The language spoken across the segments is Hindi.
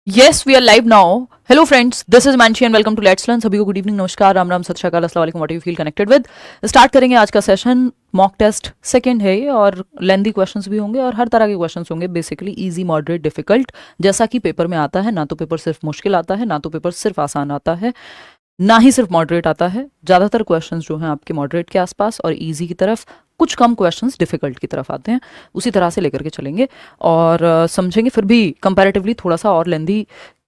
Yes, we are live now. Hello friends, this is Manshi and welcome to Let's Learn. सभी को गुड इवनिंग, नमस्कार, राम राम, सत श्री अकाल, अस्सलाम वालेकुम, what you feel connected with. Start करेंगे आज का सेशन। मॉक टेस्ट सेकंड है ये और लेंदी क्वेश्चंस भी होंगे और हर तरह के क्वेश्चंस होंगे, बेसिकली इजी, मॉडरेट, डिफिकल्ट, जैसा कि पेपर में आता है। ना तो पेपर सिर्फ मुश्किल आता है, ना तो पेपर सिर्फ आसान आता है, ना ही सिर्फ मॉडरेट आता है। ज़्यादातर क्वेश्चंस जो हैं आपके मॉडरेट के आसपास और इजी की तरफ, कुछ कम क्वेश्चंस डिफिकल्ट की तरफ आते हैं। उसी तरह से लेकर के चलेंगे और समझेंगे। फिर भी कंपैरेटिवली थोड़ा सा और लेंदी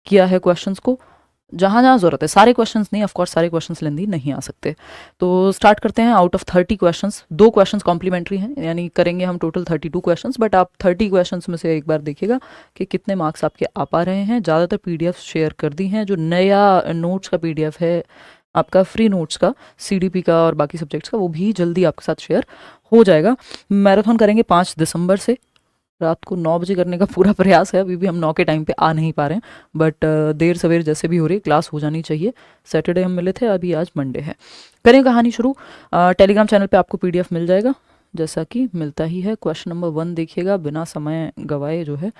किया है क्वेश्चंस को, जहाँ जहाँ ज़रूरत है। सारे क्वेश्चंस नहीं, ऑफ कोर्स सारे क्वेश्चंस लेंदी नहीं आ सकते। तो स्टार्ट करते हैं। Out of 30 questions 2 questions complementary हैं, यानी करेंगे हम टोटल 32 क्वेश्चंस। बट आप 30 क्वेश्चंस में से एक बार देखिएगा कि कितने मार्क्स आपके आ पा रहे हैं। ज़्यादातर पीडीएफ शेयर कर दी हैं। जो नया नोट्स का पीडीएफ है आपका, फ्री नोट्स का, सीडीपी का और बाकी सब्जेक्ट्स का, वो भी जल्दी आपके साथ शेयर हो जाएगा। मैराथन करेंगे 5 दिसंबर से। रात को 9 बजे करने का पूरा प्रयास है। अभी भी हम 9 के टाइम पे आ नहीं पा रहे हैं, बट देर सवेर जैसे भी हो रही है, क्लास हो जानी चाहिए। सैटरडे हम मिले थे, अभी आज मंडे है। करें कहानी शुरू। टेलीग्राम चैनल पे आपको पीडीएफ मिल जाएगा, जैसा कि मिलता ही है। क्वेश्चन नंबर 1 देखिएगा, बिना समय गवाए जो है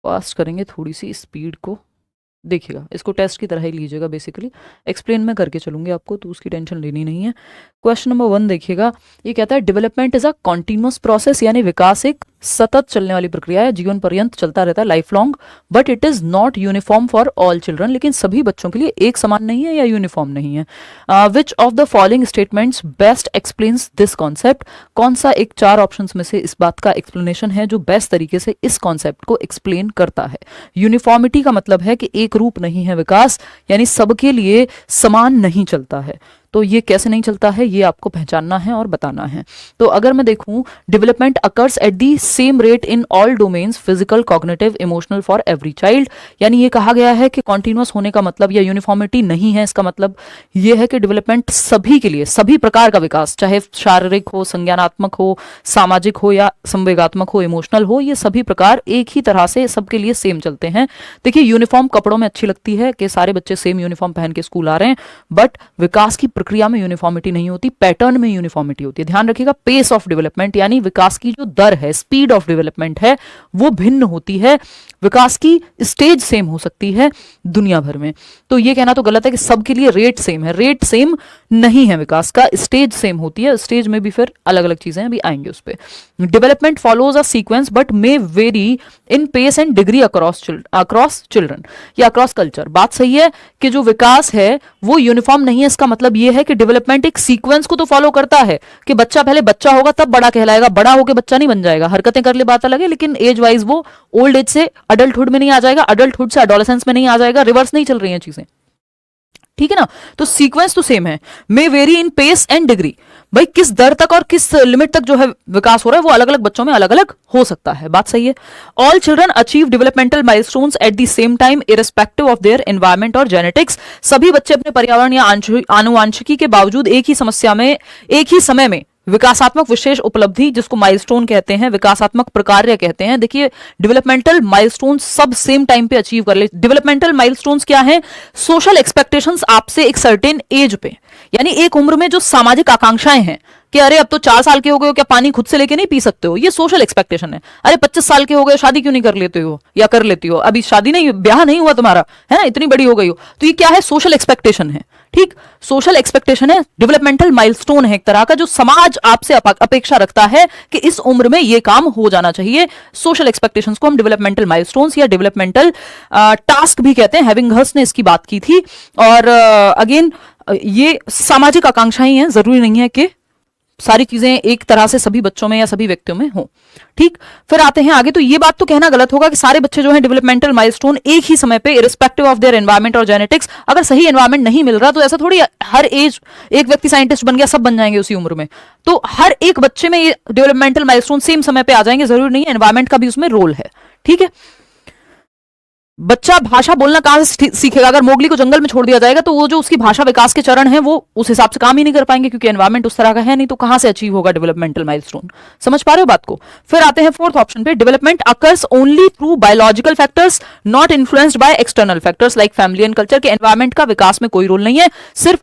फास्ट करेंगे, थोड़ी सी स्पीड को देखिएगा। इसको टेस्ट की तरह ही लीजिएगा, बेसिकली एक्सप्लेन मैं करके चलूंगी आपको, तो उसकी टेंशन लेनी नहीं है। क्वेश्चन नंबर 1 देखिएगा। ये कहता है development is a continuous process, यानी विकास एक सतत चलने वाली प्रक्रिया है, जीवन पर्यंत चलता रहता है, life long. But it is not uniform for all children, लेकिन सभी बच्चों के लिए एक समान नहीं है या यूनिफॉर्म नहीं है। Which of the following statements best explains this concept. कौन सा एक 4 ऑप्शंस में से इस बात का एक्सप्लेनेशन है जो बेस्ट तरीके से इस कॉन्सेप्ट को एक्सप्लेन करता है। यूनिफॉर्मिटी का मतलब है कि एक रूप नहीं है विकास, यानी सबके लिए समान नहीं चलता है। तो ये कैसे नहीं चलता है, ये आपको पहचानना है और बताना है। तो अगर मैं देखूं, development occurs at the same rate in all domains, physical, cognitive, emotional, for every child. यानी ये कहा गया है कि कॉन्टिन्यूअस होने का मतलब या यूनिफॉर्मिटी नहीं है, इसका मतलब ये है कि डेवलपमेंट सभी के लिए, सभी प्रकार का विकास, चाहे शारीरिक हो, संज्ञानात्मक हो, सामाजिक हो या संवेगात्मक हो, इमोशनल हो, ये सभी प्रकार एक ही तरह से सबके लिए सेम चलते हैं। देखिए, यूनिफॉर्म कपड़ों में अच्छी लगती है कि सारे बच्चे सेम यूनिफॉर्म पहन के स्कूल आ रहे हैं, बट विकास की प्रक्रिया में यूनिफॉर्मिटी नहीं होती, पैटर्न में यूनिफॉर्मिटी होती है। ध्यान रखिएगा, पेस ऑफ डेवलपमेंट यानी विकास की जो दर है, स्पीड ऑफ डेवलपमेंट है, वो भिन्न होती है। विकास की स्टेज सेम हो सकती है दुनिया भर में। तो ये कहना तो गलत है कि सबके लिए रेट सेम है। रेट सेम नहीं है विकास का, स्टेज सेम होती है। स्टेज में भी फिर अलग अलग चीजें अभी आएंगे उस पर। Development follows a sequence but may vary in pace and degree across children या अक्रॉस कल्चर। बात सही है कि जो विकास है वो यूनिफॉर्म नहीं है। इसका मतलब ये है कि डेवलपमेंट एक सीक्वेंस को तो फॉलो करता है कि बच्चा पहले बच्चा होगा तब बड़ा कहलाएगा, बड़ा होकर बच्चा नहीं बन जाएगा। हरकतें कर ले बात अलग है, लेकिन एज वाइज वो ओल्ड एज से अडल्टहुड में नहीं आ जाएगा, अडल्टहुड से एडोलेसेंस में नहीं आ जाएगा। रिवर्स नहीं चल रही हैं चीजें, ठीक है ना। तो सीक्वेंस तो सेम है। May vary in pace and degree, भाई किस दर तक और किस लिमिट तक जो है विकास हो रहा है वो अलग अलग बच्चों में अलग अलग हो सकता है। बात सही है। All children achieve developmental milestones at the same time irrespective of their environment और जेनेटिक्स। सभी बच्चे अपने पर्यावरण या आनुवांशिकी के बावजूद एक ही समय में विकासात्मक विशेष उपलब्धि, जिसको माइलस्टोन कहते हैं, विकासात्मक प्रकार्य कहते हैं। देखिए, डेवलपमेंटल माइलस्टोन्स सब सेम टाइम पे अचीव कर ले। डेवलपमेंटल माइलस्टोन्स क्या है? सोशल एक्सपेक्टेशंस आपसे एक सर्टेन एज पे, यानी एक उम्र में जो सामाजिक आकांक्षाएं हैं कि अरे अब तो 4 साल के हो गए हो, क्या पानी खुद से लेके नहीं पी सकते हो, ये सोशल एक्सपेक्टेशन है। अरे 25 साल के हो गए, शादी क्यों नहीं कर लेते हो या कर लेती हो, अभी शादी नहीं, ब्याह नहीं हुआ तुम्हारा, है ना, इतनी बड़ी हो गई हो। तो ये क्या है? सोशल एक्सपेक्टेशन है। ठीक, सोशल एक्सपेक्टेशन है, डेवलपमेंटल माइलस्टोन है एक तरह का, जो समाज आपसे अपेक्षा रखता है कि इस उम्र में ये काम हो जाना चाहिए। सोशल एक्सपेक्टेशंस को हम डेवलपमेंटल माइलस्टोन्स या डेवलपमेंटल टास्क भी कहते हैं। हैविंगहर्स्ट ने इसकी बात की थी। और अगेन ये सामाजिक आकांक्षाएं हैं, जरूरी नहीं है कि सारी चीजें एक तरह से सभी बच्चों में या सभी व्यक्तियों में हो। ठीक, फिर आते हैं आगे। तो ये बात तो कहना गलत होगा कि सारे बच्चे जो हैं डेवलपमेंटल माइलस्टोन एक ही समय पे इररिस्पेक्टिव ऑफ देयर एनवायरमेंट और जेनेटिक्स। अगर सही एनवायरमेंट नहीं मिल रहा तो ऐसा थोड़ी हर एज एक व्यक्ति साइंटिस्ट बन गया सब बन जाएंगे उसी उम्र में। तो हर एक बच्चे में ये डेवलपमेंटल माइलस्टोन सेम समय पे आ जाएंगे, जरूरी नहीं है। एनवायरमेंट का भी उसमें रोल है। ठीक है, बच्चा भाषा बोलना कहां से सीखेगा? अगर मोगली को जंगल में छोड़ दिया जाएगा तो वो जो उसकी भाषा विकास के चरण हैं वो उस हिसाब से काम ही नहीं कर पाएंगे, क्योंकि एनवायरमेंट उस तरह का है नहीं। तो कहां से अचीव होगा डेवलपमेंटल माइलस्टोन? समझ पा रहे हो बात को? फिर आते हैं 4th ऑप्शन पे। Development occurs only through biological factors not influenced by external factors like family and culture. के एनवायरमेंट का विकास में कोई रोल नहीं है, सिर्फ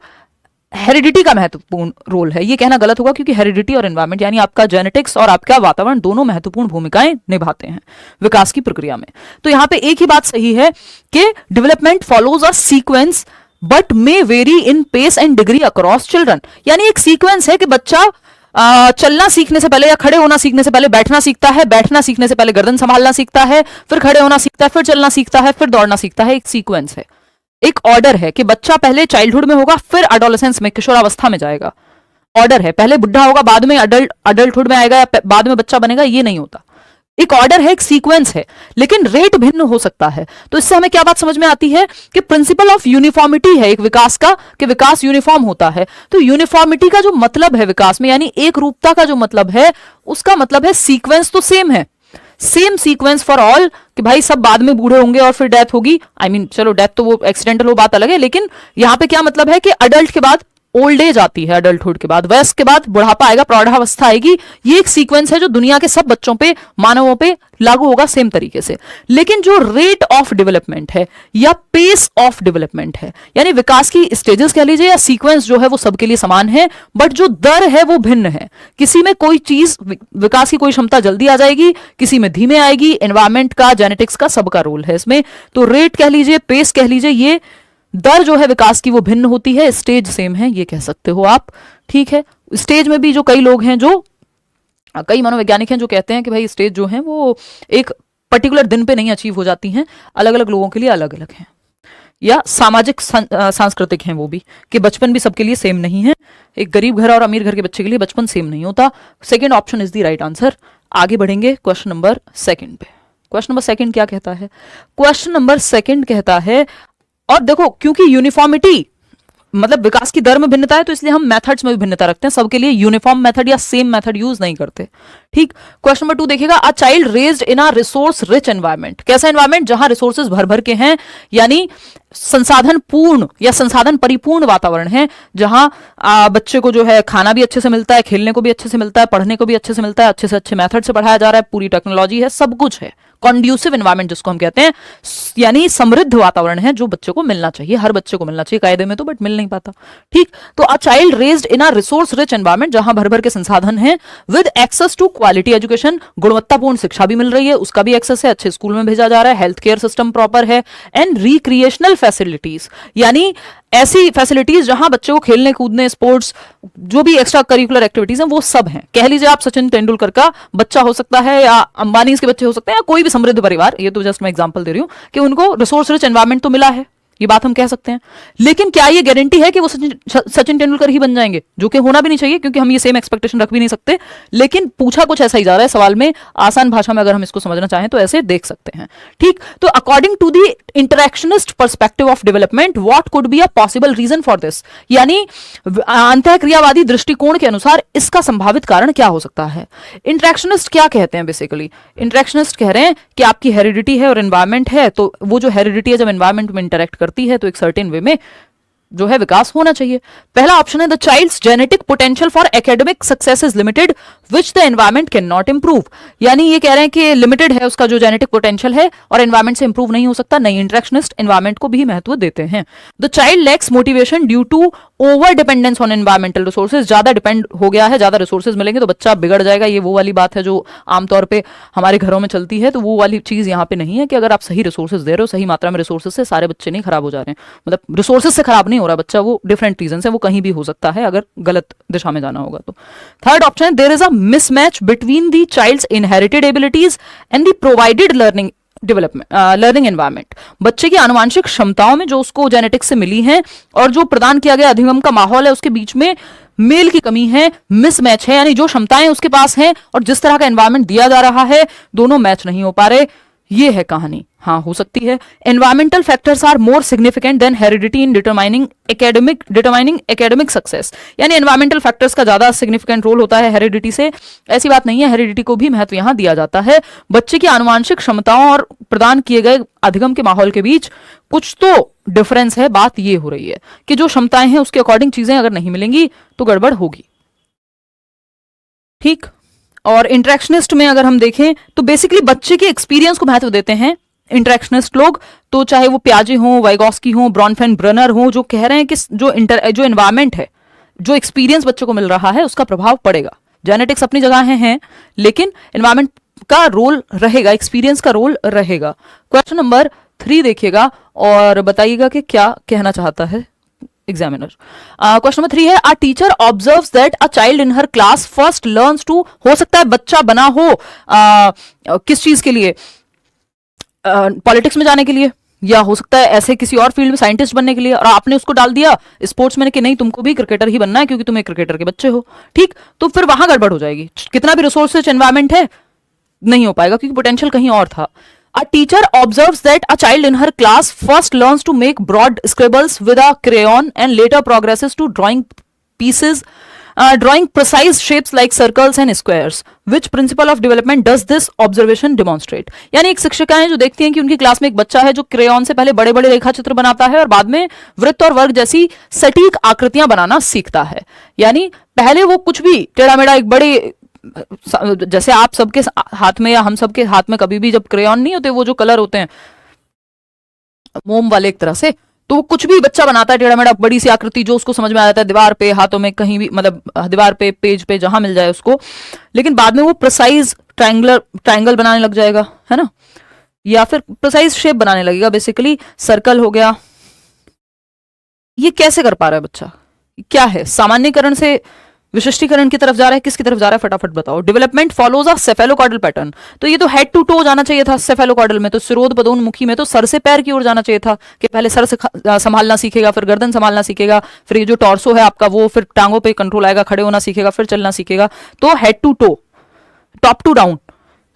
हेरिडिटी का महत्वपूर्ण रोल है, ये कहना गलत होगा क्योंकि हेरिडिटी और एनवायरमेंट यानी आपका जेनेटिक्स और आपका वातावरण दोनों महत्वपूर्ण भूमिकाएं निभाते हैं विकास की प्रक्रिया में। तो यहां पे एक ही बात सही है कि development follows a sequence but may vary in pace and degree across children. यानी एक सीक्वेंस है कि बच्चा चलना सीखने से पहले या खड़े होना सीखने से पहले बैठना सीखता है, बैठना सीखने से पहले गर्दन संभालना सीखता है, फिर खड़े होना सीखता है, फिर चलना सीखता है, फिर दौड़ना सीखता है। एक सीक्वेंस है, एक ऑर्डर है कि बच्चा पहले चाइल्डहुड में होगा, फिर एडोलेसेंस में किशोरावस्था में जाएगा। ऑर्डर है, पहले बुढ़ा होगा, बाद में अडल्टहुड में आएगा, या बाद में बच्चा बनेगा, ये नहीं होता। एक ऑर्डर है, एक सीक्वेंस है, लेकिन रेट भिन्न हो सकता है। तो इससे हमें क्या बात समझ में आती है कि प्रिंसिपल ऑफ यूनिफॉर्मिटी है एक विकास का, कि विकास यूनिफॉर्म होता है। तो यूनिफॉर्मिटी का जो मतलब है विकास में, यानी एक रूपता का जो मतलब है, उसका मतलब है सीक्वेंस तो सेम है, सेम सीक्वेंस फॉर ऑल, कि भाई सब बाद में बूढ़े होंगे और फिर डेथ होगी। आई मीन चलो डेथ तो वो एक्सीडेंटल वो बात अलग है, लेकिन यहां पे क्या मतलब है कि अडल्ट के बाद ओल्ड एज आती है, अडल्टहुड के बाद वयस्क के बाद बुढ़ापा आएगा, प्रौढ़ावस्था आएगी। ये एक सीक्वेंस है जो दुनिया के सब बच्चों पे, मानवों पे लागू होगा सेम तरीके से। लेकिन जो रेट ऑफ डेवलपमेंट है या पेस ऑफ डेवलपमेंट है, यानी विकास की स्टेजेस कह लीजिए या सीक्वेंस जो है वो सबके लिए समान है, बट जो दर है वो भिन्न है। किसी में कोई चीज, विकास की कोई क्षमता जल्दी आ जाएगी, किसी में धीमे आएगी। एनवायरमेंट का, जेनेटिक्स का, सबका रोल है इसमें। तो रेट कह लीजिए, पेस कह लीजिए, ये दर जो है विकास की वो भिन्न होती है, स्टेज सेम है, ये कह सकते हो आप। ठीक है, स्टेज में भी जो कई लोग हैं, जो कई मनोवैज्ञानिक हैं जो कहते हैं कि भाई स्टेज जो है वो एक पर्टिकुलर दिन पे नहीं अचीव हो जाती हैं, अलग अलग लोगों के लिए अलग अलग हैं, या सामाजिक सांस्कृतिक हैं वो भी, कि बचपन भी सबके लिए सेम नहीं है। एक गरीब घर और अमीर घर के बच्चे के लिए बचपन सेम नहीं होता। Second option is the right answer. आगे बढ़ेंगे क्वेश्चन नंबर सेकेंड पे। क्वेश्चन नंबर सेकेंड क्या कहता है? क्वेश्चन नंबर सेकेंड कहता है, और देखो क्योंकि यूनिफॉर्मिटी मतलब विकास की दर में भिन्नता है, तो इसलिए हम मेथड्स में भी भिन्नता रखते हैं, सबके लिए यूनिफॉर्म मेथड या सेम मेथड यूज नहीं करते। ठीक, क्वेश्चन नंबर 2 देखिएगा, अ child raised in a resource rich environment. कैसा एनवायरमेंट? जहां रिसोर्सेज भर भर के हैं, यानी संसाधन पूर्ण या संसाधन परिपूर्ण वातावरण है, जहां बच्चे को जो है खाना भी अच्छे से मिलता है, खेलने को भी अच्छे से मिलता है, पढ़ने को भी अच्छे से मिलता है, अच्छे से अच्छे मेथड से पढ़ाया जा रहा है, पूरी टेक्नोलॉजी है, सब कुछ है। कॉन्ड्यूसिव एनवायरमेंट जिसको हम कहते हैं, यानी समृद्ध वातावरण है जो बच्चे को मिलना चाहिए, हर बच्चे को मिलना चाहिए कायदे में तो, बट मिल नहीं पाता। ठीक, तो a child raised in a resource rich environment, जहां भर भर के संसाधन हैं, with access to quality education, गुणवत्तापूर्ण शिक्षा भी मिल रही है, उसका भी एक्सेस है, अच्छे स्कूल में भेजा जा रहा है, हेल्थ केयर सिस्टम प्रॉपर है, एंड रिक्रिएशनल फैसिलिटीज, यानी ऐसी फैसिलिटीज जहां बच्चे को खेलने कूदने, स्पोर्ट्स, जो भी एक्स्ट्रा करिकुलर एक्टिविटीज हैं वो सब हैं। कह लीजिए आप सचिन तेंदुलकर का बच्चा हो सकता है, या अंबानी के बच्चे हो सकते हैं, या कोई भी समृद्ध परिवार, ये तो जस्ट मैं एग्जांपल दे रही हूं कि उनको रिसोर्स रिच एनवायरमेंट तो मिला है, ये बात हम कह सकते हैं। लेकिन क्या ये गारंटी है कि वो सचिन तेंदुलकर ही बन जाएंगे? जो कि होना भी नहीं चाहिए, क्योंकि हम ये सेम एक्सपेक्टेशन रख भी नहीं सकते। लेकिन पूछा कुछ ऐसा ही जा रहा है सवाल में, आसान भाषा में अगर हम इसको समझना चाहें तो ऐसे देख सकते हैं। ठीक, तो according to the interactionist perspective of development, what could be a possible reason for this, यानी अंतःक्रियावादी दृष्टिकोण के अनुसार इसका संभावित कारण क्या हो सकता है? इंटरेक्शनिस्ट क्या कहते हैं? बेसिकली इंटरेक्शनिस्ट कह रहे हैं कि आपकी हेरिडिटी है और एनवायरमेंट है, तो वो जो हेरिडिटी है जब एनवायरमेंट में इंटरेक्ट करती है तो एक सर्टेन वे में जो है विकास होना चाहिए। पहला ऑप्शन है, the child's genetic potential for academic success is limited which the environment can not improve, यानी ये कह रहे हैं कि लिमिटेड है उसका जो जेनेटिक पोटेंशियल है और एनवायरमेंट से इंप्रूव नहीं हो सकता। नहीं, इंटरेक्शनिस्ट एनवायरमेंट को भी महत्व देते हैं। The child lacks motivation due to over dependence on environmental resources, ज्यादा डिपेंड हो गया है, ज्यादा रिसोर्सेज मिलेंगे तो बच्चा बिगड़ जाएगा। ये वो वाली बात है जो आमतौर पर हमारे घरों में चलती है, तो वो वाली चीज यहाँ पे नहीं है कि अगर आप सही रिसोर्सेज दे रहे हो, सही मात्रा में रिसोर्सेज से सारे बच्चे नहीं खराब हो जा रहे हैं, मतलब रिसोर्सेज से खराब नहीं हो रहा बच्चा, वो डिफरेंट रीजन है, वो कहीं भी हो सकता है अगर गलत दिशा में जाना होगा तो। थर्ड ऑप्शन है, there is a mismatch between the child's inherited abilities and the provided learning learning environment, बच्चे की आनुवांशिक क्षमताओं में जो उसको जेनेटिक्स से मिली हैं और जो प्रदान किया गया अधिगम का माहौल है उसके बीच में मेल की कमी है, मिसमैच है, यानी जो क्षमताएं उसके पास हैं और जिस तरह का एनवायरमेंट दिया जा रहा है दोनों मैच नहीं हो पा रहे। ये है कहानी। हाँ, हो सकती है। Environmental factors are more significant than heredity in determining academic success, यानी एनवायरमेंटल फैक्टर्स का ज्यादा सिग्निफिकेंट रोल होता है हेरिडिटी से। ऐसी बात नहीं है, हेरिडिटी को भी महत्व यहां दिया जाता है। बच्चे की आनुवांशिक क्षमताओं और प्रदान किए गए अधिगम के माहौल के बीच कुछ तो डिफरेंस है। बात ये हो रही है कि जो क्षमताएं हैं उसके अकॉर्डिंग चीजें अगर नहीं मिलेंगी तो गड़बड़ होगी। ठीक, और इंटरेक्शनिस्ट में अगर हम देखें तो बेसिकली बच्चे के एक्सपीरियंस को महत्व देते हैं इंटरेक्शनिस्ट लोग, तो चाहे वो प्याजे हों, वाइगॉस्की हों, ब्रॉनफेन ब्रनर हों, जो कह रहे हैं कि जो एनवायरमेंट है जो एक्सपीरियंस बच्चों को मिल रहा है उसका प्रभाव पड़ेगा। जेनेटिक्स अपनी जगह हैं, लेकिन एनवायरमेंट का रोल रहेगा, एक्सपीरियंस का रोल रहेगा। क्वेश्चन नंबर 3 देखिएगा और बताइएगा कि क्या कहना चाहता है एग्जामिनर। क्वेश्चन नंबर 3 है, a teacher observes that a child in her class first learns to, हो सकता है बच्चा बना हो किस चीज के लिए, पॉलिटिक्स में जाने के लिए, या हो सकता है ऐसे किसी और फील्ड में साइंटिस्ट बनने के लिए, और आपने उसको डाल दिया स्पोर्ट्समैन कि नहीं तुमको भी क्रिकेटर ही बनना है क्योंकि तुम एक क्रिकेटर के बच्चे हो, ठीक, तो फिर वहां गड़बड़ हो जाएगी। कितना भी रिसोर्सेज एनवायरमेंट है नहीं हो पाएगा क्योंकि पोटेंशियल कहीं और था। A teacher observes that a child in her class first learns to make broad scribbles with a crayon and later progresses to drawing pieces, drawing precise shapes like circles and squares. Which principle of development does this observation demonstrate? यानी एक शिक्षिका है जो देखती हैं कि उनकी क्लास में एक बच्चा है जो क्रेयॉन से पहले बड़े बड़े रेखा चित्र बनाता है और बाद में वृत्त और वर्ग जैसी सटीक आकृतियां बनाना सीखता है। यानी पहले वो कुछ भी टेढ़ा मेढ़ा एक बड़ी, जैसे आप सबके हाथ में या हम सबके हाथ में कभी भी जब क्रेयॉन नहीं होते, वो जो कलर होते हैं मोम वाले एक तरह से, तो वो कुछ भी बच्चा बनाता है टेढ़ा मेढ़ा बड़ी सी आकृति जो उसको समझ में आ जाता है, दीवार पे, हाथों में, कहीं भी, मतलब दीवार पे, पेज पे, जहां मिल जाए उसको, लेकिन बाद में वो प्रिसाइज ट्रायंगल बनाने लग जाएगा, है ना, या फिर प्रिसाइज शेप बनाने लगेगा, बेसिकली सर्कल हो गया। ये कैसे कर पा रहा है बच्चा, क्या है, सामान्यकरण से विशिष्टीकरण की तरफ जा रहा है, किसकी तरफ जा रहा है, फटाफट बताओ। डेवलपमेंट फॉलोज अ सेफेलोकॉर्डल पैटर्न, तो ये तो हेड टू टो जाना चाहिए था सेफेलोकॉर्डल में, तो सिरोध पदोन्मुखी में तो सर से पैर की ओर जाना चाहिए था कि पहले सर से संभालना सीखेगा, फिर गर्दन संभालना सीखेगा, फिर ये जो टॉर्सो है आपका वो फिर टांगों पे कंट्रोल आएगा, खड़े होना सीखेगा, फिर चलना सीखेगा, तो head to toe, top to down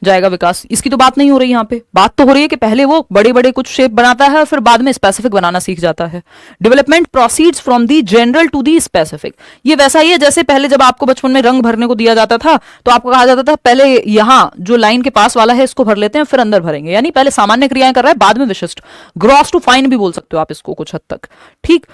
जाएगा विकास। इसकी तो बात नहीं हो रही यहाँ पे, बात तो हो रही है कि पहले वो बड़े बड़े कुछ शेप बनाता है और फिर बाद में स्पेसिफिक बनाना सीख जाता है। Development proceeds from the general to the specific, ये वैसा ही है जैसे पहले जब आपको बचपन में रंग भरने को दिया जाता था तो आपको कहा जाता था पहले यहाँ जो लाइन के पास वाला है इसको भर लेते हैं फिर अंदर भरेंगे, यानी पहले सामान्य क्रियाएं कर रहा है बाद में विशिष्ट, ग्रॉस टू फाइन भी बोल सकते हो आप इसको कुछ हद तक, ठीक।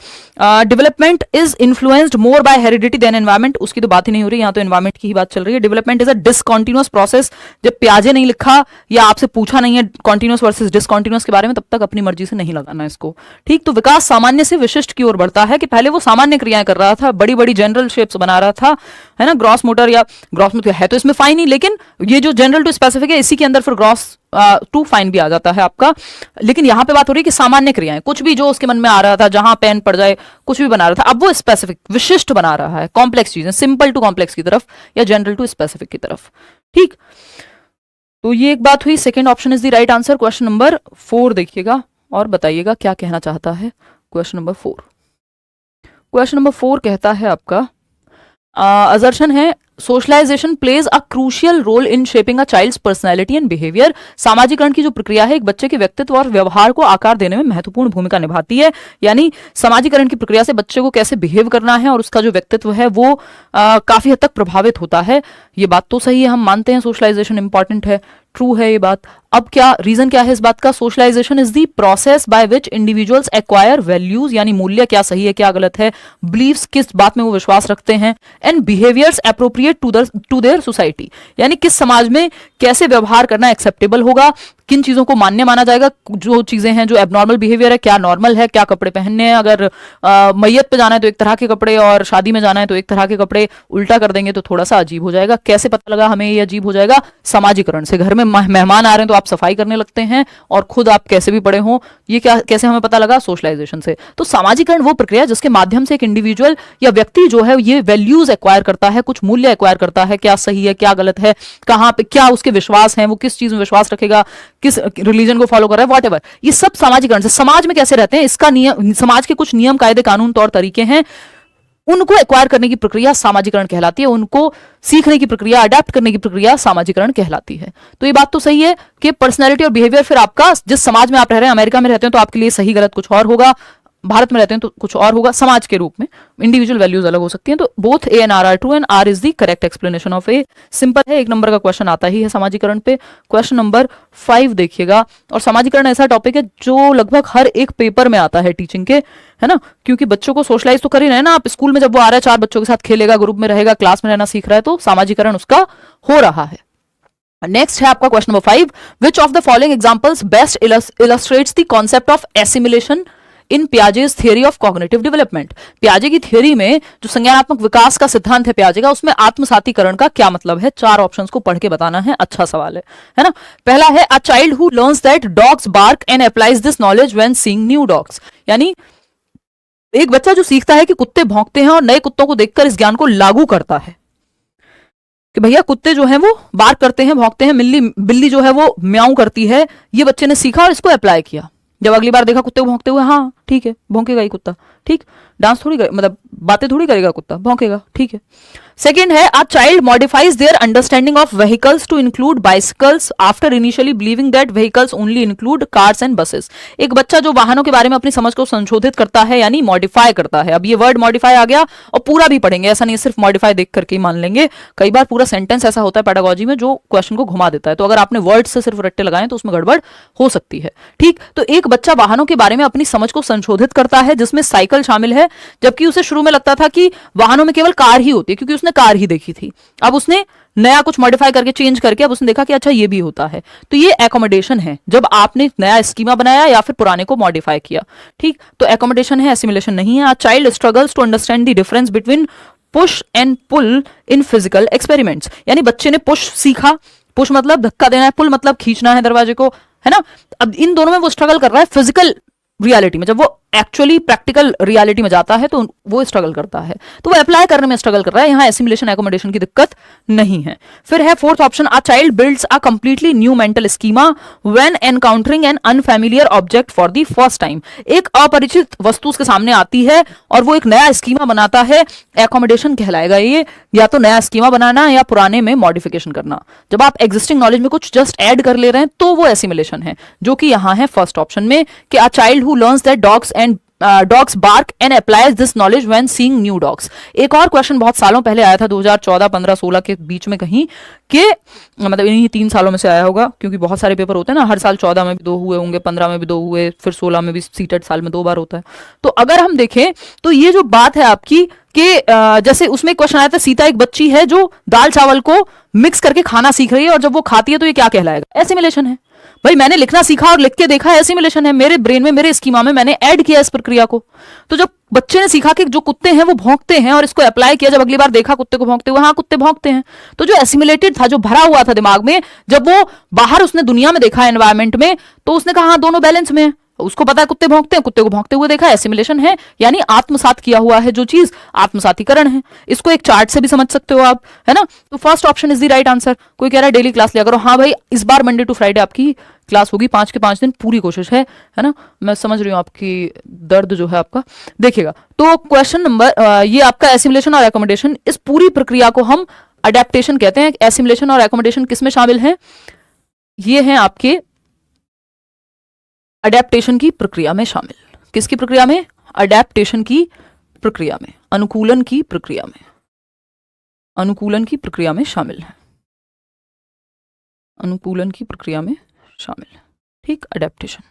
Development is influenced more by heredity than environment, उसकी तो बात ही नहीं हो रही, यहाँ तो एनवायरमेंट की ही बात चल रही है। Development is a discontinuous process, जब प्याजे नहीं लिखा या आपसे पूछा नहीं है कॉन्टिन्यूअस वर्सेस डिसकंटिन्यूअस के बारे में, तब तक अपनी मर्जी से नहीं लगाना इसको, ठीक। तो विकास सामान्य से विशिष्ट की ओर बढ़ता है कि पहले वो सामान्य क्रियाएं कर रहा था, बड़ी बड़ी जनरल शेप्स बना रहा था, है ना, ग्रॉस मोटर या ग्रॉस में है तो इसमें फाइन ही, लेकिन ये जो जनरल टू स्पेसिफिक है इसी के अंदर फिर ग्रॉस टू फाइन भी आ जाता है आपका। लेकिन यहां पे बात हो रही है कि सामान्य क्रियाएं, कुछ भी जो उसके मन में आ रहा था, जहां पेन पड़ जाए कुछ भी बना रहा था, अब वो स्पेसिफिक विशिष्ट बना रहा है, कॉम्प्लेक्स चीजें, सिंपल टू कॉम्प्लेक्स की तरफ या जनरल टू स्पेसिफिक की तरफ, ठीक। तो ये एक बात हुई, second option is the right answer. Question number 4 देखिएगा और बताइएगा क्या कहना चाहता है क्वेश्चन नंबर 4। क्वेश्चन नंबर 4 कहता है आपका असर्शन है, socialisation plays a crucial role in shaping a child's personality and behaviour, सामाजिकरण की जो प्रक्रिया है एक बच्चे के व्यक्तित्व और व्यवहार को आकार देने में महत्वपूर्ण भूमिका निभाती है। यानी सामाजिकरण की प्रक्रिया से बच्चे को कैसे बिहेव करना है और उसका जो व्यक्तित्व है वो काफी हद तक प्रभावित होता है। ये बात तो सही है, हम मानते हैं सोशलाइजेशन इंपॉर्टेंट है, ट्रू है ये बात। अब क्या रीजन क्या है इस बात का, socialisation is the process by which individuals acquire values, यानी मूल्य क्या सही है क्या गलत है, बिलीव्स किस बात में वो विश्वास रखते हैं, and behaviours appropriate to their society, यानी किस समाज में कैसे व्यवहार करना एक्सेप्टेबल होगा, किन चीजों को मान्य माना जाएगा, जो चीजें हैं जो एबनॉर्मल बिहेवियर है क्या नॉर्मल है, क्या कपड़े पहनने हैं, अगर मैयत पे जाना है तो एक तरह के कपड़े और शादी में जाना है तो एक तरह के कपड़े, उल्टा कर देंगे तो थोड़ा सा अजीब हो जाएगा। कैसे पता लगा हमें ये अजीब हो जाएगा, सामाजिकरण से। घर में मेहमान आ रहे हैं तो आप सफाई करने लगते हैं और खुद आप कैसे भी पड़े हों, ये क्या कैसे हमें पता लगा, सोशलाइजेशन से। तो सामाजिकरण वो प्रक्रिया जिसके माध्यम से एक इंडिविजुअल या व्यक्ति जो है ये वैल्यूज एक्वायर करता है, कुछ मूल्य एक्वायर करता है, क्या सही है क्या गलत है, कहाँ पे क्या उसके विश्वास हैं, वो किस चीज में विश्वास रखेगा, किस रिलीजन को फॉलो कर रहा है, वॉट एवर, ये सब सामाजिकरण से। समाज में कैसे रहते हैं इसका नियम, समाज के कुछ नियम कायदे कानून तौर तरीके हैं, उनको एक्वायर करने की प्रक्रिया सामाजिकरण कहलाती है, उनको सीखने की प्रक्रिया, अडेप्ट करने की प्रक्रिया सामाजिकरण कहलाती है। तो ये बात तो सही है कि पर्सनैलिटी और बिहेवियर फिर आपका जिस समाज में आप रह रहे हैं, अमेरिका में रहते हैं तो आपके लिए सही गलत कुछ और होगा, भारत में रहते हैं तो कुछ और होगा, समाज के रूप में इंडिविजुअल वैल्यूज अलग हो सकती हैं। तो both A and R are true and R is the correct explanation of A. Simple है, एक नंबर का क्वेश्चन आता ही है सामाजिकरण पे। क्वेश्चन नंबर 5 देखिएगा, और सामाजिकरण ऐसा टॉपिक है जो लगभग हर एक पेपर में आता है टीचिंग के, है ना, क्योंकि बच्चों को सोशलाइज तो कर ही रहे हैं ना आप, स्कूल में जब वो आ रहा है 4 बच्चों के साथ खेलेगा, ग्रुप में रहेगा, क्लास में रहना सीख रहा है, तो सामाजिकरण उसका हो रहा है। नेक्स्ट है आपका question number 5, which of the following examples best illustrates the concept of assimilation in Piaget's theory of cognitive development. पियाजे की थियरी में जो संज्ञानात्मक विकास का सिद्धांत है पियाजे का, उसमें आत्मसातीकरण का क्या मतलब है? 4 ऑप्शंस को पढ़ के बताना है। अच्छा सवाल है ना। पहला है a child who learns that dogs bark and applies this knowledge when seeing new dogs. यानी एक बच्चा जो सीखता है कि कुत्ते भौंकते हैं और नए कुत्तों को देखकर इस ज्ञान को लागू करता है कि भैया कुत्ते जो हैं वो बार्क करते हैं, भौंकते हैं, बिल्ली जो है वो म्याऊं करती है। ये बच्चे ने सीखा और इसको अप्लाई किया। जब अगली बार देखा कुत्ते को भौंकते हुए, हाँ ठीक है भौंकेगा ही कुत्ता, ठीक, डांस थोड़ी मतलब बातें थोड़ी करेगा कुत्ता, भौंकेगा, ठीक है। सेकेंड है a child modifies their understanding of vehicles to include bicycles after initially believing that vehicles only include cars and buses. एक बच्चा जो वाहनों के बारे में अपनी समझ को संशोधित करता है यानी मॉडिफाई करता है। अब ये वर्ड मॉडिफाई आ गया और पूरा भी पढ़ेंगे, ऐसा नहीं सिर्फ मॉडिफाई देख करके ही मान लेंगे। कई बार पूरा सेंटेंस ऐसा होता है पेडागोजी में जो क्वेश्चन को घुमा देता है, तो अगर आपने वर्ड से सिर्फ रट्टे लगाए तो उसमें गड़बड़ हो सकती है, ठीक। तो एक बच्चा वाहनों के बारे में अपनी समझ को संशोधित करता है जिसमें साइकिल शामिल है, जबकि उसे शुरू में लगता था कि वाहनों में केवल कार ही होती है क्योंकि उसने कार ही देखी थी। अब उसने नया कुछ मॉडिफाई करके चेंज करके अब उसने देखा कि अच्छा ये भी होता है। तो ये एकोमोडेशन है, जब आपने नया स्कीमा बनाया या फिर पुराने को मॉडिफाई किया, ठीक। तो एकोमोडेशन है, एसिमिलेशन नहीं है। A child struggles to understand the difference between push and pull in physical experiments. यानी बच्चे ने पुश सीखा, पुश मतलब धक्का देना है, पुल मतलब खींचना है दरवाजे को, है ना। अब इन दोनों में वो स्ट्रगल कर रहा है फिजिकल रियलिटी में। जब वो एक्चुअली प्रैक्टिकल रियलिटी में जाता है तो वो स्ट्रगल करता है, तो वो अप्लाई करने में स्ट्रगल कर रहा है। यहाँ एसिमिलेशन एकोमोडेशन की दिक्कत नहीं है। फिर है fourth option a child builds a completely new mental schema when encountering an unfamiliar object for the first time. एक अपरिचित वस्तु उसके सामने आती है और वो एक नया स्कीमा बनाता है, एकोमोडेशन कहलाएगा ये। या तो नया स्कीमा बनाना या पुराने में मॉडिफिकेशन करना। जब आप एग्जिस्टिंग नॉलेज में कुछ जस्ट ऐड कर ले रहे हैं तो वो एसिमिलेशन है, जो कि यहाँ है फर्स्ट ऑप्शन में कि a child who learns that dogs bark and applies this knowledge when seeing new dogs. एक और क्वेश्चन बहुत सालों पहले आया था, 2014, 15, 16 के बीच में कहीं के, मतलब इन्हीं 3 सालों में से आया होगा क्योंकि बहुत सारे पेपर होते हैं ना, हर साल 14 में भी 2 हुए होंगे, 15 में भी 2 हुए, फिर 16 में भी, सीटेट साल में 2 बार होता है। तो अगर हम देखें तो ये जो बात है आपकी कि जैसे उसमें क्वेश्चन आया था, सीता एक बच्ची है जो दाल चावल को मिक्स करके खाना सीख रही है और जब वो खाती है तो ये क्या कहलाएगा? एसिमिलेशन है। भाई मैंने लिखना सीखा और लिख के देखा, एसिमिलेशन है। मेरे ब्रेन में, मेरे स्कीमा में मैंने ऐड किया इस प्रक्रिया को। तो जब बच्चे ने सीखा कि जो कुत्ते हैं वो भौंकते हैं और इसको अप्लाई किया, जब अगली बार देखा कुत्ते को भौंकते हुए, हाँ कुत्ते भौंकते हैं, तो जो एसिमिलेटेड था, जो भरा हुआ था दिमाग में, जब वो बाहर उसने दुनिया में देखा एनवायरमेंट में, तो उसने कहा हाँ दोनों बैलेंस में है। उसको पता है कुत्ते भौंकते हैं, कुत्ते को भौंकते हुए देखा, एसिमिलेशन है। यानी आत्मसात किया हुआ है जो चीज, आत्मसातीकरण है। इसको एक चार्ट से भी समझ सकते हो आप, है ना। तो first option is the right answer. कोई कह रहा है डेली क्लास लिया करो, हाँ भाई इस बार मंडे टू फ्राइडे आपकी क्लास होगी, 5 के 5 दिन, पूरी कोशिश है ना। मैं समझ रही हूँ आपकी दर्द जो है आपका, देखिएगा। तो क्वेश्चन नंबर, ये आपका एसिमिलेशन और एकोमोडेशन, इस पूरी प्रक्रिया को हम अडेप्टेशन कहते हैं। एसिमिलेशन और एकोमोडेशन किसमें शामिल है? ये है आपके अडेप्टेशन की प्रक्रिया में शामिल। किसकी प्रक्रिया में? अडेप्टेशन की प्रक्रिया में, अनुकूलन की प्रक्रिया में, अनुकूलन की प्रक्रिया में शामिल है, अनुकूलन की प्रक्रिया में शामिल है, ठीक। अडेप्टेशन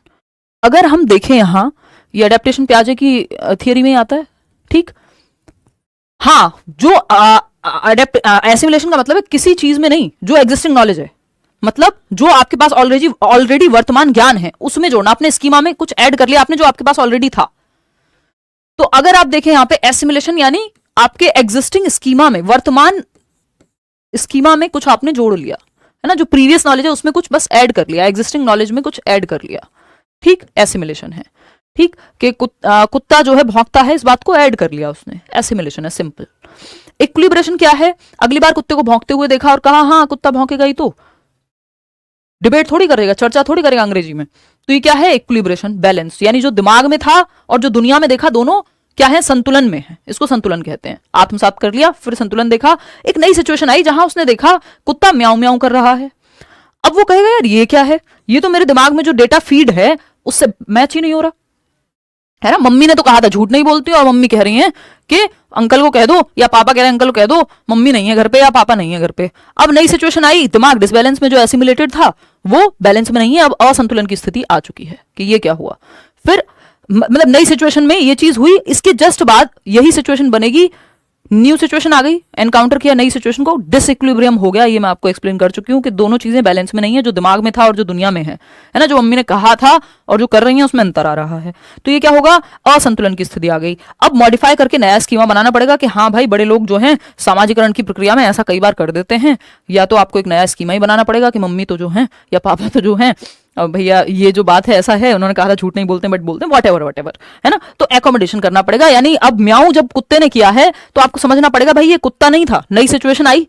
अगर हम देखें यहां, ये अडेप्टेशन पियाजे की थियरी में आता है, ठीक। हाँ, जो एसिमिलेशन का मतलब है किसी चीज में नहीं, जो एग्जिस्टिंग नॉलेज है, मतलब जो आपके पास ऑलरेडी वर्तमान ज्ञान है उसमें जोड़ना। आपने स्कीमा में कुछ ऐड कर लिया आपने जो आपके पास ऑलरेडी था। तो अगर आप देखें यहां पे एसिमिलेशन यानी आपके एग्जिस्टिंग स्कीमा में, वर्तमान स्कीमा में कुछ आपने जोड़ लिया, है ना। जो प्रीवियस नॉलेज है उसमें कुछ बस ऐड कर लिया, एग्जिस्टिंग नॉलेज में कुछ ऐड कर लिया, ठीक। एसिमिलेशन है, ठीक। कि कुत्ता जो है भौंकता है, इस बात को ऐड कर लिया उसने, एसिमिलेशन है, सिंपल। इक्विलिब्रेशन क्या है? अगली बार कुत्ते को भौंकते हुए देखा और कहा हाँ कुत्ता भौंकेगा ही, तो डिबेट थोड़ी करेगा, चर्चा थोड़ी करेगा अंग्रेजी में। तो ये क्या है? Equilibration, balance. यानी जो दिमाग में था और जो दुनिया में देखा, दोनों क्या है? संतुलन में है। इसको संतुलन कहते हैं। आत्मसात कर लिया, फिर संतुलन देखा, एक नई सिचुएशन आई जहां उसने देखा कुत्ता म्याऊं म्याऊं कर रहा है। अब वो कहेगा यार ये क्या है? ये तो मेरे दिमाग में जो डेटा फीड है उससे मैच ही नहीं हो रहा, है ना। मम्मी ने तो कहा था झूठ नहीं बोलती, और मम्मी कह रही हैं कि अंकल को कह दो, या पापा कह रहे हैं अंकल को कह दो मम्मी नहीं है घर पे या पापा नहीं है घर पे। अब नई सिचुएशन आई, दिमाग डिसबैलेंस में जो एसिमिलेटेड था वो बैलेंस में नहीं है, अब असंतुलन की स्थिति आ चुकी है कि ये क्या हुआ। फिर मतलब नई सिचुएशन में ये चीज हुई, इसके जस्ट बाद यही सिचुएशन बनेगी न्यू सिचुएशन आ गई, एनकाउंटर किया नई सिचुएशन को, डिसइक्विलिब्रियम हो गया। ये मैं आपको एक्सप्लेन कर चुकी हूँ कि दोनों चीजें बैलेंस में नहीं है, जो दिमाग में था और जो दुनिया में है ना, जो मम्मी ने कहा था और जो कर रही है उसमें अंतर आ रहा है। तो ये क्या होगा, असंतुलन की स्थिति आ गई। अब मॉडिफाई करके नया स्कीमा बनाना पड़ेगा कि हाँ भाई बड़े लोग जो हैं सामाजिकरण की प्रक्रिया में ऐसा कई बार कर देते हैं, या तो आपको एक नया स्कीमा ही बनाना पड़ेगा कि मम्मी तो जो है या पापा तो जो है, अब भैया ये जो बात है ऐसा है, उन्होंने कहा था झूठ नहीं बोलते बट बोलते हैं, वट एवर है ना। तो एकोमोडेशन करना पड़ेगा। यानी अब म्याऊं जब कुत्ते ने किया है तो आपको समझना पड़ेगा भाई ये कुत्ता नहीं था, नई सिचुएशन आई,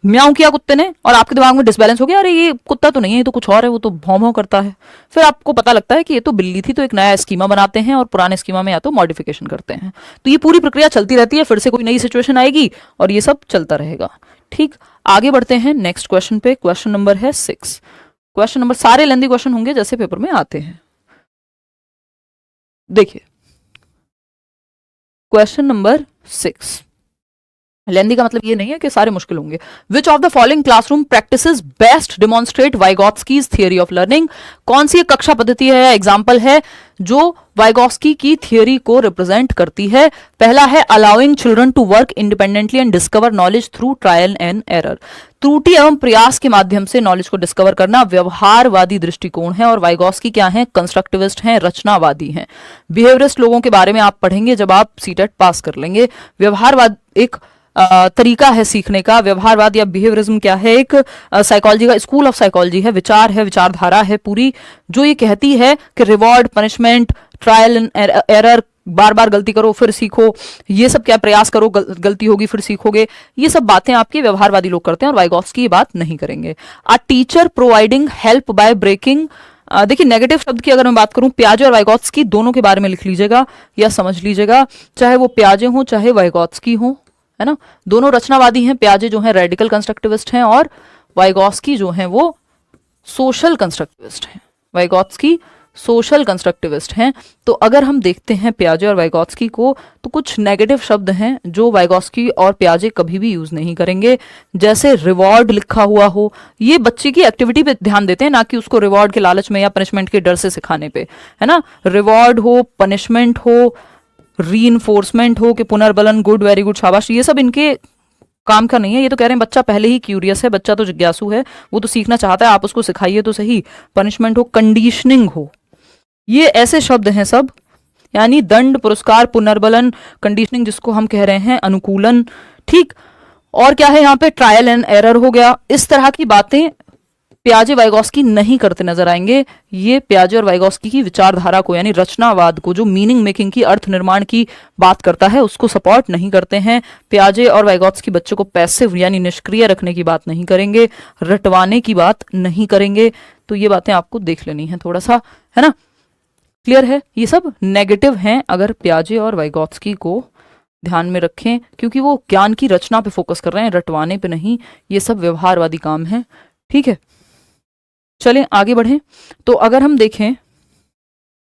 म्याऊं किया कुत्ते ने और आपके दिमाग में डिसबैलेंस हो गया, अरे ये कुत्ता तो नहीं है, ये तो कुछ और है, वो तो भौं भौं करता है। फिर आपको पता लगता है कि ये तो बिल्ली थी, तो एक नया स्कीमा बनाते हैं और पुराने स्कीमा में या तो मॉडिफिकेशन करते हैं। तो ये पूरी प्रक्रिया चलती रहती है, फिर से कोई नई सिचुएशन आएगी और ये सब चलता रहेगा। ठीक, आगे बढ़ते हैं नेक्स्ट क्वेश्चन पे। क्वेश्चन नंबर है 6। क्वेश्चन नंबर, सारे लेंदी क्वेश्चन होंगे जैसे पेपर में आते हैं। देखिए क्वेश्चन नंबर 6, लेंदी का मतलब ये नहीं है कि सारे मुश्किल होंगे। Which of the following classroom practices best demonstrate Vygotsky's theory of learning. कौन सी एक कक्षा पद्धति है, एग्जाम्पल है जो वाइगॉत्स्की की थियरी को रिप्रेजेंट करती है। पहला है allowing children to work independently and discover knowledge through trial and error. त्रुटि एवं प्रयास के माध्यम से नॉलेज को डिस्कवर करना व्यवहारवादी दृष्टिकोण है, और वाइगॉत्स्की क्या है, कंस्ट्रक्टिविस्ट हैं, रचनावादी हैं। बिहेवियरिस्ट लोगों के बारे में आप पढ़ेंगे जब आप सीटेट पास कर लेंगे। व्यवहारवाद एक तरीका है सीखने का। व्यवहारवाद या बिहेवियरिज्म क्या है, एक साइकोलॉजी का स्कूल ऑफ साइकोलॉजी है, विचार है, विचारधारा है पूरी, जो ये कहती है कि reward, punishment, trial and error, बार बार गलती करो फिर सीखो, ये सब क्या, प्रयास करो गलती होगी फिर सीखोगे, ये सब बातें आपके व्यवहारवादी लोग करते हैं और वाइगॉत्स्की ये बात नहीं करेंगे। A teacher providing help by breaking. देखिए नेगेटिव शब्द की अगर मैं बात करूं, प्याजे और वाइगॉत्स्की दोनों के बारे में लिख लीजिएगा या समझ लीजिएगा, चाहे वो प्याजे हो चाहे वाइगॉत्स्की हो, है ना, दोनों रचनावादी हैं। प्याजे जो हैं रेडिकल कंस्ट्रक्टिविस्ट हैं और वाइगॉत्स्की जो हैं वो सोशल कंस्ट्रक्टिविस्ट हैं। वाइगॉत्स्की सोशल कंस्ट्रक्टिविस्ट हैं। तो अगर हम देखते हैं प्याजे और वाइगॉत्स्की को, तो कुछ नेगेटिव शब्द हैं जो वाइगॉत्स्की और प्याजे कभी भी यूज नहीं करेंगे, जैसे रिवॉर्ड लिखा हुआ हो। ये बच्चे की एक्टिविटी पे ध्यान देते हैं, ना कि उसको रिवॉर्ड के लालच में या पनिशमेंट के डर से सिखाने पे, है ना। रिवॉर्ड हो, पनिशमेंट हो, रीइंफोर्समेंट हो कि पुनर्बलन, गुड, वेरी गुड, शाबाश, ये सब इनके काम का नहीं है। ये तो कह रहे हैं बच्चा पहले ही क्यूरियस है, बच्चा तो जिज्ञासु है, वो तो सीखना चाहता है, आप उसको सिखाइए तो सही। पनिशमेंट हो, कंडीशनिंग हो, ये ऐसे शब्द हैं सब, यानी दंड, पुरस्कार, पुनर्बलन, कंडीशनिंग जिसको हम कह रहे हैं अनुकूलन। ठीक, और क्या है यहाँ पे, ट्रायल एंड एरर हो गया। इस तरह की बातें प्याजे वाइगॉत्स्की नहीं करते नजर आएंगे। ये प्याजे और वाइगॉत्स्की की विचारधारा को, यानी रचनावाद को, जो मीनिंग मेकिंग की, अर्थ निर्माण की बात करता है, उसको सपोर्ट नहीं करते हैं। प्याजे और वाइगॉत्स्की बच्चों को पैसिव यानी निष्क्रिय रखने की बात नहीं करेंगे, रटवाने की बात नहीं करेंगे। तो ये बातें आपको देख लेनी है थोड़ा सा, है ना, क्लियर है। ये सब नेगेटिव हैं अगर प्याजे और वाइगॉत्स्की को ध्यान में रखें, क्योंकि वो ज्ञान की रचना पे फोकस कर रहे हैं, रटवाने पे नहीं। ये सब व्यवहारवादी काम है। ठीक है, चलें आगे बढ़ें। तो अगर हम देखें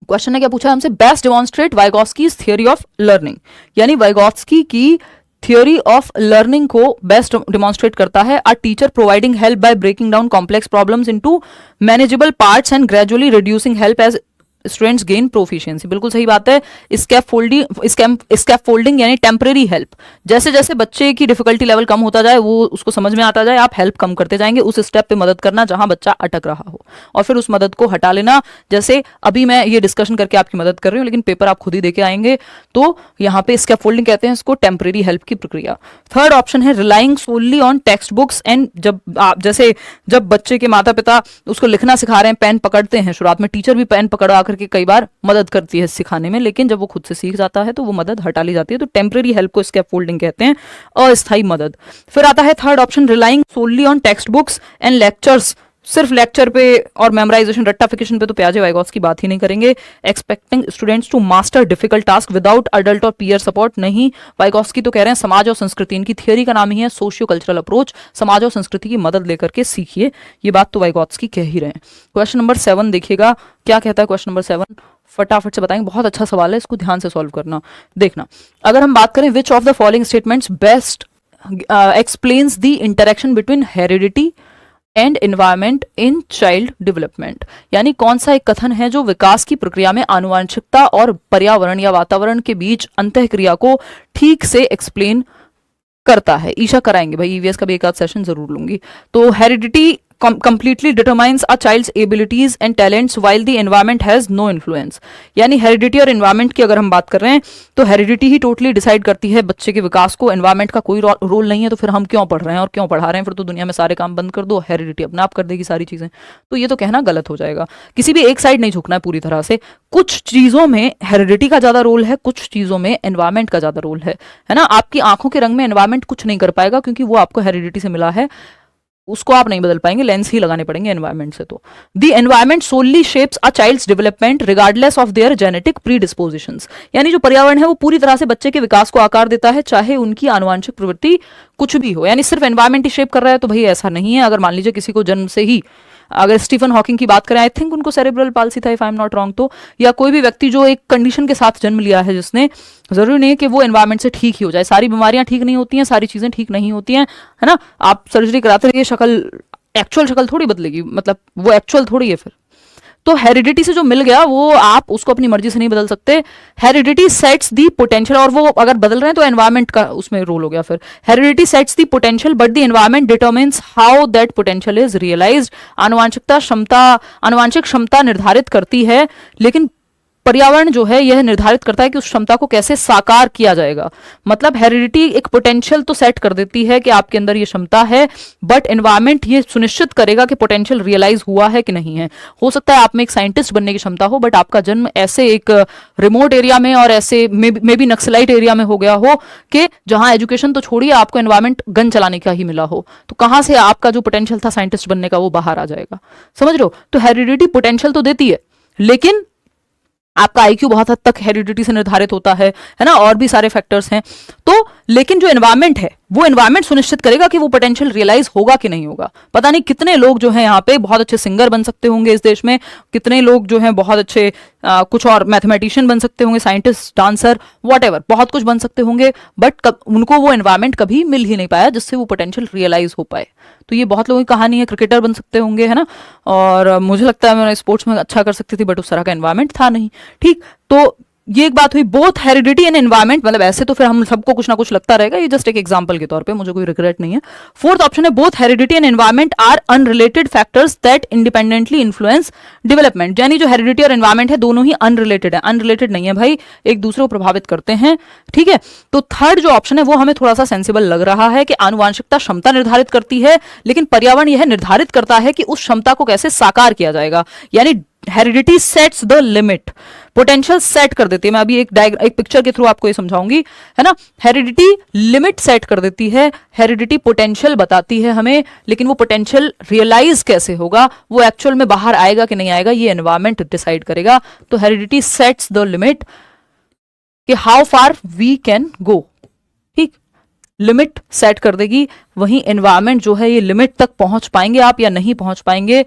क्वेश्चन ने क्या पूछा हमसे, best demonstrate Vygotsky's theory of learning, यानी वाइगॉत्स्की की थियरी ऑफ लर्निंग को बेस्ट डिमॉन्स्ट्रेट करता है। A teacher providing help by breaking down complex problems into manageable parts and gradually reducing help as students gain proficiency. बिल्कुल सही बात है। स्कैफोल्डिंग यानी टेम्परेरी हेल्प, जैसे जैसे बच्चे की डिफिकल्टी लेवल कम होता जाए, वो उसको समझ में आता जाए, आप हेल्प कम करते जाएंगे, उस स्टेप पे मदद करना जहां बच्चा अटक रहा हो, और फिर उस मदद को हटा लेना। जैसे अभी मैं ये डिस्कशन करके आपकी मदद कर रही हूँ, लेकिन पेपर आप खुद ही देके आएंगे, तो यहाँ पे स्कैफोल्डिंग कहते हैं इसको, टेम्परेरी हेल्प की प्रक्रिया। थर्ड ऑप्शन है relying solely on text books and, जब बच्चे के माता पिता उसको लिखना सिखा रहे हैं, पेन पकड़ते हैं, शुरुआत में टीचर भी पेन पकड़ा करके कई बार मदद करती है सिखाने में, लेकिन जब वो खुद से सीख जाता है तो वो मदद हटा ली जाती है। तो टेम्परेरी हेल्प को स्कैफोल्डिंग कहते हैं, अस्थायी मदद। फिर आता है third option relying solely on text books and lectures, सिर्फ लेक्चर पे और मेमोराइजेशन, रट्टाफिकेशन पे तो प्याजे वाइगॉत्स्की बात ही नहीं करेंगे। Expecting students to master difficult task without adult और पीयर सपोर्ट, नहीं। वाइगॉत्स्की तो कह रहे हैं समाज और संस्कृति, इनकी थियरी का नाम ही है सोशियो कल्चरल अप्रोच, समाज और संस्कृति की मदद लेकर के सीखिए, ये बात तो वाइगॉत्स्की कह ही रहे हैं। क्वेश्चन नंबर 7 देखिएगा क्या कहता है। क्वेश्चन नंबर 7 फटाफट से बताएंगे, बहुत अच्छा सवाल है, इसको ध्यान से सॉल्व करना। देखना, अगर हम बात करें विच of the following statements best explains the interaction between heredity and environment in child development, यानी कौन सा एक कथन है जो विकास की प्रक्रिया में आनुवंशिकता और पर्यावरण या वातावरण के बीच अंतःक्रिया को ठीक से एक्सप्लेन करता है। ईशा कराएंगे भाई, ईवीएस का भी एक आध सेशन जरूर लूंगी। तो heredity completely determines a child's abilities and talents while the environment has no influence। यानी हेरिडिटी और एनवायरमेंट की अगर हम बात कर रहे हैं तो हेरिडिटी ही टोटली डिसाइड करती है बच्चे के विकास को, एनवायरमेंट का कोई रोल नहीं है। तो फिर हम क्यों पढ़ रहे हैं और क्यों पढ़ा रहे हैं, फिर तो दुनिया में सारे काम बंद कर दो, हेरिडिटी अपने आप कर देगी सारी चीजें। तो ये तो कहना गलत हो जाएगा। किसी भी एक साइड नहीं झुकना है पूरी तरह से। कुछ चीजों में हेरिडिटी का ज्यादा रोल है, कुछ चीजों में एनवायरमेंट का ज्यादा रोल है ना। आपकी आंखों के रंग में एनवायरमेंट कुछ नहीं कर पाएगा क्योंकि वो आपको हेरिडिटी से मिला है, उसको आप नहीं बदल पाएंगे, लेंस ही लगाने पड़ेंगे एनवायरमेंट से। तो the environment solely shapes a child's development regardless of their genetic predispositions. यानी जो पर्यावरण है वो पूरी तरह से बच्चे के विकास को आकार देता है, चाहे उनकी आनुवंशिक प्रवृत्ति कुछ भी हो। यानी सिर्फ एनवायरमेंट ही शेप कर रहा है तो भाई ऐसा नहीं है। अगर मान लीजिए किसी को जन्म से ही, अगर स्टीफन हॉकिंग की बात करें, आई थिंक उनको सेरेब्रल पाल्सी था if I am not wrong, तो या कोई भी व्यक्ति जो एक कंडीशन के साथ जन्म लिया है जिसने, जरूरी नहीं है कि वो एनवायरमेंट से ठीक ही हो जाए। सारी बीमारियां ठीक नहीं होती हैं, सारी चीजें ठीक नहीं होती हैं, है ना। आप सर्जरी कराते रहिए, शक्ल एक्चुअल शक्ल थोड़ी बदलेगी, मतलब वो एक्चुअल थोड़ी है फिर। तो हेरिडिटी से जो मिल गया वो आप उसको अपनी मर्जी से नहीं बदल सकते। हेरिडिटी सेट्स दी पोटेंशियल, और वो अगर बदल रहे हैं तो एनवायरमेंट का उसमें रोल हो गया फिर। Heredity sets the potential but the environment determines how that potential is realised. आनुवांशिक क्षमता निर्धारित करती है, लेकिन पर्यावरण जो है यह निर्धारित करता है कि उस क्षमता को कैसे साकार किया जाएगा। मतलब हेरिडिटी एक पोटेंशियल तो सेट कर देती है कि आपके अंदर ये क्षमता है, बट एनवायरमेंट ये सुनिश्चित करेगा कि पोटेंशियल रियलाइज हुआ है कि नहीं है। हो सकता है आप में एक साइंटिस्ट बनने की क्षमता हो, बट आपका जन्म ऐसे एक रिमोट एरिया में और ऐसे मे बी नक्सलाइट एरिया में हो गया हो कि जहां एजुकेशन तो छोड़िए, आपको एनवायरमेंट गन चलाने का ही मिला हो। तो कहां से आपका जो पोटेंशियल था साइंटिस्ट बनने का वो बाहर आ जाएगा, समझ रहे हो। तो हेरिडिटी पोटेंशियल तो देती है, लेकिन आपका आईक्यू बहुत हद तक हेरिडिटी से निर्धारित होता है ना, और भी सारे फैक्टर्स हैं। तो लेकिन जो एनवायरमेंट है वो एनवायरमेंट सुनिश्चित करेगा कि वो पोटेंशियल रियलाइज होगा कि नहीं होगा। पता नहीं कितने लोग जो हैं यहाँ पे बहुत अच्छे सिंगर बन सकते होंगे इस देश में, कितने लोग जो हैं बहुत अच्छे कुछ और मैथमेटिशियन बन सकते होंगे, साइंटिस्ट, डांसर, व्हाटएवर, बहुत कुछ बन सकते होंगे, बट उनको वो एनवायरमेंट कभी मिल ही नहीं पाया जिससे वो पोटेंशियल रियलाइज हो पाए। तो ये बहुत लोगों की कहानी है। क्रिकेटर बन सकते होंगे, है ना, और मुझे लगता है मैं स्पोर्ट्स में अच्छा कर सकती थी, बट उस तरह का एनवायरमेंट था नहीं। ठीक, तो ये एक बात हुई। बोथ हेरिडिटी एंड एनवायरमेंट, मतलब ऐसे तो फिर हम सबको कुछ ना कुछ लगता रहेगा, ये जस्ट एक एग्जांपल के तौर पे, मुझे कोई रिग्रेट नहीं है। फोर्थ ऑप्शन है both heredity and environment are unrelated factors that independently influence development. यानी जो हेरिडिटी और एनवायरमेंट है दोनों ही अनरिलेटेड है। अनरिलेटेड नहीं है भाई, एक दूसरे को प्रभावित करते हैं, ठीक है। तो थर्ड जो ऑप्शन है वो हमें थोड़ा सा सेंसिबल लग रहा है कि आनुवांशिकता क्षमता निर्धारित करती है, लेकिन पर्यावरण यह निर्धारित करता है कि उस क्षमता को कैसे साकार किया जाएगा। यानी heredity sets the limit, potential set कर देती है। मैं अभी एक पिक्चर के थ्रू आपको ये समझाऊंगी, है ना। हेरिडिटी लिमिट सेट कर देती है, हेरिडिटी पोटेंशियल बताती है हमें, लेकिन वो पोटेंशियल रियलाइज कैसे होगा, वो एक्चुअल में बाहर आएगा कि नहीं आएगा, ये एनवायरमेंट डिसाइड करेगा। तो हेरिडिटी सेट्स द लिमिट कि how far we can go, ठीक, लिमिट सेट कर देगी। वहीं एनवायरमेंट जो है ये लिमिट तक पहुंच पाएंगे आप या नहीं पहुंच पाएंगे,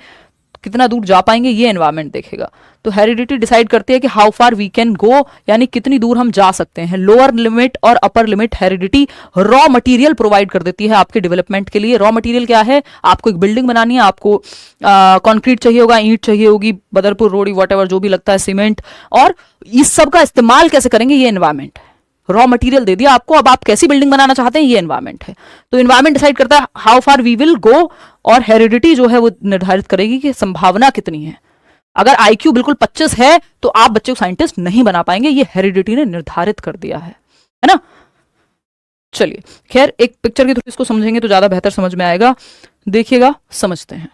कितना दूर जा पाएंगे, ये एनवायरमेंट देखेगा। तो हेरिडिटी डिसाइड करती है कि how far we can go, यानी कितनी दूर हम जा सकते हैं। लोअर लिमिट और upper limit heredity raw material provide कर देती है आपके डेवलपमेंट के लिए। रॉ मटेरियल क्या है, आपको एक बिल्डिंग बनानी है, आपको कंक्रीट चाहिए होगा, ईंट चाहिए होगी, बदरपुर रोड़ी, वॉटएवर जो भी लगता है, सीमेंट, और इस सब का इस्तेमाल कैसे करेंगे, ये एनवायरमेंट है। रॉ मटेरियल दे दिया आपको, अब आप कैसी बिल्डिंग बनाना चाहते हैं, ये एनवायरमेंट है। तो एनवायरमेंट डिसाइड करता है how far we will go, और हेरिडिटी जो है वो निर्धारित करेगी कि संभावना कितनी है। अगर आईक्यू बिल्कुल 25 है तो आप बच्चे को साइंटिस्ट नहीं बना पाएंगे, ये हेरिडिटी ने निर्धारित कर दिया है ना। चलिए खैर, एक पिक्चर के थ्रू इसको समझेंगे तो ज्यादा बेहतर समझ में आएगा। देखिएगा, समझते हैं।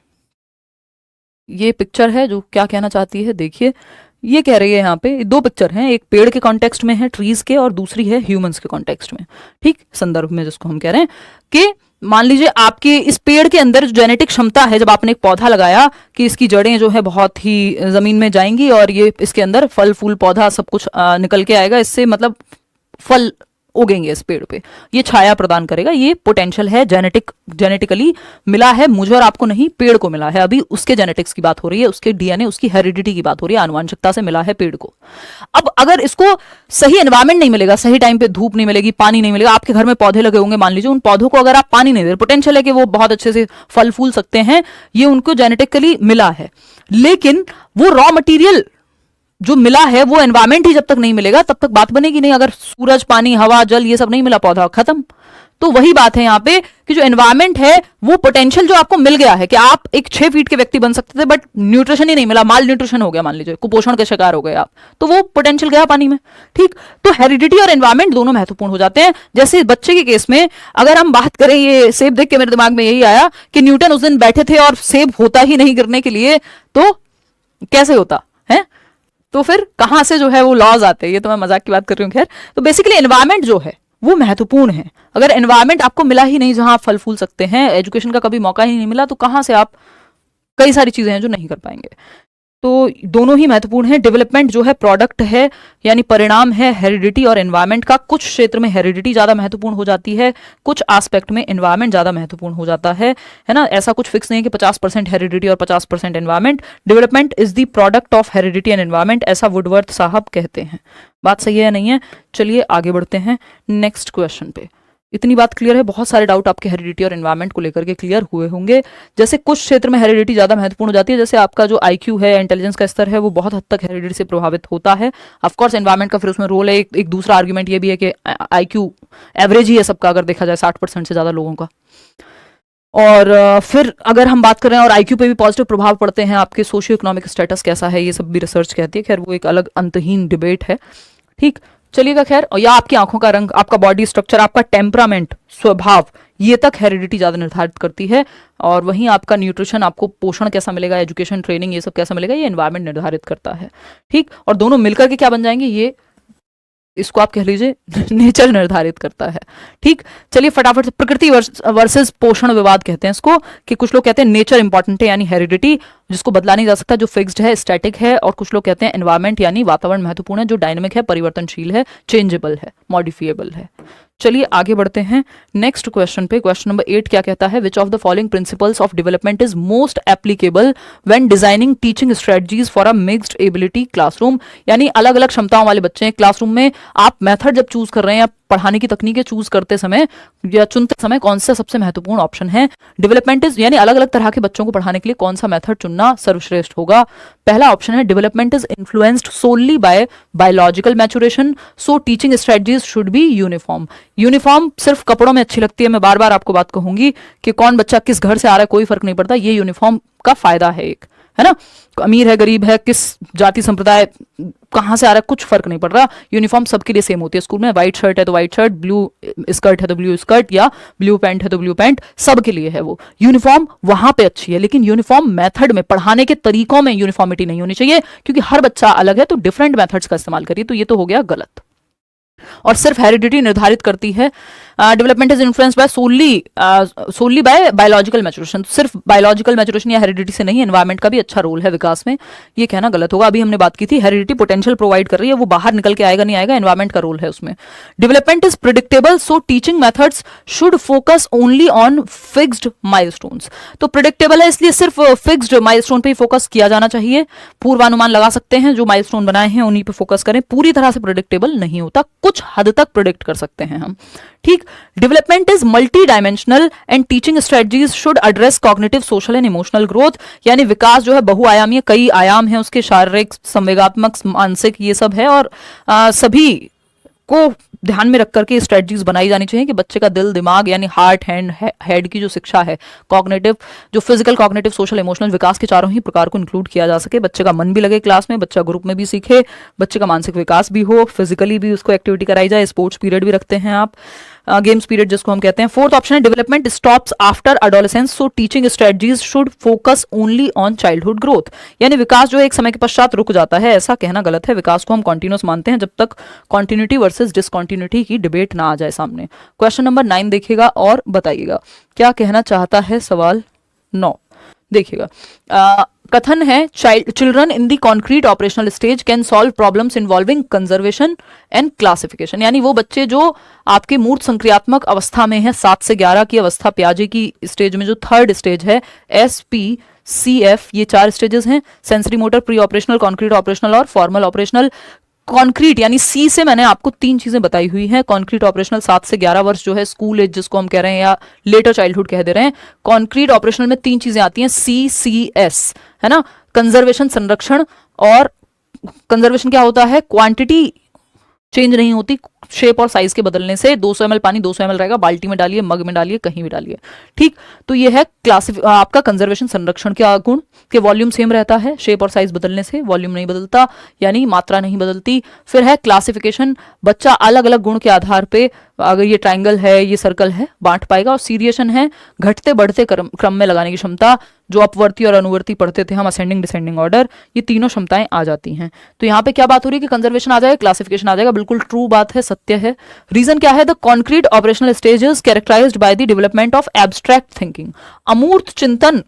ये पिक्चर है जो क्या कहना चाहती है, देखिए। ये कह रही है, यहाँ पे दो पिक्चर हैं, एक पेड़ के कॉन्टेक्स्ट में है, ट्रीज के, और दूसरी है ह्यूमंस के कॉन्टेक्स्ट में, ठीक, संदर्भ में, जिसको हम कह रहे हैं कि मान लीजिए आपके इस पेड़ के अंदर जो जेनेटिक क्षमता है, जब आपने एक पौधा लगाया कि इसकी जड़ें जो है बहुत ही जमीन में जाएंगी और ये इसके अंदर फल फूल पौधा सब कुछ निकल के आएगा, इससे मतलब फल उगेंगे इस पेड़ पे, ये छाया प्रदान करेगा, ये पोटेंशियल है, जेनेटिकली मिला है, मुझे और आपको नहीं, पेड़ को मिला है। अभी उसके जेनेटिक्स की बात हो रही है, उसके डीएनए, उसकी हेरिडिटी की बात हो रही है, आनुवंशिकता से मिला है पेड़ को। अब अगर इसको सही एनवायरमेंट नहीं मिलेगा, सही टाइम पे धूप नहीं मिलेगी, पानी नहीं मिलेगा, आपके घर में पौधे लगे होंगे, मान लीजिए उन पौधों को अगर आप पानी नहीं दे, पोटेंशियल है कि वो बहुत अच्छे से फल फूल सकते हैं, ये उनको जेनेटिकली मिला है, लेकिन वो रॉ मटीरियल जो मिला है वो एनवायरमेंट ही जब तक नहीं मिलेगा तब तक बात बनेगी नहीं। अगर सूरज, पानी, हवा, जल ये सब नहीं मिला, पौधा खत्म। तो वही बात है यहाँ पे कि जो एनवायरमेंट है वो पोटेंशियल जो आपको मिल गया है कि आप एक 6 फीट के व्यक्ति बन सकते थे, बट न्यूट्रिशन ही नहीं मिला, माल न्यूट्रिशन हो गया, मान लीजिए कुपोषण के शिकार हो गए आप, तो वो पोटेंशियल गया पानी में। ठीक, तो हेरिडिटी और एनवायरमेंट दोनों महत्वपूर्ण हो जाते हैं। जैसे बच्चे के केस में अगर हम बात करें, ये सेब देख के मेरे दिमाग में यही आया कि न्यूटन उस दिन बैठे थे और सेब होता ही नहीं गिरने के लिए, तो कैसे होता है, तो फिर कहां से जो है वो लॉज आते हैं। ये तो मैं मजाक की बात कर रही हूँ। खैर, तो बेसिकली एनवायरमेंट जो है वो महत्वपूर्ण है। अगर एनवायरमेंट आपको मिला ही नहीं जहां आप फल फूल सकते हैं, एजुकेशन का कभी मौका ही नहीं मिला, तो कहां से आप कई सारी चीजें हैं जो नहीं कर पाएंगे। तो दोनों ही महत्वपूर्ण है। डेवलपमेंट जो है प्रोडक्ट है, यानी परिणाम है हेरिडिटी और एनवायरमेंट का। कुछ क्षेत्र में हेरिडिटी ज्यादा महत्वपूर्ण हो जाती है, कुछ एस्पेक्ट में एनवायरमेंट ज्यादा महत्वपूर्ण हो जाता है ना। ऐसा कुछ फिक्स नहीं है कि 50% हेरिडिटी और 50% environment. Development is the product of heredity and environment, ऐसा वुडवर्थ साहब कहते हैं। बात सही है या नहीं है? चलिए आगे बढ़ते हैं नेक्स्ट क्वेश्चन पे। इतनी बात क्लियर है? बहुत सारे डाउट आपके हेरिडिटी और एनवायरमेंट को लेकर के क्लियर हुए होंगे। जैसे कुछ क्षेत्र में हेरिडिटी ज्यादा महत्वपूर्ण हो जाती है, जैसे आपका जो आईक्यू है, इंटेलिजेंस का स्तर है, वो बहुत हद तक हेरिडिटी से प्रभावित होता है। ऑफ कोर्स एनवायरमेंट का फिर उसमें रोल है। एक दूसरा आर्ग्यूमेंट ये भी है कि आईक्यू एवरेज ही है सबका, अगर देखा जाए 60% से ज्यादा लोगों का। और फिर अगर हम बात कर रहे हैं, और आईक्यू पे भी पॉजिटिव प्रभाव पड़ते हैं, आपके सोशियो इकोनॉमिक स्टेटस कैसा है, ये सब भी रिसर्च कहती है। खैर वो एक अलग अंतहीन डिबेट है। ठीक, चलिएगा। खैर, या आपकी आंखों का रंग, आपका बॉडी स्ट्रक्चर, आपका टेम्परामेंट, स्वभाव, ये तक हेरिडिटी ज्यादा निर्धारित करती है। और वहीं आपका न्यूट्रिशन, आपको पोषण कैसा मिलेगा, एजुकेशन, ट्रेनिंग, ये सब कैसा मिलेगा, ये एनवायरमेंट निर्धारित करता है। ठीक, और दोनों मिलकर के क्या बन जाएंगे, ये इसको आप कह लीजिए नेचर निर्धारित करता है। ठीक, चलिए फटाफट से प्रकृति वर्सेस पोषण विवाद कहते हैं इसको, कि कुछ लोग कहते हैं नेचर इंपॉर्टेंट है यानी हेरिडिटी, जिसको बदला नहीं जा सकता, जो फिक्स्ड है, स्टैटिक है। और कुछ लोग कहते हैं एनवायरमेंट यानी वातावरण महत्वपूर्ण है, जो डायनेमिक है, परिवर्तनशील है, चेंजेबल है, मॉडिफिएबल है। चलिए आगे बढ़ते हैं नेक्स्ट क्वेश्चन पे। क्वेश्चन नंबर 8 क्या कहता है? Which of the following principles of development is most applicable when designing teaching strategies for a mixed ability classroom, यानी अलग अलग क्षमताओं वाले बच्चे हैं क्लासरूम में। आप मेथड जब चूज कर रहे हैं या पढ़ाने की तकनीकें चूज करते समय या चुनते समय कौन सा सबसे महत्वपूर्ण ऑप्शन है? डेवलपमेंट इज यानी अलग अलग तरह के बच्चों को पढ़ाने के लिए कौन सा मेथड चुनना सर्वश्रेष्ठ होगा? पहला ऑप्शन है development is influenced solely by biological maturation, so teaching strategies should be uniform. Uniform सिर्फ कपड़ों में अच्छी लगती है, मैं बार बार आपको बात कहूंगी कि कौन बच्चा किस घर से आ रहा है कोई फर्क नहीं पड़ता, ये यूनिफॉर्म का फायदा है एक, है ना। अमीर है, गरीब है, किस जाति संप्रदाय कहां से आ रहा है, कुछ फर्क नहीं पड़ रहा, यूनिफॉर्म सबके लिए सेम होती है। स्कूल में व्हाइट शर्ट है तो व्हाइट शर्ट, ब्लू स्कर्ट है तो ब्लू स्कर्ट, या ब्लू पैंट है तो ब्लू पैंट, सबके लिए है वो यूनिफॉर्म, वहां पे अच्छी है। लेकिन यूनिफॉर्म मेथड में, पढ़ाने के तरीकों में यूनिफॉर्मिटी नहीं होनी चाहिए, क्योंकि हर बच्चा अलग है, तो डिफरेंट मेथड्स का इस्तेमाल करिए। तो ये तो हो गया गलत। और सिर्फ हेरिडिटी निर्धारित करती है। Development is influenced by solely by biological maturation, सिर्फ बायोलॉजिकल मैचुरेशन या हेरिडिटी से नहीं, एनवायरमेंट का भी अच्छा रोल है विकास में, ये कहना गलत होगा। अभी हमने बात की थी हेरिडिटी पोटेंशियल प्रोवाइड कर रही है, वो बाहर निकल के आएगा नहीं आएगा, एनवायरमेंट का रोल है उसमें। Development is predictable, so teaching methods should focus only on fixed milestones. तो प्रिडिक्टेबल है इसलिए सिर्फ फिक्स्ड माइलस्टोन पे ही फोकस किया जाना चाहिए, पूर्वानुमान लगा सकते हैं, जो माइलस्टोन बनाए हैं उन्हीं पे फोकस करें। पूरी तरह से प्रिडिक्टेबल नहीं होता, कुछ हद तक प्रिडिक्ट कर सकते हैं हम। ठीक, development is multi dimensional and teaching strategies should address cognitive, social and emotional growth, यानी विकास जो है बहुआयामी है, कई आयाम है उसके, शारीरिक, संवेगात्मक, मानसिक, ये सब है। और सभी को ध्यान में रख करके स्ट्रेटजीज बनाई जानी चाहिए कि बच्चे का दिल, दिमाग यानी हार्ट, हेड की जो शिक्षा है, कॉग्निटिव, जो फिजिकल, कॉग्निटिव, सोशल, इमोशनल विकास के चारों ही प्रकार को इंक्लूड किया जा सके। बच्चे का मन भी लगे क्लास में, बच्चा ग्रुप में भी सीखे, बच्चे का मानसिक विकास भी हो, फिजिकली भी उसको एक्टिविटी कराई जाए। स्पोर्ट्स पीरियड भी रखते हैं आप, गेम्स पीरियड जिसको हम कहते हैं। फोर्थ ऑप्शन है development stops after adolescence, so teaching strategies should focus only on childhood growth, यानी विकास जो है एक समय के पश्चात रुक जाता है, ऐसा कहना गलत है। विकास को हम कॉन्टिन्यूस मानते हैं जब तक कॉन्टिन्यूटी वर्सेस डिसकॉन्टिन्यूटी की डिबेट ना आ जाए सामने। क्वेश्चन नंबर 9 देखिएगा और बताइएगा क्या कहना चाहता है सवाल 9। देखिएगा, कथन है children in the concrete operational stage can solve problems involving conservation and classification, यानी वो बच्चे जो आपके मूर्त संक्रियात्मक अवस्था में है, 7 से 11 की अवस्था, पियाजे की स्टेज में जो थर्ड स्टेज है, SPCF, ये 4 स्टेजेस हैं, sensory motor, pre operational, concrete operational और फॉर्मल ऑपरेशनल। कॉन्क्रीट यानी सी से मैंने आपको 3 चीजें बताई हुई हैं। कॉन्क्रीट ऑपरेशनल 7 से 11 वर्ष जो है स्कूल एज जिसको हम कह रहे हैं, या लेटर चाइल्डहुड कह दे रहे हैं। कॉन्क्रीट ऑपरेशनल में 3 चीजें आती हैं, CCS, है ना, कंजर्वेशन, संरक्षण। और कंजर्वेशन क्या होता है? क्वांटिटी चेंज नहीं होती, शेप और साइज के बदलने से 200 ml पानी 200 ml रहेगा, बाल्टी में डालिए, मग में डालिए, कहीं भी डालिए, ठीक। तो ये है आपका कंजर्वेशन संरक्षण के गुण के वॉल्यूम सेम रहता है, शेप और साइज बदलने से वॉल्यूम नहीं बदलता, यानी मात्रा नहीं बदलती। फिर है क्लासिफिकेशन, बच्चा अलग अलग गुण के आधार पे अगर ये ट्रायंगल है, ये सर्कल है, बांट पाएगा। और सीरिएशन है घटते बढ़ते क्रम में लगाने की क्षमता, जो अपवर्ती और अनुवर्ती पढ़ते थे हम, असेंडिंग डिसेंडिंग ऑर्डर, ये तीनों क्षमताएं आ जाती हैं। तो यहाँ पे क्या बात हो रही है कि कंजर्वेशन आ जाएगा, क्लासिफिकेशन आ जाएगा, बिल्कुल ट्रू बात है, सत्य है। रीजन क्या है? The concrete operational stages characterised by the development of abstract thinking, अमूर्त चिंतन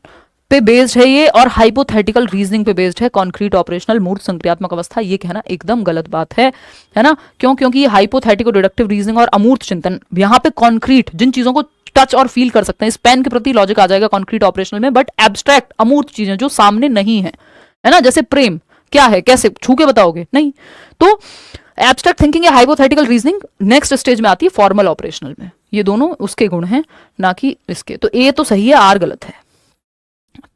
पे बेस्ड है ये, और हाइपोथेटिकल रीजनिंग पे बेस्ड है। कॉन्क्रीट ऑपरेशनल मूर्त संक्रियात्मक अवस्था, ये कहना एकदम गलत बात है ना। क्यों? क्योंकि ये हाइपोथेटिकल डिडक्टिव रीजनिंग और अमूर्त चिंतन, यहाँ पे कॉन्क्रीट जिन चीजों को टच और फील कर सकते हैं, इस पेन के प्रति लॉजिक आ जाएगा कॉन्क्रीट ऑपरेशनल में, बट एब्स्ट्रैक्ट अमूर्त चीजें जो सामने नहीं है ना, जैसे प्रेम क्या है, कैसे छू के बताओगे? नहीं। तो एब्स्ट्रैक्ट थिंकिंग या हाइपोथेटिकल रीजनिंग नेक्स्ट स्टेज में आती है फॉर्मल ऑपरेशनल में। ये दोनों उसके गुण हैं, ना कि इसके। तो ए तो सही है, आर गलत है।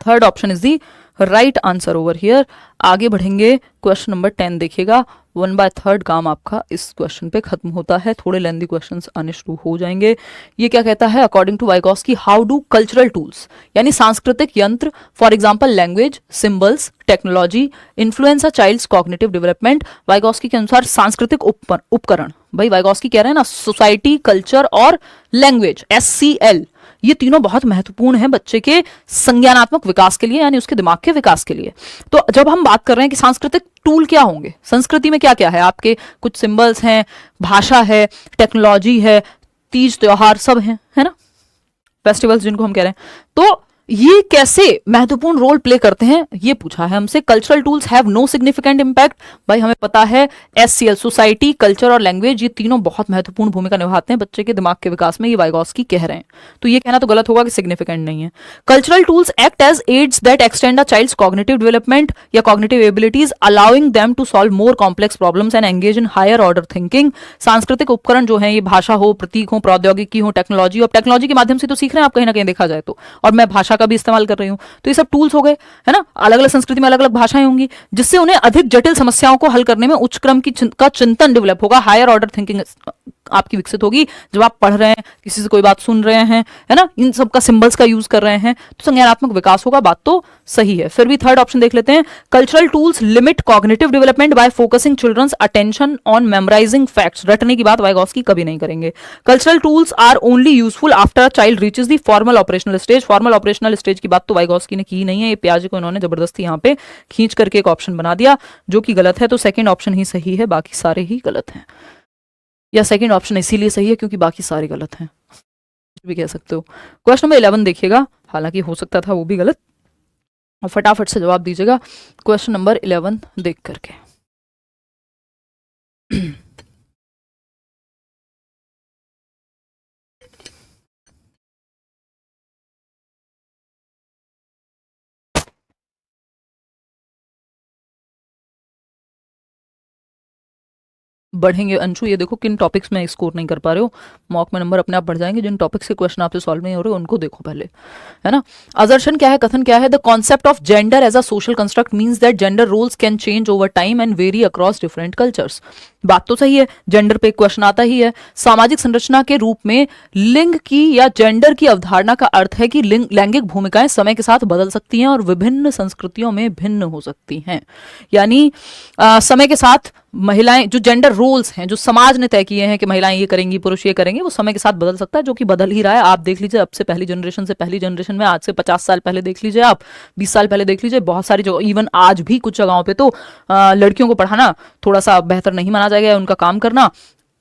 Third option is the right answer over here. आगे बढ़ेंगे, क्वेश्चन नंबर 10 देखिएगा। 1/3 काम आपका इस क्वेश्चन पे खत्म होता है, थोड़े लेंदी क्वेश्चंस आने शुरू हो जाएंगे। ये क्या कहता है? According to Vygotsky, how do cultural tools यानी सांस्कृतिक यंत्र, for example language, symbols, technology, influence a child's cognitive development. Vygotsky के अनुसार सांस्कृतिक उपकरण, भाई वाइगॉस्की कह रहे हैं ना, सोसाइटी, कल्चर और लैंग्वेज, SCL, ये तीनों बहुत महत्वपूर्ण है बच्चे के संज्ञानात्मक विकास के लिए, यानी उसके दिमाग के विकास के लिए। तो जब हम बात कर रहे हैं कि सांस्कृतिक टूल क्या होंगे, संस्कृति में क्या क्या है, आपके कुछ सिंबल्स हैं, भाषा है, टेक्नोलॉजी है, तीज त्योहार सब हैं, है ना, फेस्टिवल्स जिनको हम कह रहे हैं। तो ये कैसे महत्वपूर्ण रोल प्ले करते हैं, ये पूछा है हमसे। Cultural tools have no significant impact, भाई हमें पता है SCL, सोसाइटी, कल्चर और लैंग्वेज, ये तीनों बहुत महत्वपूर्ण भूमिका निभाते हैं बच्चे के दिमाग के विकास में, ये वाइगॉस्की कह रहे हैं। तो ये कहना तो गलत होगा कि सिग्निफिकेंट नहीं है। Cultural tools act as aids that extend a child's cognitive development या cognitive abilities, allowing them to solve more complex problems and engage in higher order thinking. सांस्कृतिक उपकरण जो है, ये भाषा हो, प्रतीक हो, प्रौद्योगिकी हो, टेक्नोलॉजी, और टेक्नोलॉजी के माध्यम से तो सीख रहे हैं आप कहीं ना कहीं देखा जाए तो, और मैं भाषा का भी इस्तेमाल कर रही हूं, तो ये सब टूल्स हो गए, है ना। अलग अलग संस्कृति में अलग अलग भाषाएं होंगी, जिससे उन्हें अधिक जटिल समस्याओं को हल करने में उच्च क्रम का चिंतन डेवलप होगा, हायर ऑर्डर थिंकिंग आपकी विकसित होगी। जब आप पढ़ रहे हैं, किसी से कोई बात सुन रहे हैं, है ना, इन सब का सिंबल्स का यूज कर रहे हैं, तो संज्ञानात्मक विकास होगा, बात तो सही है। फिर भी थर्ड ऑप्शन देख लेते हैं। Cultural tools limit cognitive development by focusing children's attention on memorising facts. रटने की बात वाइगॉस्की कभी नहीं करेंगे। Cultural tools are only useful after a child reaches the formal operational stage. Formal operational stage की बात तो वाइगॉस्की ने की नहीं है, ये पियाजे को इन्होंने जबरदस्ती यहाँ पे खींच करके एक ऑप्शन बना दिया, जो कि गलत है। तो सेकंड ऑप्शन ही सही है, बाकी सारे ही गलत हैं, या सेकंड ऑप्शन इसीलिए सही है क्योंकि बाकी सारे गलत हैं, भी कह सकते हो। क्वेश्चन नंबर 11 देखिएगा, हालांकि हो सकता था वो भी गलत, और फटाफट से जवाब दीजिएगा क्वेश्चन नंबर 11 देख करके। बढ़ेंगे अंशु, ये देखो किन टॉपिक्स में स्कोर नहीं कर पा रहे हो, मॉक में नंबर अपने आप बढ़ जाएंगे। जिन टॉपिक्स के क्वेश्चन आपसे सॉल्व नहीं हो रहे उनको देखो पहले, है ना। असर्शन क्या है, कथन क्या है? The concept of gender as a social construct means that gender roles can change over time and vary across different cultures. बात तो सही है, जेंडर पे क्वेश्चन आता ही है। सामाजिक संरचना के रूप में लिंग की या जेंडर की अवधारणा का अर्थ है कि लैंगिक भूमिकाएं समय के साथ बदल सकती हैं और विभिन्न संस्कृतियों में भिन्न हो सकती हैं। यानी समय के साथ महिलाएं, जो जेंडर रोल्स हैं, जो समाज ने तय किए हैं कि महिलाएं ये करेंगी, पुरुष ये करेंगे, वो समय के साथ बदल सकता है, जो कि बदल ही रहा है। आप देख लीजिए, अब से पहली जनरेशन से पहली जनरेशन में, आज से 50 साल पहले देख लीजिए, आप 20 साल पहले देख लीजिए, बहुत सारी जगह, इवन आज भी कुछ जगहों पे तो लड़कियों को पढ़ाना थोड़ा सा बेहतर नहीं माना जाएगा, उनका काम करना।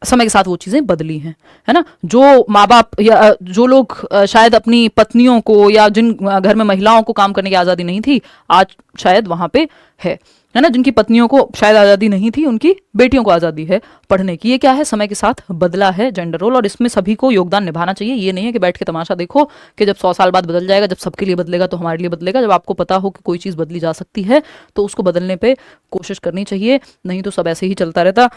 समय के साथ वो चीजें बदली हैं, है ना। जो माँ बाप या जो लोग शायद अपनी पत्नियों को, या जिन घर में महिलाओं को काम करने की आज़ादी नहीं थी, आज शायद वहां पे है ना। जिनकी पत्नियों को शायद आज़ादी नहीं थी, उनकी बेटियों को आज़ादी है पढ़ने की। ये क्या है? समय के साथ बदला है जेंडर रोल, और इसमें सभी को योगदान निभाना चाहिए। ये नहीं है कि बैठ के तमाशा देखो कि जब 100 साल बाद बदल जाएगा, जब सबके लिए बदलेगा तो हमारे लिए बदलेगा। जब आपको पता हो कि कोई चीज़ बदली जा सकती है तो उसको बदलने पर कोशिश करनी चाहिए, नहीं तो सब ऐसे ही चलता रहता।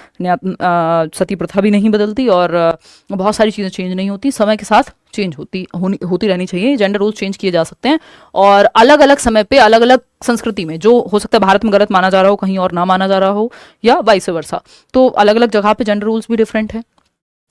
सती प्रथा भी नहीं बदलती और बहुत सारी चीज़ें चेंज नहीं होती, समय के साथ चेंज होती रहनी चाहिए। जेंडर रोल्स चेंज किए जा सकते हैं, और अलग अलग समय पे अलग अलग संस्कृति में, जो हो सकता है भारत में गलत माना जा रहा हो, कहीं और ना माना जा रहा हो, या वाइस वर्सा, तो अलग अलग जगह पे जेंडर रोल्स भी डिफरेंट है।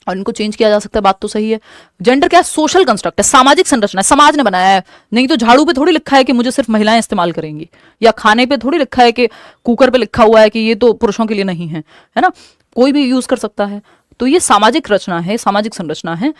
और इनको चेंज किया जा सकता है, बात तो सही है। जेंडर क्या है? सोशल कंस्ट्रक्ट है, सामाजिक संरचना है, समाज ने बनाया है। नहीं तो झाड़ू पे थोड़ी लिखा है कि मुझे सिर्फ महिलाएं इस्तेमाल करेंगी, या खाने पे थोड़ी लिखा है कि कुकर पे लिखा हुआ है कि ये तो पुरुषों के लिए नहीं है, है ना? कोई भी यूज कर सकता है। तो ये सामाजिक रचना है, सामाजिक संरचना है।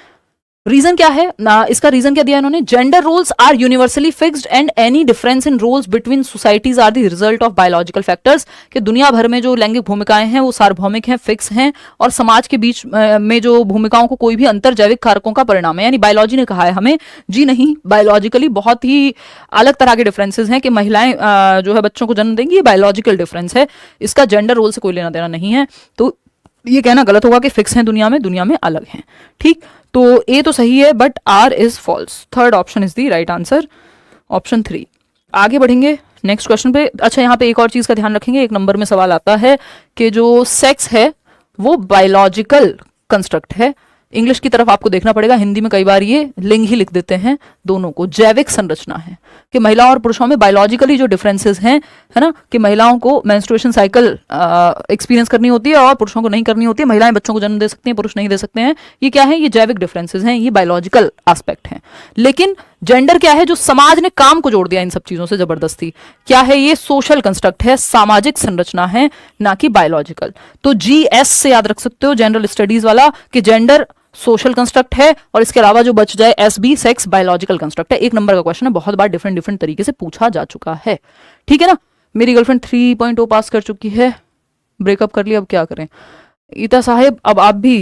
रीजन क्या है ना, इसका रीजन क्या दिया इन्होंने? Gender roles are universally fixed and any difference in roles between societies are the result of biological factors. कि दुनिया भर में जो लैंगिक भूमिकाएं हैं वो सार्वभौमिक हैं, फिक्स हैं, और समाज के बीच में जो भूमिकाओं को कोई भी अंतर जैविक कारकों का परिणाम है। यानी बायोलॉजी ने कहा है हमें, जी नहीं, बायोलॉजिकली बहुत ही अलग तरह के डिफरेंसेस हैं कि महिलाएं जो है बच्चों को जन्म देंगी, ये बायोलॉजिकल डिफरेंस है, इसका जेंडर रोल से कोई लेना देना नहीं है। तो ये कहना गलत होगा कि फिक्स हैं दुनिया में अलग हैं। ठीक, तो ए तो सही है, but R is false. Third option is the right answer, option 3। आगे बढ़ेंगे नेक्स्ट क्वेश्चन पे। अच्छा, यहाँ पे एक और चीज का ध्यान रखेंगे, एक नंबर में सवाल आता है कि जो सेक्स है वो बायोलॉजिकल कंस्ट्रक्ट है। इंग्लिश की तरफ आपको देखना पड़ेगा, हिंदी में कई बार ये लिंग ही लिख देते हैं दोनों को। जैविक संरचना है कि महिलाओं और पुरुषों में बायोलॉजिकली जो डिफरेंसेस हैं, है ना, कि महिलाओं को मेंस्ट्रुएशन साइकिल एक्सपीरियंस करनी होती है और पुरुषों को नहीं करनी होती है। महिलाएं बच्चों को जन्म दे सकती हैं, पुरुष नहीं दे सकते हैं। ये क्या है? ये जैविक डिफरेंसेस हैं, ये बायोलॉजिकल एस्पेक्ट हैं। लेकिन जेंडर क्या है? जो समाज ने काम को जोड़ दिया इन सब चीजों से जबरदस्ती, क्या है? ये सोशल कंस्ट्रक्ट है, सामाजिक संरचना है, ना कि बायोलॉजिकल। तो GS से याद रख सकते हो, जनरल स्टडीज वाला, कि जेंडर सोशल कंस्ट्रक्ट है, और इसके अलावा जो बच जाए SB, सेक्स, बायोलॉजिकल कंस्ट्रक्ट है। एक नंबर का क्वेश्चन है, बहुत बार डिफरेंट डिफरेंट तरीके से पूछा जा चुका है। ठीक है ना? मेरी गर्लफ्रेंड 3.0 पास कर चुकी है, ब्रेकअप कर लिया, अब क्या करें? ईता साहेब, अब आप भी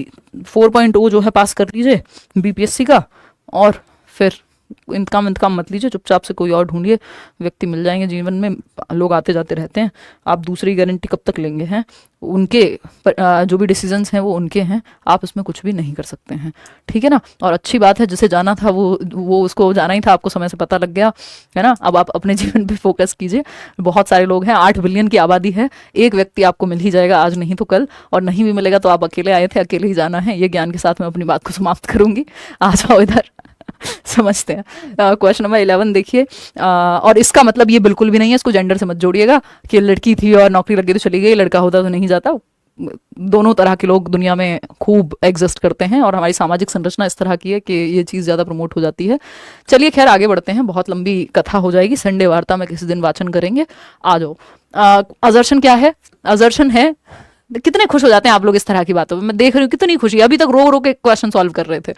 4.0 जो है पास कर लीजिए BPSC का, और फिर इंतकाम मत लीजिए, चुपचाप से कोई और ढूंढिए। व्यक्ति मिल जाएंगे जीवन में, लोग आते जाते रहते हैं। आप दूसरी गारंटी कब तक लेंगे? हैं उनके जो भी डिसीजंस हैं वो उनके हैं, आप इसमें कुछ भी नहीं कर सकते हैं। ठीक है ना? और अच्छी बात है, जिसे जाना था वो उसको जाना ही था, आपको समय से पता लग गया, है ना? अब आप अपने जीवन पे फोकस कीजिए। बहुत सारे लोग हैं, 8 बिलियन की आबादी है, एक व्यक्ति आपको मिल ही जाएगा, आज नहीं तो कल, और नहीं भी मिलेगा तो आप अकेले आए थे, अकेले ही जाना है। ये ज्ञान के साथ मैं अपनी बात को समाप्त करूंगी। आ जाओ इधर। समझते हैं। क्वेश्चन नंबर 11 देखिए, और इसका मतलब ये बिल्कुल भी नहीं है, इसको जेंडर से मत जोड़िएगा कि लड़की थी और नौकरी लग गई तो चली गई, लड़का होता तो नहीं जाता। दोनों तरह के लोग दुनिया में खूब एग्जिस्ट करते हैं, और हमारी सामाजिक संरचना इस तरह की है कि ये चीज़ ज़्यादा प्रमोट हो जाती है। चलिए खैर आगे बढ़ते हैं, बहुत लंबी कथा हो जाएगी, संडे वार्ता में किसी दिन वाचन करेंगे। आ जाओ। अजर्शन क्या है? अजर्शन है, कितने खुश हो जाते हैं आप लोग इस तरह की बातों में, मैं देख रही हूँ कितनी खुशी, अभी तक रो रो के क्वेश्चन सॉल्व कर रहे थे।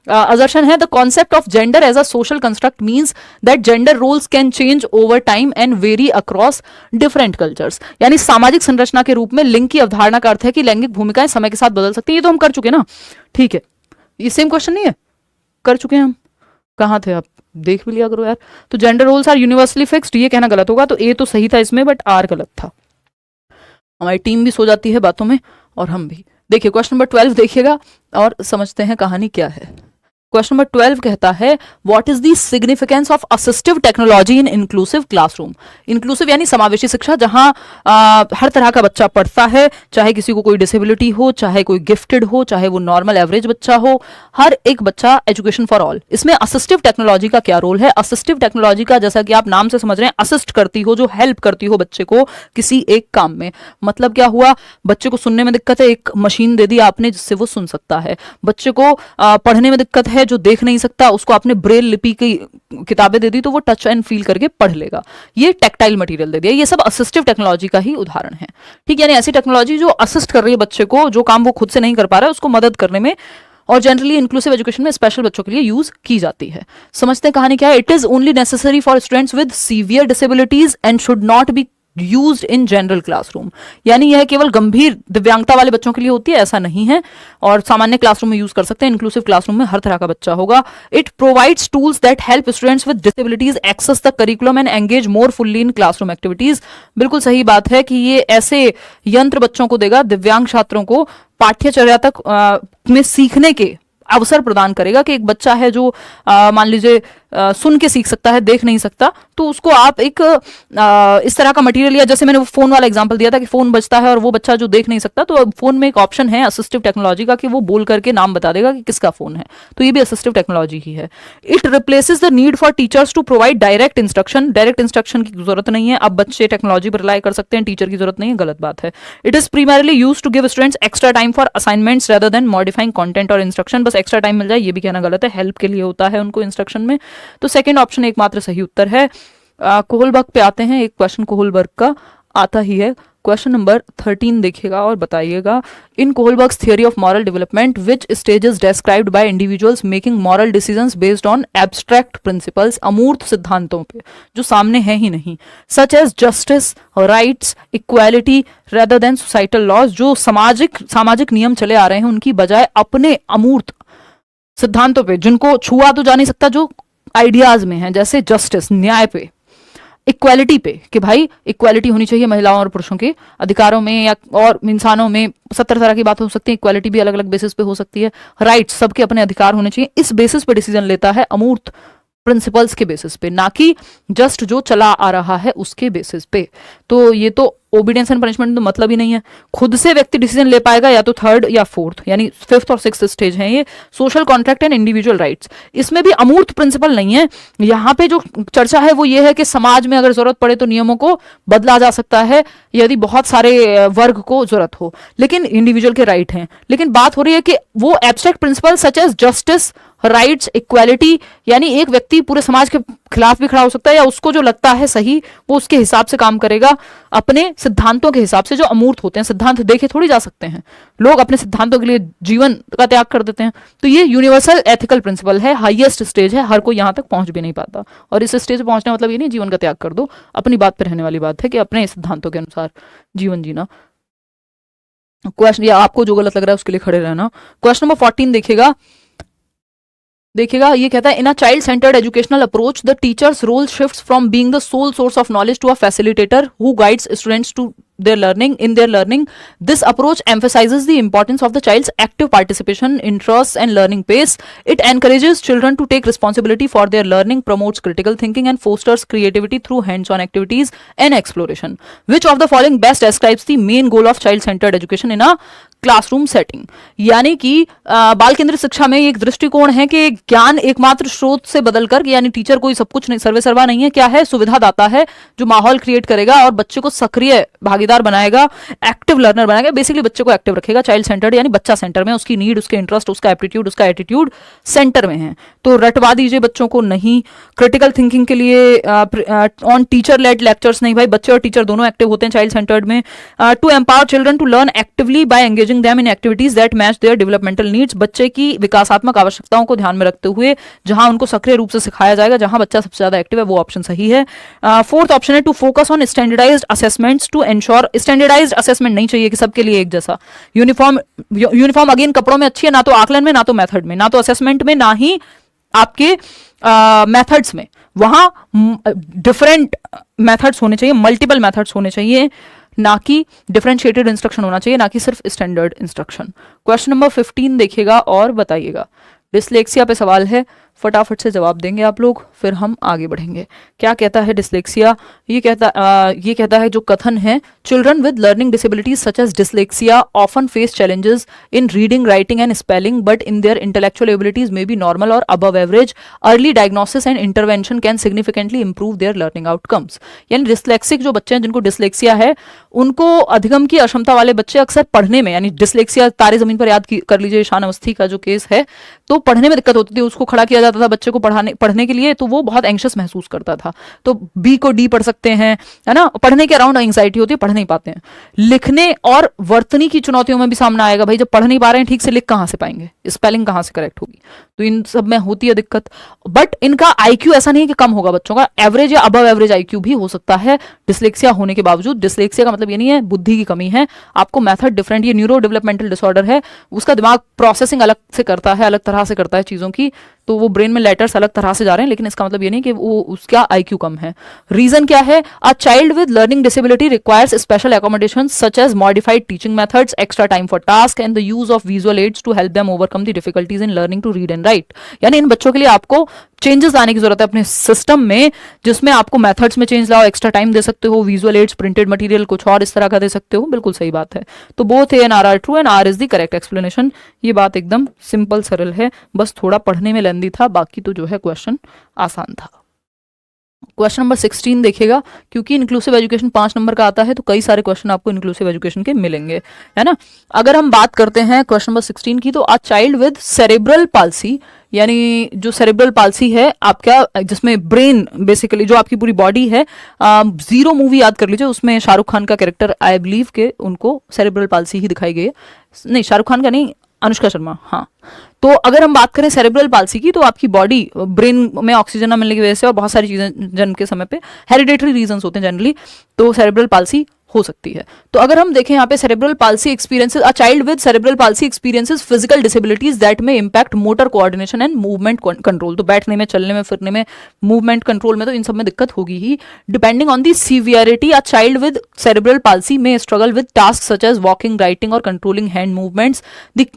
असर्शन है, the concept of gender as a social construct means that gender roles can change over time and vary across different cultures. यानी सामाजिक संरचना के रूप में लिंग की अवधारणा का अर्थ है कि लैंगिक भूमिकाएं समय के साथ बदल सकती है। ये तो हम कर चुके ना, ठीक है, ये सेम क्वेश्चन नहीं है, कर चुके हैं हम। कहाँ थे आप? देख भी लिया करो यार। तो gender roles are universally fixed, ये कहना गलत होगा, तो ए तो सही था इसमें, बट आर गलत था। हमारी टीम भी सो जाती है बातों में, और हम भी। देखिए क्वेश्चन नंबर 12 देखिएगा और समझते हैं कहानी क्या है। क्वेश्चन नंबर 12 कहता है, what is the significance of assistive technology in inclusive classroom. Inclusive यानी समावेशी शिक्षा, जहां हर तरह का बच्चा पढ़ता है, चाहे किसी को कोई डिसेबिलिटी हो, चाहे कोई गिफ्टेड हो, चाहे वो नॉर्मल एवरेज बच्चा हो, हर एक बच्चा, एजुकेशन फॉर ऑल। इसमें असिस्टिव टेक्नोलॉजी का क्या रोल है? असिस्टिव टेक्नोलॉजी का, जैसा कि आप नाम से समझ रहे हैं, असिस्ट करती हो, जो हेल्प करती हो बच्चे को किसी एक काम में। मतलब क्या हुआ? बच्चे को सुनने में दिक्कत है, एक मशीन दे दी आपने जिससे वो सुन सकता है। बच्चे को पढ़ने में दिक्कत है, जो देख नहीं सकता, उसको आपने ब्रेल लिपि की किताबें दे दी तो वो टच एंड फील करके पढ़ लेगा। ये टेक्टाइल मटेरियल दे दिया। ये सब असिस्टिव टेक्नोलॉजी का ही उदाहरण है। ठीक, यानी ऐसी टेक्नोलॉजी जो असिस्ट कर रही है बच्चे को, जो काम वो खुद से नहीं कर पा रहा है उसको मदद करने में, और जनरली इंक्लूसिव एजुकेशन में स्पेशल बच्चों के लिए यूज की जाती है। समझते हैं कहानी क्या है। It is only necessary for students with severe disabilities and should not be used in general classroom. यानी यह केवल गंभीर दिव्यांगता वाले बच्चों के लिए होती है, ऐसा नहीं है, और सामान्य क्लासरूम में यूज कर सकते हैं। इंक्लूसिव क्लासरूम में हर तरह का बच्चा होगा। It provides tools that help students with disabilities access the curriculum and engage more fully in classroom activities. बिल्कुल सही बात है कि ये ऐसे यंत्र बच्चों को देगा, दिव्यांग छात्रों को पाठ्यचर्या तक में सीखने के अवसर प्रदान करेगा। कि एक बच्चा है जो मान लीजिए सुन के सीख सकता है, देख नहीं सकता, तो उसको आप एक इस तरह का मटेरियल, या जैसे मैंने वो फोन वाला एग्जांपल दिया था कि फोन बजता है और वो बच्चा जो देख नहीं सकता, तो फोन में एक ऑप्शन है असिस्टिव टेक्नोलॉजी का कि वो बोल करके नाम बता देगा कि किसका फोन है, तो ये भी असिस्टिव टेक्नोलॉजी ही है। It replaces the need for teachers to provide direct instruction. Direct instruction की जरूरत नहीं है, अब बच्चे टेक्नोलॉजी पर रिलाई कर सकते हैं, टीचर की जरूरत नहीं है, गलत बात है। It is primarily used to give students extra time for assignments rather than modifying content और instruction। बस एक्स्ट्रा टाइम मिल जाए ये भी कहना गलत है, हेल्प के लिए होता है उनको इंस्ट्रक्शन में। तो सेकंड ऑप्शन एकमात्र सही उत्तर है। कोहलबर्ग पे आते हैं, एक क्वेश्चन कोहलबर्ग का आता ही है। क्वेश्चन नंबर 13 देखिएगा और बताइएगा। In Kohlberg's theory of moral development which stages described by individuals making moral decisions based on abstract principles, अमूर्त सिद्धांतों पे जो सामने है ही नहीं, such as justice, rights, equality rather than societal laws, जो सामाजिक नियम चले आ रहे हैं उनकी बजाय अपने अमूर्त सिद्धांतों पे जिनको छुआ तो जा नहीं सकता, जो आइडियाज में है, जैसे जस्टिस न्याय पे, इक्वालिटी पे कि भाई इक्वालिटी होनी चाहिए महिलाओं और पुरुषों के अधिकारों में या और इंसानों में, 70 तरह की बात हो सकती है, इक्वालिटी भी अलग अलग बेसिस पे हो सकती है, राइट्स सबके अपने अधिकार होने चाहिए, इस बेसिस पे डिसीजन लेता है, अमूर्त प्रिंसिपल्स के बेसिस पे, ना कि जस्ट जो चला आ रहा है उसके बेसिस पे। तो ये तो ओबीडियंस एंड पनिशमेंट तो मतलब ही नहीं है, खुद से व्यक्ति डिसीजन ले पाएगा या तो थर्ड या फोर्थ, यानी फिफ्थ और सिक्स्थ स्टेज है ये, social contract and individual rights. इसमें भी अमूर्त प्रिंसिपल नहीं है, यहाँ पे जो चर्चा है वो ये है कि समाज में अगर जरूरत पड़े तो नियमों को बदला जा सकता है यदि बहुत सारे वर्ग को जरूरत हो, लेकिन इंडिविजुअल के राइट हैं। लेकिन बात हो रही है कि वो abstract principle such as justice, rights, equality, यानी एक व्यक्ति पूरे समाज के खिलाफ भी खड़ा हो सकता है या उसको जो लगता है सही वो उसके हिसाब से काम करेगा, अपने सिद्धांतों के हिसाब से जो अमूर्त होते हैं। सिद्धांत देखे थोड़ी जा सकते हैं, लोग अपने सिद्धांतों के लिए जीवन का त्याग कर देते हैं। तो ये यूनिवर्सल एथिकल प्रिंसिपल है, हाईएस्ट स्टेज है, हर कोई यहां तक पहुंच भी नहीं पाता। और इस स्टेज पे पहुंचने मतलब ये नहीं जीवन का त्याग कर दो, अपनी बात पर रहने वाली बात है कि अपने सिद्धांतों के अनुसार जीवन जीना। क्वेश्चन, या आपको जो गलत लग रहा है उसके लिए खड़े रहना। क्वेश्चन नंबर 14 देखिएगा, ये कहता है in a child centred educational approach the teacher's role shifts from being the sole source of knowledge to a facilitator who guides students to their learning. In their learning, this approach emphasizes the importance of the child's active participation, interests and learning pace. It encourages children to take responsibility for their learning, promotes critical thinking and fosters creativity through hands-on activities and exploration. Which of the following best describes the main goal of child-centered education in a classroom setting? यानी कि बाल केंद्रित शिक्षा में एक दृष्टिकोण है कि ज्ञान एकमात्र स्रोत से बदलकर, यानी टीचर कोई सब कुछ नहीं, सर्वे सर्वा नहीं है, क्या है, सुविधा दाता है जो माहौल क्रिएट करेगा और बच्चे को सक्रिय भागीदार बनाएगा, एक्टिव लर्नर बनाएगा, बेसिकली बच्चे को एक्टिव रखेगा। चाइल्ड सेंटर्ड यानी बच्चा सेंटर में, उसकी नीड, उसके इंटरेस्ट, उसका एप्टीट्यूड, उसका एटीट्यूड सेंटर में है। तो रटवा दीजिए बच्चों को नहीं। क्रिटिकल थिंकिंग के लिए ऑन टीचर लेड लेक्चर्स नहीं, भाई बच्चे और टीचर दोनों एक्टिव होते हैं चाइल्ड सेंटर्ड में। To empower children to learn actively by engaging them in activities that match their developmental needs, बच्चे की विकासात्मक आवश्यकताओं को ध्यान में रखते हुए जहां उनको सक्रिय रूप से सिखाया जाएगा, जहां बच्चा सबसे ज्यादा एक्टिव है, वो ऑप्शन सही है। फोर्थ ऑप्शन है to focus on standardised assessments to ensure, standardised assessment नहीं चाहिए कि सबके लिए एक जैसा, यूनिफॉर्म अगेन कपड़ों में अच्छी है, ना तो आकलन में, ना तो मेथड में, ना तो असेसमेंट में, ना ही आपके मेथड्स में, वहां डिफरेंट मेथड्स होने चाहिए, मल्टीपल मेथड्स होने चाहिए, ना कि डिफरेंशिएटेड इंस्ट्रक्शन होना चाहिए, ना कि सिर्फ स्टैंडर्ड इंस्ट्रक्शन। क्वेश्चन नंबर 15 देखिएगा और बताइएगा। डिस्लेक्सिया पे सवाल है, फटाफट से जवाब देंगे आप लोग, फिर हम आगे बढ़ेंगे। क्या कहता है डिस्लेक्सिया? ये कहता है जो कथन है, children with learning disabilities such as dyslexia often face challenges in reading, writing and spelling, but in their intellectual abilities may be normal और above average. Early diagnosis and intervention can significantly improve their learning outcomes. यानी डिस्लेक्सिक जो बच्चे हैं जिनको डिस्लेक्सिया है, उनको अधिगम की अक्षमता वाले बच्चे अक्सर पढ़ने में, यानी डिस्लेक्सिया तारे जमीन पर याद कर लीजिए ईशान अवस्थी का जो केस है, तो पढ़ने में दिक्कत होती थी, उसको खड़ा किया जाता था बच्चे को पढ़ने के लिए, तो वो बहुत एंग्शियस महसूस करता था। तो बी को डी पढ़ सकते हैं, है ना, पढ़ने के अराउंड एंग्जाइटी होती है, पढ़ नहीं पाते हैं। लिखने और वर्तनी की चुनौतियों में भी सामना आएगा, भाई जब पढ़ नहीं पा रहे हैं ठीक से, लिख कहां से पाएंगे, स्पेलिंग कहां से करेक्ट होगी, तो इन सब में होती है दिक्कत। बट इनका आईक्यू ऐसा नहीं है कि कम होगा, बच्चों का एवरेज या अबव एवरेज आईक्यू भी हो सकता है डिस्लेक्सिया होने के बावजूद। डिस्लेक्सिया का मतलब ये नहीं है बुद्धि की कमी है, आपको मेथड डिफरेंट, ये न्यूरो डेवलपमेंटल डिसऑर्डर है, उसका दिमाग प्रोसेसिंग अलग से करता है, अलग तरह से करता है चीजों की, तो वो ब्रेन में लेटर्स अलग तरह से जा रहे हैं, लेकिन इसका मतलब ये नहीं कि वो उसका आईक्यू कम है। रीजन क्या है? A child with learning disability requires special accommodations such as modified teaching methods, extra time for task and the use of visual aids to help them overcome the difficulties in learning to read and write। यानी इन बच्चों के लिए आपको चेंजेस लाने की जरूरत है अपने सिस्टम में, जिसमें आपको मेथड्स में चेंज लाओ, एक्स्ट्रा टाइम दे सकते हो, विजुअल एड्स, प्रिंटेड मटेरियल कुछ और इस तरह का दे सकते हो, बिल्कुल सही बात है। तो both A and R true and R is the correct explanation. ये बात एकदम सिंपल सरल है, बस थोड़ा पढ़ने में लेंदी था, बाकी तो जो है क्वेश्चन आसान था। क्वेश्चन नंबर 16 देखिएगा, क्योंकि इंक्लूसिव एजुकेशन 5 नंबर का आता है तो कई सारे क्वेश्चन आपको इंक्लूसिव एजुकेशन के मिलेंगे, है ना। अगर हम बात करते हैं क्वेश्चन नंबर 16 की, तो a child with cerebral palsy, यानी जो सेरेब्रल पाल्सी है आपका, जिसमें ब्रेन बेसिकली जो आपकी पूरी बॉडी है, जीरो मूवी याद कर लीजिए, उसमें शाहरुख खान का कैरेक्टर आई बिलीव के उनको सेरेब्रल पाल्सी ही दिखाई गई है, नहीं शाहरुख खान का नहीं, अनुष्का शर्मा, हाँ। तो अगर हम बात करें सेरेब्रल पाल्सी की, तो आपकी बॉडी ब्रेन में ऑक्सीजन ना मिलने की वजह से और बहुत सारी चीजें जन्म के समय पे हेरिडेटरी रीजंस होते हैं जनरली, तो सेरेब्रल पाल्सी हो सकती है। तो अगर हम देखें यहाँ पे cerebral palsy experiences, a child with cerebral palsy experiences physical disabilities that may impact motor coordination and movement control, तो बैठने में, चलने में, फिरने में, मूवमेंट कंट्रोल में, तो इन सब में दिक्कत होगी ही। Depending on the severity, a child with cerebral palsy may struggle with task such as walking, writing और कंट्रोलिंग हैंड मूवमेंट्स।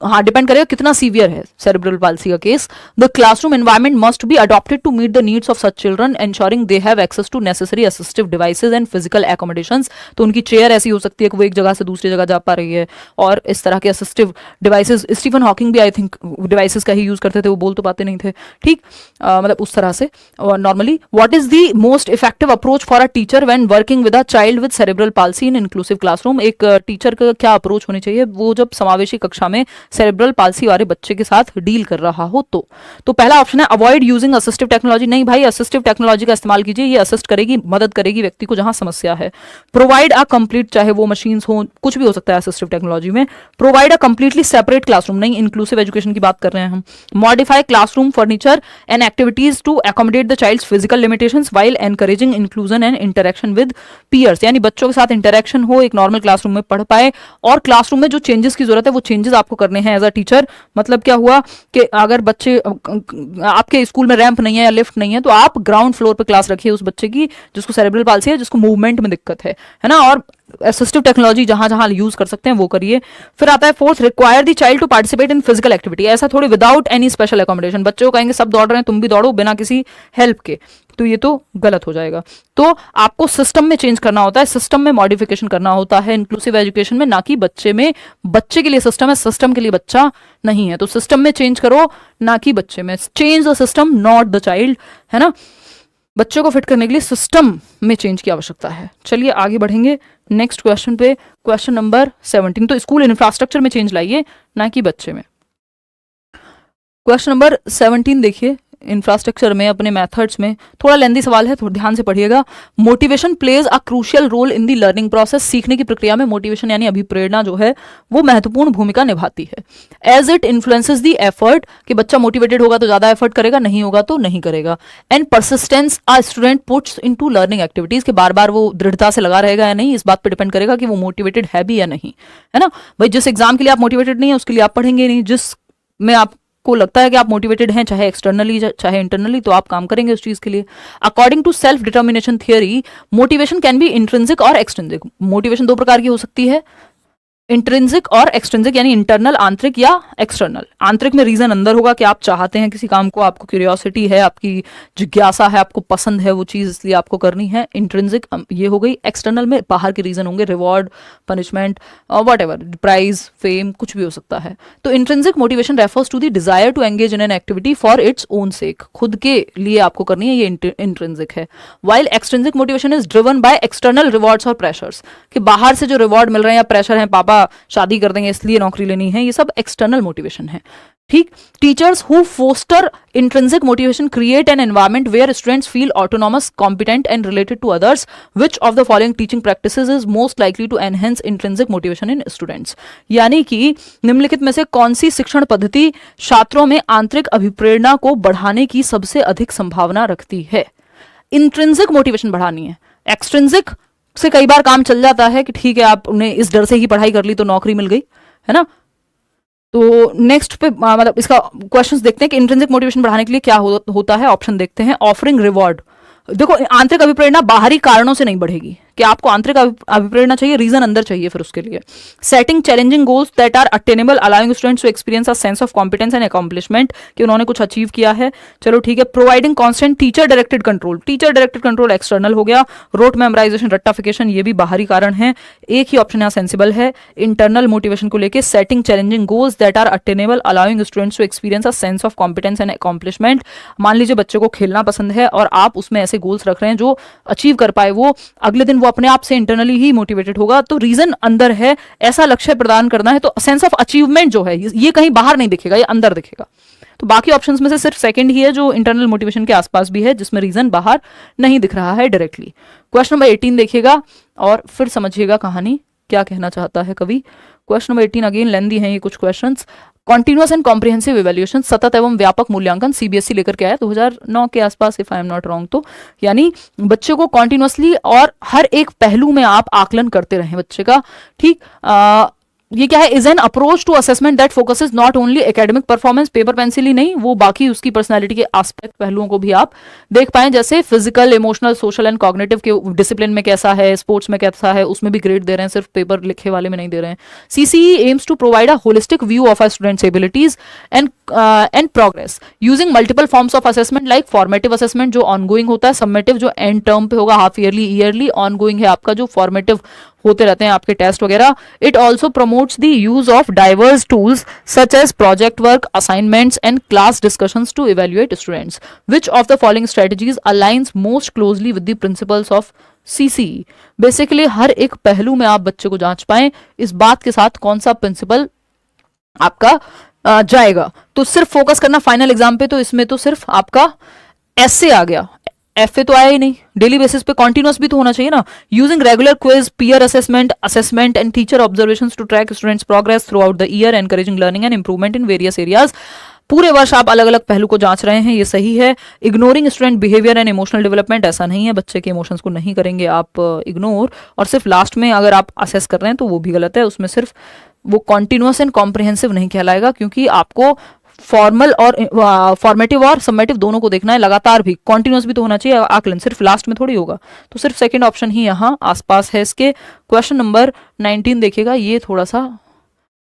हाँ, डिपेंड करेगा कितना सीवियर है सेरेब्रल पाल्सी का case. The classroom environment must be adopted to meet the needs of such children, ensuring they have access to necessary assistive devices and physical accommodations. तो उनकी चेयर ऐसी हो सकती है कि वो एक जगह से दूसरी जगह जा पा रही है, और इस तरह के असिस्टिव डिवाइसेस, स्टीफन हॉकिंग भी आई थिंक डिवाइसेस का ही यूज करते थे, वो बोल तो पाते नहीं थे, ठीक, मतलब उस तरह से। और normally what is the most effective approach for a teacher when working with a child with cerebral palsy in inclusive classroom, एक टीचर का क्या अप्रोच होनी चाहिए वो जब समावेशी कक्षा में सेरेब्रल पाल्सी वाले बच्चे के साथ डील कर रहा हो। तो पहला ऑप्शन है अवॉइड यूजिंग असिस्टिव टेक्नोलॉजी, नहीं भाई असिस्टिव टेक्नोलॉजी का इस्तेमाल कीजिए, ये असिस्ट करेगी, मदद करेगी व्यक्ति को जहां समस्या है। प्रोवाइड अ कंप्लीट, चाहे वो मशीन्स हो, कुछ भी हो सकता है असिस्टिव टेक्नोलॉजी में। Provide a completely separate classroom, नहीं इंक्लूसिव एजुकेशन की बात कर रहे हैं हम। Modify classroom furniture and activities to accommodate the child's physical limitations while encouraging inclusion and interaction with peers, यानी बच्चों के साथ इंटरेक्शन हो, एक नॉर्मल क्लासरूम में पढ़ पाए, और क्लासरूम में जो चेंजेस की जरूरत है वो चेंजेस आपको करने हैं एज अ टीचर। मतलब क्या हुआ कि अगर बच्चे, आपके स्कूल में रैंप नहीं है या लिफ्ट नहीं है, तो आप ग्राउंड फ्लोर पे क्लास रखिए उस बच्चे की जिसको सेरेब्रल पाल्सी है, जिसको मूवमेंट में दिक्कत है ना, और असिस्टिव टेक्नोलॉजी जहां जहां यूज कर सकते हैं वो करिए। फिर आता है fourth, require the child to participate in physical activity, ऐसा थोड़ी विदाउट एनी स्पेशल अकोमोडेशन, बच्चों को कहेंगे सब दौड़ रहे हैं तुम भी दौड़ो बिना किसी हेल्प के, तो ये तो गलत हो जाएगा। तो आपको सिस्टम में चेंज करना होता है, सिस्टम में मॉडिफिकेशन करना होता है इंक्लूसिव एजुकेशन में, ना कि बच्चे में। बच्चे के लिए सिस्टम है, सिस्टम के लिए बच्चा नहीं है, तो सिस्टम में चेंज करो ना कि बच्चे में। Change the system not the child, है ना। बच्चों को फिट करने के लिए सिस्टम में चेंज की आवश्यकता है। चलिए आगे बढ़ेंगे नेक्स्ट क्वेश्चन पे, क्वेश्चन नंबर 17। तो स्कूल इंफ्रास्ट्रक्चर में चेंज लाइए ना कि बच्चे में। क्वेश्चन नंबर 17 देखिए, इंफ्रास्ट्रक्चर में, अपने मेथड्स में, थोड़ा लेंदी सवाल है, थोड़ा ध्यान से पढ़िएगा। Motivation plays a crucial role in the learning process, सीखने की प्रक्रिया में मोटिवेशन यानी अभिप्रेरणा जो है वो महत्वपूर्ण भूमिका निभाती है। As it influences the effort, कि बच्चा मोटिवेटेड होगा तो ज्यादा एफर्ट करेगा, नहीं होगा तो नहीं करेगा। And persistence a student puts into learning activities, के बार बार वो दृढ़ता से लगा रहेगा या नहीं, इस बात पर डिपेंड करेगा कि वो मोटिवेटेड है भी या नहीं, है ना। भाई जिस एग्जाम के लिए आप मोटिवेटेड नहीं है उसके लिए आप पढ़ेंगे नहीं, जिस में आप को लगता है कि आप मोटिवेटेड हैं, चाहे एक्सटर्नली चाहे इंटरनली, तो आप काम करेंगे उस चीज के लिए। According to self determination theory, motivation can be intrinsic और एक्सट्रिंसिक। मोटिवेशन दो प्रकार की हो सकती है, इंट्रिंसिक और एक्सट्रिंसिक, यानी इंटरनल आंतरिक या एक्सटर्नल। आंतरिक में रीजन अंदर होगा कि आप चाहते हैं किसी काम को, आपको क्यूरियोसिटी है, आपकी जिज्ञासा है, आपको पसंद है वो चीज इसलिए आपको करनी है, इंट्रिंसिक ये हो गई। एक्सटर्नल में बाहर के रीजन होंगे, reward, punishment, whatever, prize, fame, कुछ भी हो सकता है। तो intrinsic motivation refers to the desire to engage in an activity for its own sake, खुद के लिए आपको करनी है, ये इंट्रिंसिक है। While extrinsic motivation is driven by external rewards और प्रेशर्स, कि बाहर से जो रिवॉर्ड मिल रहे हैं या प्रेशर है, पापा शादी कर देंगे इसलिए नौकरी लेनी है, ये सब एक्सटर्नल मोटिवेशन है, ठीक। Teachers who foster intrinsic motivation create an environment where students feel autonomous, competent and related to others. Which of the following teaching practices is most likely to enhance intrinsic motivation in students, यानी कि निम्नलिखित में से कौन सी शिक्षण पद्धति छात्रों में आंतरिक अभिप्रेरणा को बढ़ाने की सबसे अधिक संभावना रखती है। इंट्रिंसिक मोटिवेशन बढ़ानी है, एक्सट्रिंसिक से कई बार काम चल जाता है कि ठीक है आपने इस डर से ही पढ़ाई कर ली तो नौकरी मिल गई, है ना। तो नेक्स्ट पे मतलब इसका क्वेश्चंस देखते हैं कि इंट्रिंसिक मोटिवेशन बढ़ाने के लिए क्या होता है। ऑप्शन देखते हैं। ऑफरिंग रिवॉर्ड, देखो आंतरिक अभिप्रेरणा बाहरी कारणों से नहीं बढ़ेगी, कि आपको आंतरिक अभिप्रेरणा चाहिए, रीजन अंदर चाहिए फिर उसके लिए। Setting challenging goals that are attainable, allowing students to experience a sense of competence and accomplishment, कि उन्होंने कुछ अचीव किया है। चलो ठीक है। Providing constant teacher directed control, teacher directed control external हो गया। रोट मेमोराइजेशन, रट्टाफिकेशन, ये भी बाहरी कारण है। एक ही ऑप्शन यहाँ सेंसिबल है। इंटरनल मोटिवेशन को लेके setting challenging goals that are attainable, allowing students to experience a sense of competence and accomplishment. मान लीजिए बच्चे को खेलना पसंद है और आप उसमें ऐसे गोल्स रख रहे हैं जो अचीव कर पाए, वो अगले दिन वो अपने आप से इंटरनली ही मोटिवेटेड होगा, तो रीजन अंदर है। ऐसा लक्ष्य प्रदान करना है तो सेंस ऑफ अचीवमेंट जो है ये कहीं बाहर नहीं दिखेगा, ये अंदर दिखेगा। तो बाकी ऑप्शंस में से सिर्फ सेकंड ही है जो इंटरनल मोटिवेशन के आसपास भी है, जिसमें रीजन बाहर नहीं दिख रहा है डायरेक्टली। क्वेश्चन नंबर 18 देखिएगा और फिर समझिएगा कहानी क्या कहना चाहता है कवि। क्वेश्चन नंबर 18 अगेन लेंदी हैं ये कुछ questions. Continuous and comprehensive evaluation, सतत एवं व्यापक मूल्यांकन, सीबीएसई लेकर के आया 2009 के आसपास, if I am not wrong. तो यानी बच्चे को कॉन्टिन्यूअसली और हर एक पहलू में आप आकलन करते रहें बच्चे का, ठीक। ये क्या है, is an approach to assessment that focuses not only academic performance, paper pencil ही नहीं, वो बाकी उसकी पर्सनालिटी के एस्पेक्ट पहलुओं को भी आप देख पाए, जैसे physical, emotional, social and cognitive के डिसिप्लिन में कैसा है, स्पोर्ट्स में कैसा है, उसमें भी ग्रेड दे रहे हैं, सिर्फ पेपर लिखे वाले में नहीं दे रहे हैं। CCE aims to provide a holistic view of a student's abilities and progress using multiple forms of assessment, like formative assessment जो ऑनगोइंग होता है, सबमेटिव जो एंड टर्म पे होगा, हाफ ईयरली, ईयरली, ऑनगोइंग है आपका जो फॉर्मेटिव होते रहते हैं आपके टेस्ट वगैरह। It also promotes the use of diverse tools such as project work, assignments and class discussions to evaluate students. Which of the following strategies aligns most closely with the principles of CCE. Basically हर एक पहलू में आप बच्चे को जांच पाएं इस बात के साथ कौन सा प्रिंसिपल आपका जाएगा। तो सिर्फ फोकस करना फाइनल एग्जाम पे, तो इसमें तो सिर्फ आपका ऐसे आ गया, एफए तो आया ही नहीं। डेली बेसिस पे कॉन्टिन्यूअस भी तो होना चाहिए ना। Using regular quiz, peer assessment and teacher observations to track students' progress throughout the year, encouraging learning and improvement in various areas. पूरे वर्ष आप अलग अलग पहलू को जांच रहे हैं, ये सही है। Ignoring student behaviour and emotional development, ऐसा नहीं है, बच्चे के इमोशंस को नहीं करेंगे आप इग्नोर, और सिर्फ लास्ट में अगर आप असेस कर रहे हैं तो वो भी गलत है। उसमें सिर्फ वो कॉन्टिन्यूअस एंड कॉम्प्रिहेंसिव नहीं कहलाएगा, क्योंकि आपको फॉर्मल और फॉर्मेटिव और सबमेटिव दोनों को देखना है, लगातार भी, कॉन्टिन्यूअस भी तो होना चाहिए आकलन, सिर्फ लास्ट में थोड़ी होगा। तो सिर्फ सेकंड ऑप्शन ही यहाँ आसपास है इसके। क्वेश्चन नंबर 19 देखिएगा, ये थोड़ा सा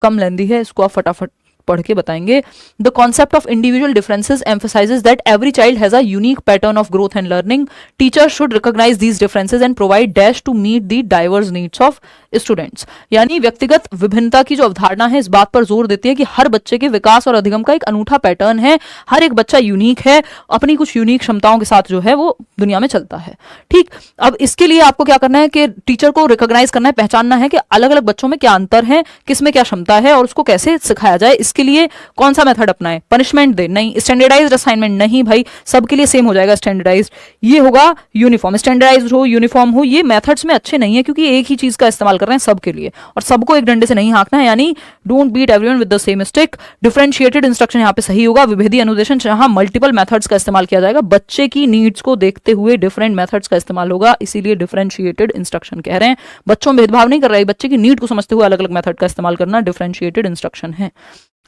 कम लेंदी है, इसको आप फटाफट पढ़ के बताएंगे। The concept of individual differences emphasizes that every child has a unique pattern of growth and learning. Teacher should recognize these differences and provide dash to meet the diverse needs of students. यानी व्यक्तिगत विभिन्नता की जो अवधारणा है इस बात पर जोर देती है कि हर बच्चे के विकास और अधिगम का एक अनूठा पैटर्न है, हर एक बच्चा यूनिक है, अपनी कुछ यूनिक क्षमताओं के साथ जो है वो दुनिया में चलता है, ठीक। अब इसके लिए आपको क्या करना है कि टीचर को रिकॉग्नाइज करना है, पहचानना है कि अलग अलग बच्चों में क्या अंतर है, किस में क्या क्षमता है और उसको कैसे सिखाया जाए। इसके लिए कौन सा मेथड अपनाएं, पनिशमेंट दे नहीं, स्टैंडर्डाइज्ड असाइनमेंट नहीं, भाई सबके लिए सेम हो जाएगा स्टैंडर्डाइज्ड, ये होगा यूनिफॉर्म, स्टैंडर्डाइज्ड हो यूनिफॉर्म हो, ये मेथड्स में अच्छे नहीं है क्योंकि एक ही चीज का इस्तेमाल कर रहे हैं सबके लिए और सबको एक डंडे से नहीं हाँकना है, यानी don't beat everyone with the same stick. Differentiated instruction यहाँ पे सही होगा, विभेदी अनुदेशन जहां मल्टीपल मेथड्स का इस्तेमाल किया जाएगा, बच्चे की नीड्स को देखते हुए डिफरेंट मेथड्स का इस्तेमाल होगा, इसीलिए डिफरेंशिएटेड इंस्ट्रक्शन कह रहे हैं। बच्चों में भेदभाव नहीं कर रहे, बच्चे की नीड को समझते हुए अलग अलग मेथड का इस्तेमाल करना डिफरेंशिएटेड इंस्ट्रक्शन है,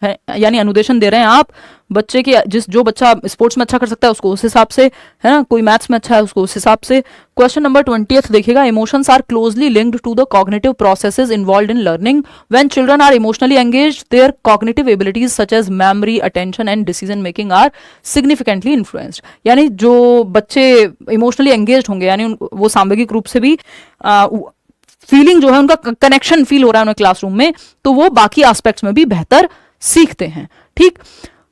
यानी अनुदेशन दे रहे हैं आप बच्चे के, जो बच्चा स्पोर्ट्स में अच्छा कर सकता है उसको उस हिसाब से, है ना, कोई मैथ्स में अच्छा है उसको उस हिसाब से। क्वेश्चन नंबर 20 देखिएगा, emotions are closely linked to the cognitive processes involved in learning. When children are emotionally engaged their cognitive abilities such as memory, attention and decision making are significantly influenced. यानी जो बच्चे इमोशनली एंगेज्ड होंगे, यानी वो सामूहिक रूप से भी फीलिंग जो है उनका कनेक्शन फील हो रहा है उन्हें क्लासरूम में, तो वो बाकी एस्पेक्ट्स में भी बेहतर सीखते हैं, ठीक।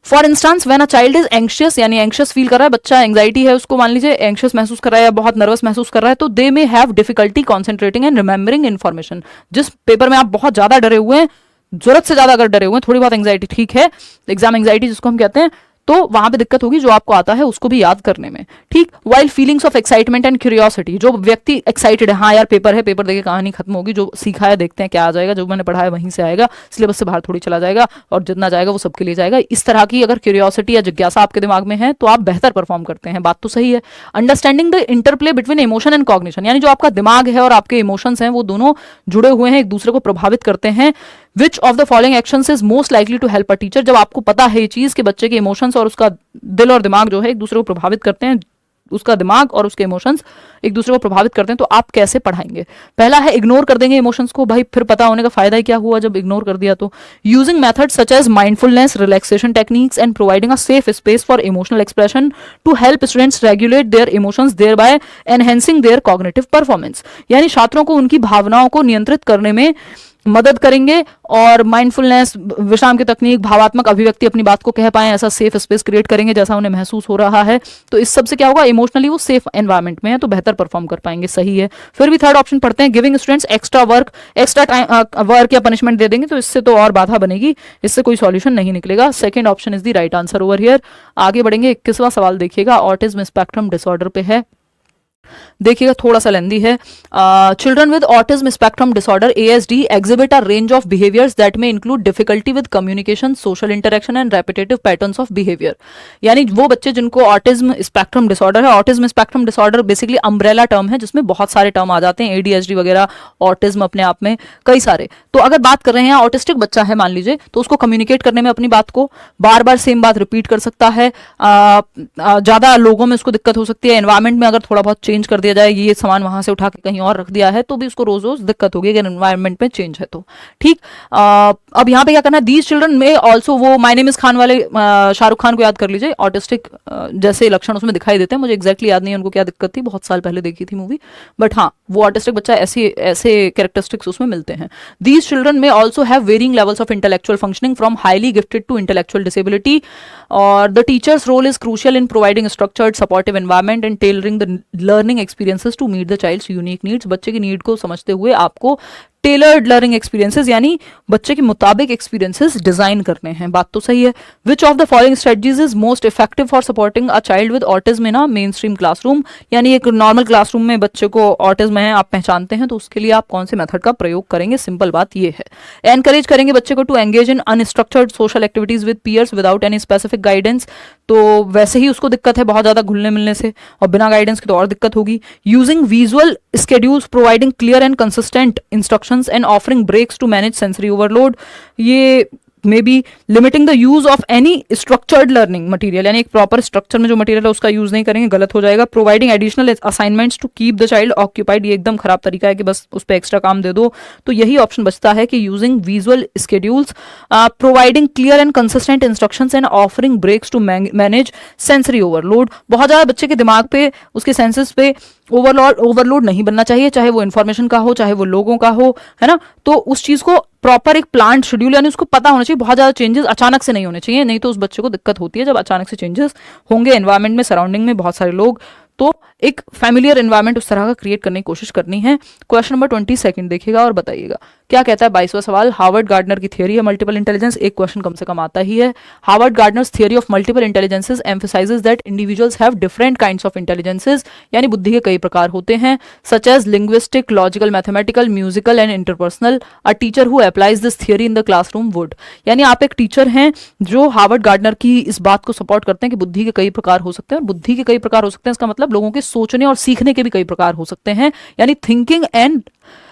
For instance when a child is anxious, यानी एंग्शियस फील कर रहा है बच्चा, एंग्जाइटी है उसको, मान लीजिए एंग्शियस महसूस कर रहा है या बहुत नर्वस महसूस कर रहा है, तो they may have difficulty concentrating and remembering information. जिस पेपर में आप बहुत ज्यादा डरे हुए हैं, जरूरत से ज्यादा अगर डरे हुए हैं, थोड़ी बहुत एंग्जाइटी ठीक है, एग्जाम एंग्जाइटी जिसको हम कहते हैं, तो वहां पे दिक्कत होगी जो आपको आता है उसको भी याद करने में, ठीक। While feelings of excitement and curiosity, जो व्यक्ति एक्साइटेड है, हाँ यार पेपर है, पेपर देके कहानी खत्म होगी, जो सीखा है देखते हैं क्या आ जाएगा, जो मैंने पढ़ा है वहीं से आएगा, सिलेबस से बाहर थोड़ी चला जाएगा और जितना जाएगा वो सबके लिए जाएगा, इस तरह की अगर क्यूरियोसिटी या जिज्ञासा आपके दिमाग में है तो आप बेहतर परफॉर्म करते हैं, बात तो सही है। Understanding the interplay between emotion and cognition, यानी जो आपका दिमाग है और आपके इमोशंस हैं वो दोनों जुड़े हुए हैं, एक दूसरे को प्रभावित करते हैं। Which of the following actions is most likely to help a teacher, जब आपको पता है ये चीज कि बच्चे के इमोशंस और उसका दिल और दिमाग जो है एक दूसरे को प्रभावित करते हैं, उसका दिमाग और उसके इमोशंस एक दूसरे को प्रभावित करते हैं, तो आप कैसे पढ़ाएंगे? पहला है इग्नोर कर देंगे इमोशंस को, भाई फिर पता होने का फायदा ही क्या हुआ जब इग्नोर कर दिया तो। Using methods such as mindfulness, relaxation techniques and providing a safe space for emotional expression to help students regulate their emotions thereby enhancing their cognitive performance. यानी छात्रों को उनकी भावनाओं को नियंत्रित करने में मदद करेंगे और माइंडफुलनेस, विश्राम की तकनीक, भावात्मक अभिव्यक्ति, अपनी बात को कह पाए ऐसा सेफ स्पेस क्रिएट करेंगे जैसा उन्हें महसूस हो रहा है। तो इस सब से क्या होगा, इमोशनली वो सेफ एनवायरनमेंट में है तो बेहतर परफॉर्म कर पाएंगे, सही है। फिर भी थर्ड ऑप्शन पढ़ते हैं, गिविंग स्टूडेंट्स एक्स्ट्रा वर्क या पनिशमेंट दे देंगे तो इससे तो और बाधा बनेगी, इससे कोई सॉल्यूशन नहीं निकलेगा। Second option is the right answer over here. आगे बढ़ेंगे, 21वां सवाल देखिएगा, ऑटिज्म स्पेक्ट्रम डिसऑर्डर पे है। देखिएगा थोड़ा सा लेंदी है। Children with autism spectrum disorder ASD exhibit a range of behaviours that may include difficulty with communication, social interaction and repetitive patterns of behaviour. यानी वो बच्चे जिनको ऑटिज्म स्पेक्ट्रम डिसऑर्डर है, autism spectrum disorder basically umbrella term है जिसमें बहुत सारे टर्म आ जाते हैं, ADHD वगैरह, ऑटिज्म अपने आप में कई सारे। तो अगर बात कर रहे हैं ऑटिस्टिक बच्चा है मान लीजिए, तो उसको कम्युनिकेट करने में अपनी बात को बार बार सेम बात रिपीट कर सकता है, ज्यादा लोगों में उसको दिक्कत हो सकती है, एनवायरमेंट में अगर थोड़ा बहुत चेंज कर दिया जाए, ये सामान वहां से उठा के कहीं और रख दिया है तो भी उसको रोज रोज दिक्कत होगी अगर एनवायरनमेंट में चेंज है तो। ठीक, अब यहाँ पे क्या करना है, दीज चिल्ड्रन में ऑल्सो, वो माय नेम इज खान वाले शाहरुख खान को याद कर लीजिए, ऑटिस्टिक जैसे लक्षण उसमें दिखाई देते हैं, मुझे एग्जैक्टली याद नहीं है उनको क्या दिक्कत थी, बहुत साल पहले देखी थी मूवी, बट हाँ वो ऑटिस्टिक बच्चा ऐसे कैरेक्टरिस्टिक्स उसमें मिलते हैं। These children may also have varying levels of intellectual functioning from highly gifted to intellectual disability, और the teacher's role is crucial in providing structured supportive environment and tailoring the learning experiences to meet the child's unique needs. बच्चे की नीड को समझते हुए आपको टेलर्ड लर्निंग एक्सपीरियंसेस यानी बच्चे के मुताबिक एक्सपीरियंसेस डिजाइन करने हैं, बात तो सही है। Which of the following strategies is most effective for supporting a child with autism in a main stream classroom, यानी एक नॉर्मल क्लासरूम में बच्चे को ऑटिज्म है आप पहचानते हैं तो उसके लिए आप कौन से मेथड का प्रयोग करेंगे, सिंपल बात ये है। एनकरेज करेंगे बच्चे को to engage in unstructured social activities with peers without any specific guidance, तो वैसे ही उसको दिक्कत है बहुत ज्यादा घुलने मिलने से और बिना गाइडेंस के तो और दिक्कत होगी। Using visual schedules, providing clear and consistent instructions and offering breaks to manage sensory overload, ये may be limiting the use of any structured learning material, यानी एक प्रॉपर स्ट्रक्चर में जो मटीरियल है उसका यूज नहीं करेंगे, गलत हो जाएगा। Providing additional assignments to keep the child occupied, ये एकदम खराब तरीका है कि बस उस पर एक्स्ट्रा काम दे दो, तो यही ऑप्शन बचता है कि using visual schedules, providing clear and consistent instructions and offering breaks to manage sensory overload. बहुत ज्यादा बच्चे के दिमाग पे, उसके सेंसेस पे ओवरलोड नहीं बनना चाहिए, चाहे वो इन्फॉर्मेशन का हो चाहे वो लोगों का हो, है ना। तो उस चीज को प्रॉपर एक प्लान शेड्यूल, यानी उसको पता होना चाहिए, बहुत ज्यादा चेंजेस अचानक से नहीं होने चाहिए, नहीं तो उस बच्चे को दिक्कत होती है जब अचानक से चेंजेस होंगे एनवायरनमेंट में, सराउंडिंग में बहुत सारे लोग, तो एक फैमिलियर एनवायरनमेंट उस तरह का क्रिएट करने की कोशिश करनी है। क्वेश्चन नंबर 22 देखिएगा और बताइएगा क्या कहता है। 22वां सवाल, हार्वर्ड गार्डनर की थियरी है मल्टीपल इंटेलिजेंस, एक क्वेश्चन कम से कम आता ही है। Harvard Gardner's theory of multiple intelligences emphasizes that individuals have different kinds of intelligences, यानी बुद्धि के कई प्रकार होते हैं, such as linguistic, logical, mathematical, musical and interpersonal. A teacher who applies this theory in the classroom would, यानी आप एक टीचर हैं जो हार्वर्ड गार्डनर की इस बात को सपोर्ट करते हैं कि बुद्धि के कई प्रकार हो सकते हैं, और बुद्धि के कई प्रकार हो सकते हैं इसका मतलब लोगों के सोचने और सीखने के भी कई प्रकार हो सकते हैं, यानी थिंकिंग एंड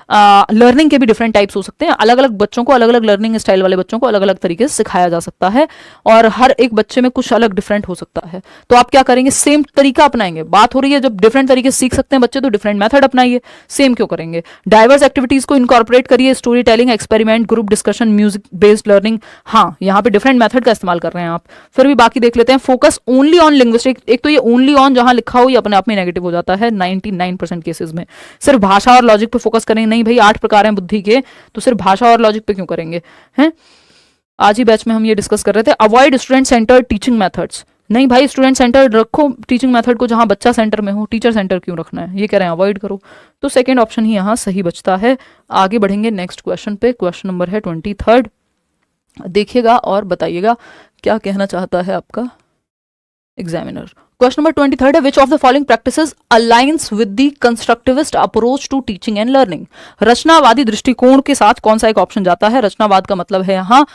लर्निंग के भी डिफरेंट टाइप्स हो सकते हैं। अलग अलग बच्चों को, अलग अलग लर्निंग स्टाइल वाले बच्चों को अलग अलग तरीके से सिखाया जा सकता है और हर एक बच्चे में कुछ अलग डिफरेंट हो सकता है। तो आप क्या करेंगे, सेम तरीका अपनाएंगे। बात हो रही है जब डिफरेंट तरीके से सीख सकते हैं बच्चे तो डिफरेंट मेथड अपनाइए, सेम क्यों करेंगे। डाइवर्स एक्टिविटीज को इनकॉर्पोरेट करिए, story telling, experiment, group discussion, music based learning. हाँ, यहाँ पे डिफरेंट मेथड का इस्तेमाल कर रहे हैं आप। फिर भी बाकी देख लेते हैं। फोकस ओनली ऑन लिंग्विस्टिक, एक तो ये ओनली ऑन जहां लिखा हो ये अपने आप में नेगेटिव हो जाता है 99% केसेस में। सिर्फ भाषा और लॉजिक पे फोकस करेंगे, नहीं भाई 8 प्रकार हैं बुद्धि के, तो सिर्फ भाषा और लॉजिक पे क्यों करेंगे, हैं। आज ही बैच में हम ये डिस्कस कर रहे थे। Avoid student centred teaching methods, नहीं भाई स्टूडेंट सेंटर्ड रखो टीचिंग मेथड को, जहां बच्चा सेंटर में हो, टीचर सेंटर क्यों रखना है, ये कह रहे हैं अवॉइड करो। तो सेकंड ऑप्शन ही यहाँ सही बचता है। आगे बढ़ेंगे नेक्स्ट क्वेश्चन पे, क्वेश्चन नंबर है 23, देखिएगा और बताइएगा क्या कहना चाहता है आपका एग्जामिनर। क्वेश्चन नंबर 23 है, which of the following practices aligns with the constructivist approach to teaching and learning, रचनावादी दृष्टिकोण के साथ कौन सा एक ऑप्शन जाता है। रचनावाद का मतलब है यहाँ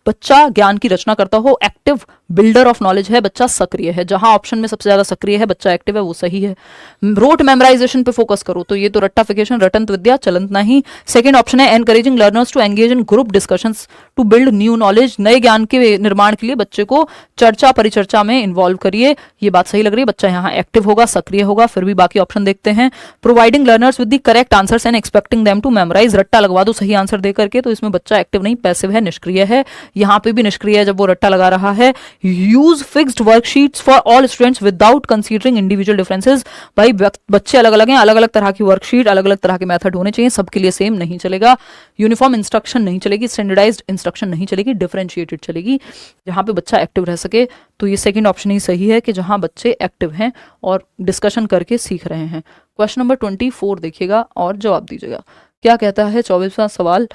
बच्चा ज्ञान की रचना करता हो, एक्टिव बिल्डर ऑफ नॉलेज है, बच्चा सक्रिय है। जहां ऑप्शन में सबसे ज्यादा सक्रिय है, बच्चा एक्टिव है, वो सही है। रोट मेमोराइजेशन पे फोकस करो तो ये तो रट्टाफिकेशन, रटंत विद्या, चलंत नहीं। सेकंड ऑप्शन है encouraging learners to engage in group discussions to build new knowledge, नए ज्ञान के निर्माण के लिए बच्चे को चर्चा परिचर्चा में इन्वॉल्व करिए। ये बात सही लग रही है, बच्चा यहाँ एक्टिव होगा, सक्रिय होगा। फिर भी बाकी ऑप्शन देखते हैं। Providing learners with the correct answers and expecting them to memorise, रट्टा लगवा दो सही आंसर दे करके, तो इसमें बच्चा एक्टिव नहीं, पैसिव है, निष्क्रिय है। यहाँ पे भी निष्क्रिय है जब वो रट्टा लगा रहा है। Use fixed worksheets for all students without considering individual differences, भाई बच्चे अलग अलग हैं, अलग अलग तरह की वर्कशीट, अलग अलग तरह के मेथड होने चाहिए, सबके लिए सेम नहीं चलेगा। यूनिफॉर्म इंस्ट्रक्शन नहीं चलेगी, स्टैंडर्डाइज्ड इंस्ट्रक्शन नहीं चलेगी, डिफरेंशिएटेड चलेगी, जहां पे बच्चा एक्टिव रह सके। तो ये सेकंड ऑप्शन ही सही है कि जहां बच्चे एक्टिव हैं और डिस्कशन करके सीख रहे हैं। क्वेश्चन नंबर 24 देखिएगा और जवाब दीजिएगा। क्या कहता है 24वां सवाल,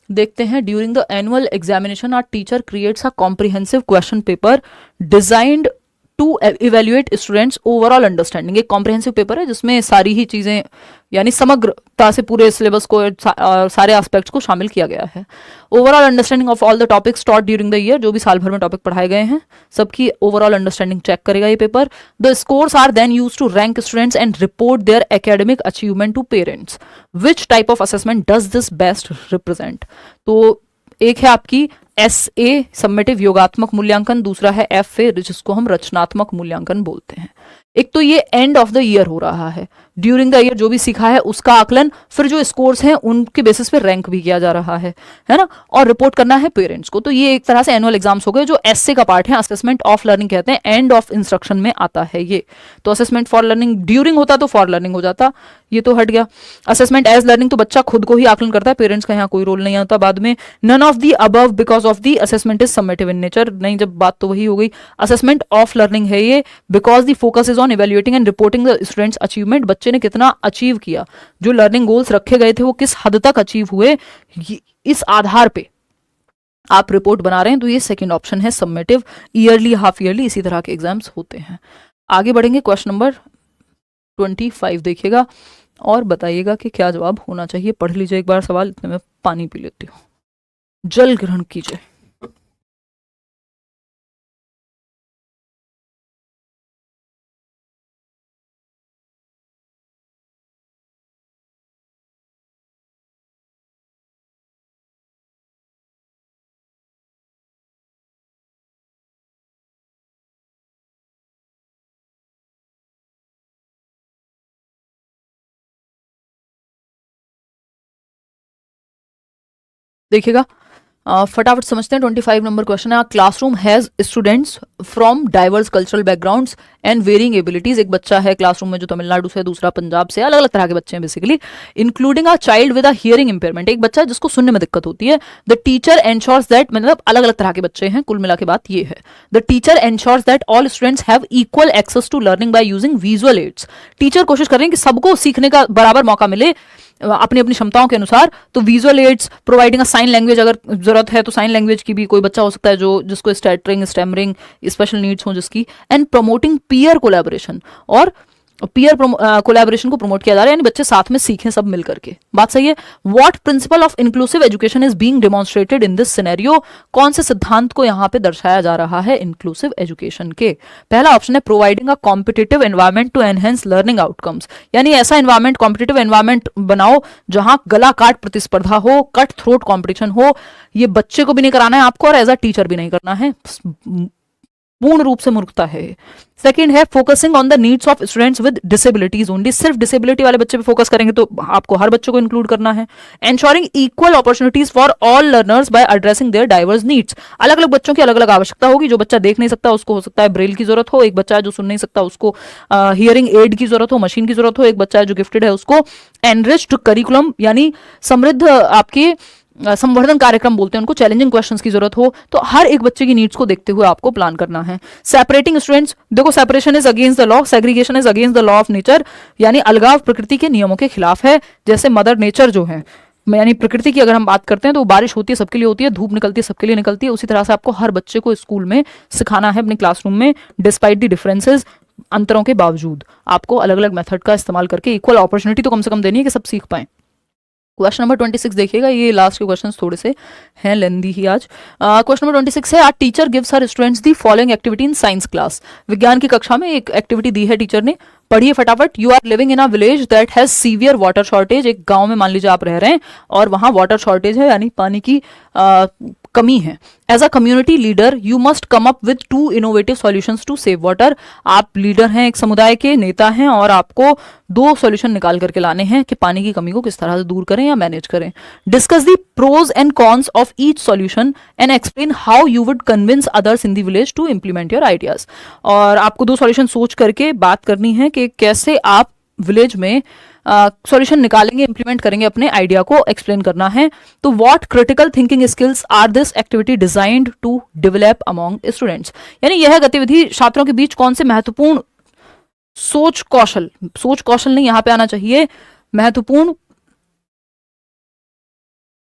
देखते हैं। During the annual examination our teacher creates a comprehensive question paper designed to evaluate students overall understanding. एक कॉम्प्रिहेंसिव पेपर है जिसमें सारी ही चीजें यानी समग्रता से पूरे सिलेबस को सारे एस्पेक्ट्स को शामिल किया गया है। Overall understanding of all the topics taught during the year, जो भी साल भर में टॉपिक पढ़ाए गए हैं सबकी ओवरऑल अंडरस्टैंडिंग चेक करेगा ये पेपर। The scores are then used to rank students and report their academic achievement to parents. Which type of assessment does this best represent? तो एक है आपकी SA सबमिटिव योगात्मक मूल्यांकन, दूसरा है FA जिसको हम रचनात्मक मूल्यांकन बोलते हैं। एक तो ये एंड ऑफ द ईयर हो रहा है, ड्यूरिंग द ईयर जो भी सीखा है उसका आकलन, फिर जो स्कोर्स हैं उनके बेसिस पे रैंक भी किया जा रहा है ना, और रिपोर्ट करना है पेरेंट्स को। तो ये एक तरह से एनुअल एग्जाम्स हो गए। जो SA का पार्ट है, असेसमेंट ऑफ लर्निंग कहते हैं, एंड ऑफ इंस्ट्रक्शन में आता है ये। तो असेसमेंट फॉर लर्निंग ड्यूरिंग होता तो फॉर लर्निंग हो जाता, ये तो हट गया। असेसमेंट एज लर्निंग तो बच्चा खुद को ही आकलन करता है, पेरेंट्स का यहाँ कोई रोल नहीं आता बाद में। None of the above because of the assessment is summative in nature, नहीं, जब बात तो वही हो गई। असेसमेंट ऑफ लर्निंग है ये, because the focus is on evaluating and reporting the students achievement, बच्चे ने कितना अचीव किया, जो लर्निंग गोल्स रखे गए थे वो किस हद तक अचीव हुए, इस आधार पे आप रिपोर्ट बना रहे हैं। तो ये सेकंड ऑप्शन है समेटिव। ईयरली, हाफ ईयरली इसी तरह के एग्जाम्स होते हैं। आगे बढ़ेंगे, क्वेश्चन नंबर 25 देखिएगा और बताइएगा कि क्या जवाब होना चाहिए। पढ़ लीजिए एक बार सवाल, इतने में पानी पी लेती हूँ, जल ग्रहण कीजिए। देखिएगा फटाफट समझते हैं। 25 नंबर क्वेश्चन है, classroom has students from diverse cultural backgrounds and varying abilities. एक बच्चा है क्लासरूम में जो तमिलनाडु से, दूसरा पंजाब से, अलग अलग तरह के बच्चे हैं basically. Including a child with a hearing impairment, एक बच्चा जिसको सुनने में दिक्कत होती है। द टीचर एंश्योर्स दैट, मतलब अलग अलग तरह के बच्चे हैं, कुल मिला के बात ये है। The teacher ensures that all students have equal access to learning by using visual aids. Teacher कोशिश कर रहे हैं कि सबको सीखने का बराबर मौका मिले अपनी अपनी क्षमताओं के अनुसार। तो visual aids, providing a sign language, अगर जरूरत है तो साइन लैंग्वेज की भी कोई बच्चा हो सकता है जो जिसको स्टैटरिंग, स्टैमरिंग, स्पेशल नीड्स हो जिसकी। एंड प्रमोटिंग पीयर कोलैबोरेशन, और पीयर कोलैबोरेशन को प्रमोट किया जा रहा है, यानी बच्चे साथ में सीखें सब मिल करके। बात सही है। What principle of inclusive education is being demonstrated in this scenario, कौन से सिद्धांत को यहाँ पे दर्शाया जा रहा है इंक्लूसिव एजुकेशन के? पहला ऑप्शन है providing a competitive environment to enhance learning outcomes, यानी ऐसा एनवायरमेंट, कॉम्पिटिटिव एनवायरमेंट बनाओ जहां गला काट प्रतिस्पर्धा हो, कट थ्रोट कॉम्पिटिशन हो। ये बच्चे को भी नहीं कराना है आपको और एज अ टीचर भी नहीं करना है, पूर्ण रूप से मूर्खता है। सेकंड है focusing on the needs of students with disabilities only, सिर्फ डिसेबिलिटी वाले बच्चे पे फोकस करेंगे तो आपको हर बच्चे को इंक्लूड करना है। Ensuring equal opportunities for all learners by addressing their diverse needs, अलग अलग बच्चों की अलग अलग आवश्यकता होगी। जो बच्चा देख नहीं सकता उसको हो सकता है ब्रेल की जरूरत हो, एक बच्चा है जो सुन नहीं सकता उसको हियरिंग एड की जरूरत हो, मशीन की जरूरत हो, एक बच्चा है जो गिफ्टेड है उसको एनरिच्ड करिकुलम यानी समृद्ध आपके संवर्धन कार्यक्रम बोलते हैं उनको, चैलेंजिंग क्वेश्चंस की जरूरत हो। तो हर एक बच्चे की नीड्स को देखते हुए आपको प्लान करना है। सेपरेटिंग स्टूडेंट्स, देखो separation is against the law, segregation is against the law of nature, यानी अलगाव प्रकृति के नियमों के खिलाफ है। जैसे मदर नेचर जो है, यानी प्रकृति की अगर हम बात करते हैं तो बारिश होती है सबके लिए होती है, धूप निकलती है सबके लिए निकलती है, उसी तरह से आपको हर बच्चे को स्कूल में सिखाना है अपने क्लासरूम में, डिस्पाइट द डिफरेंसेस, अंतरों के बावजूद आपको अलग अलग मेथड का इस्तेमाल करके इक्वल अपॉर्चुनिटी तो कम से कम देनी है कि सब सीख पाए। क्वेश्चन नंबर 26 देखिएगा, ये लास्ट के क्वेश्चंस थोड़े से हैं लेंदी ही आज। क्वेश्चन नंबर 26 है, our teacher gives her students the following activity in science class. विज्ञान की कक्षा में एक एक्टिविटी दी है टीचर ने, पढ़िए फटाफट। You are living in a village that has severe water shortage. एक गांव में मान लीजिए आप रह रहे हैं और वहां वाटर शॉर्टेज है, यानी पानी की कमी है। As a community leader you must come up with 2 innovative solutions to save water. आप लीडर हैं, एक समुदाय के नेता हैं और आपको 2 सॉल्यूशन निकाल करके लाने हैं कि पानी की कमी को किस तरह से दूर करें या मैनेज करें। Discuss the pros and cons of each solution and explain how you would convince others in the village to implement your ideas. और आपको 2 सॉल्यूशन सोच करके बात करनी है कि कैसे आप विलेज में सॉल्यूशन निकालेंगे, इंप्लीमेंट करेंगे, अपने आइडिया को एक्सप्लेन करना है। तो what critical thinking skills are this activity designed to develop among students. यानी यह गतिविधि छात्रों के बीच कौन से महत्वपूर्ण सोच कौशल नहीं, यहां पे आना चाहिए महत्वपूर्ण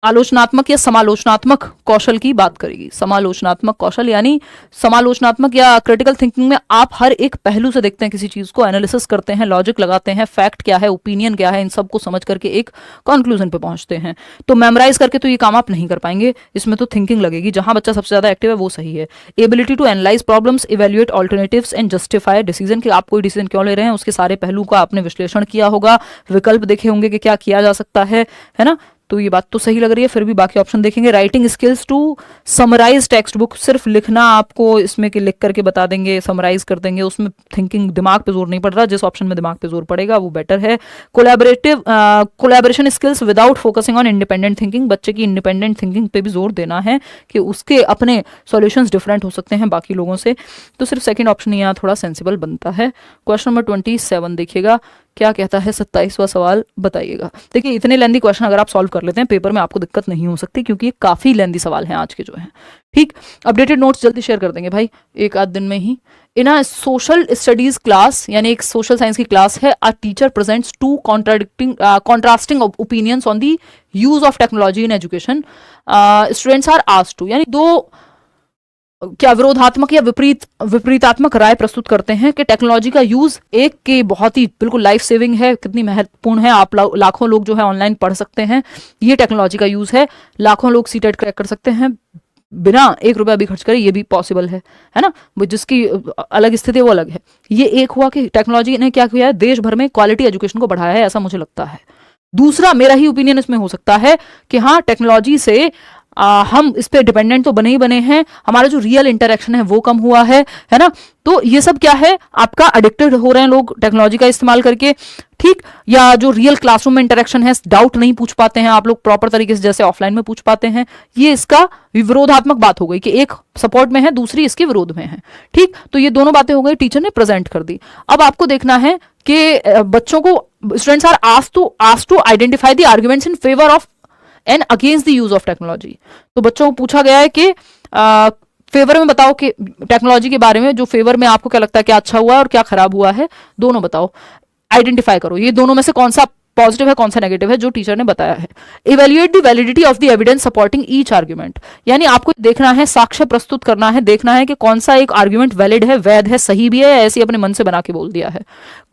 आलोचनात्मक या समालोचनात्मक कौशल की बात करेगी। समालोचनात्मक कौशल यानी समालोचनात्मक या क्रिटिकल थिंकिंग में आप हर एक पहलू से देखते हैं किसी चीज को, एनालिसिस करते हैं, लॉजिक लगाते हैं, फैक्ट क्या है, ओपिनियन क्या है, इन सब को समझ करके एक कंक्लूजन पे पहुंचते हैं। तो मेमोराइज करके तो ये काम आप नहीं कर पाएंगे, इसमें तो थिंकिंग लगेगी। जहां बच्चा सबसे ज्यादा एक्टिव है वो सही है। Ability to analyse problems, evaluate alternatives and justify decision, कि आप कोई डिसीजन क्यों ले रहे हैं, उसके सारे पहलू का आपने विश्लेषण किया होगा, विकल्प देखे होंगे कि क्या किया जा सकता है ना। तो ये बात तो सही लग रही है, फिर भी बाकी ऑप्शन देखेंगे। Writing skills to summarise textbook, सिर्फ लिखना आपको इसमें कि लिख करके बता देंगे, समराइज कर देंगे, उसमें थिंकिंग दिमाग पे जोर नहीं पड़ रहा। जिस ऑप्शन में दिमाग पे जोर पड़ेगा वो बेटर है। Collaboration skills without focusing on independent thinking, बच्चे की इंडिपेंडेंट थिंकिंग पे भी जोर देना है कि उसके अपने सॉल्यूशंस डिफरेंट हो सकते हैं बाकी लोगों से। तो सिर्फ सेकंड ऑप्शन यहाँ थोड़ा सेंसिबल बनता है। क्वेश्चन नंबर 27 देखिएगा, क्या कहता है 27वां सवाल बताइएगा। देखिए इतने लेंदी क्वेश्चन अगर आप सॉल्व कर लेते हैं पेपर में आपको दिक्कत नहीं हो सकती, क्योंकि ये काफी लेंदी सवाल हैं आज के जो हैं। ठीक, अपडेटेड नोट्स जल्दी शेयर कर देंगे भाई, एक आध दिन में ही। In a social studies class, यानी एक सोशल साइंस की क्लास है, a teacher presents 2 contrasting opinions on the use of technology in education. Students are asked to, यानी 2 क्या विरोधात्मक या विपरीतात्मक राय प्रस्तुत करते हैं कि टेक्नोलॉजी का यूज एक के बहुत ही बिल्कुल लाइफ सेविंग है, कितनी महत्वपूर्ण है, आप लाखों लोग जो है ऑनलाइन पढ़ सकते हैं, ये टेक्नोलॉजी का यूज है, लाखों लोग सीटेट क्रैक कर सकते हैं बिना 1 रुपया भी खर्च करे, ये भी पॉसिबल है ना। जिसकी अलग स्थिति वो अलग है। ये एक हुआ कि टेक्नोलॉजी ने क्या किया है, देश भर में क्वालिटी एजुकेशन को बढ़ाया है, ऐसा मुझे लगता है। दूसरा मेरा ही ओपिनियन इसमें हो सकता है कि हाँ टेक्नोलॉजी से हम इस पे डिपेंडेंट तो बने ही बने हैं, हमारा जो रियल इंटरेक्शन है वो कम हुआ है ना। तो ये सब क्या है, आपका एडिक्टेड हो रहे हैं लोग टेक्नोलॉजी का इस्तेमाल करके। ठीक, या जो रियल क्लासरूम में इंटरेक्शन है, डाउट नहीं पूछ पाते हैं आप लोग प्रॉपर तरीके से जैसे ऑफलाइन में पूछ पाते हैं। ये इसका विरोधात्मक बात हो गई कि एक सपोर्ट में है, दूसरी इसके विरोध में है। ठीक, तो ये दोनों बातें हो गई, टीचर ने प्रेजेंट कर दी। अब आपको देखना है कि बच्चों को, students are asked to identify the arguments in favour of and against the use of technology. तो बच्चों को पूछा गया है कि फेवर में बताओ कि टेक्नोलॉजी के बारे में, जो फेवर में आपको क्या लगता है क्या अच्छा हुआ है और क्या खराब हुआ है, दोनों बताओ, आइडेंटिफाई करो ये दोनों में से कौन सा पॉजिटिव है कौन सा नेगेटिव है जो टीचर ने बताया है। Evaluate the validity of the evidence supporting each argument, यानी आपको देखना है, साक्ष्य प्रस्तुत करना है, देखना है कि कौन सा एक आर्ग्यूमेंट वैलिड है, वैध है, सही भी है, ऐसे अपने मन से बना के बोल दिया है।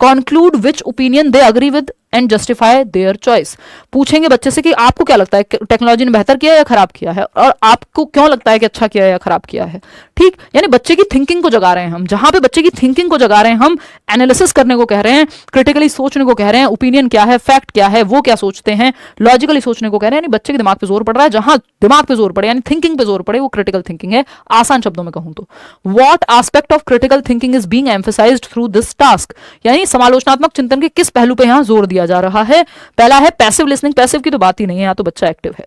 Conclude which opinion they agree with and justify their choice, पूछेंगे बच्चे से कि आपको क्या लगता है टेक्नोलॉजी ने बेहतर किया या खराब किया है, और आपको क्यों लगता है कि अच्छा किया या खराब किया है। ठीक, यानी बच्चे की थिंकिंग को जगा रहे हैं हम, जहां पे बच्चे की थिंकिंग को जगा रहे हैं हम, एनालिसिस करने को कह रहे हैं, क्रिटिकली सोचने को कह रहे हैं, ओपिनियन क्या है, फैक्ट क्या है, वो क्या सोचते हैं, लॉजिकली सोचने को कह रहे हैं। यानी बच्चे के दिमाग पे जोर पड़ रहा है, जहां दिमाग पे जोर पड़े यानी थिंकिंग पे जोर पड़े वो क्रिटिकल थिंकिंग है। आसान शब्दों में कहूं तो what aspect of critical thinking is being emphasised through this task, यानी समालोचनात्मक चिंतन के किस पहलू पे यहां जोर दिया जा रहा है। पहला है पैसिव लिसनिंग, पैसिव की तो बात ही नहीं है, यहां तो बच्चा एक्टिव है।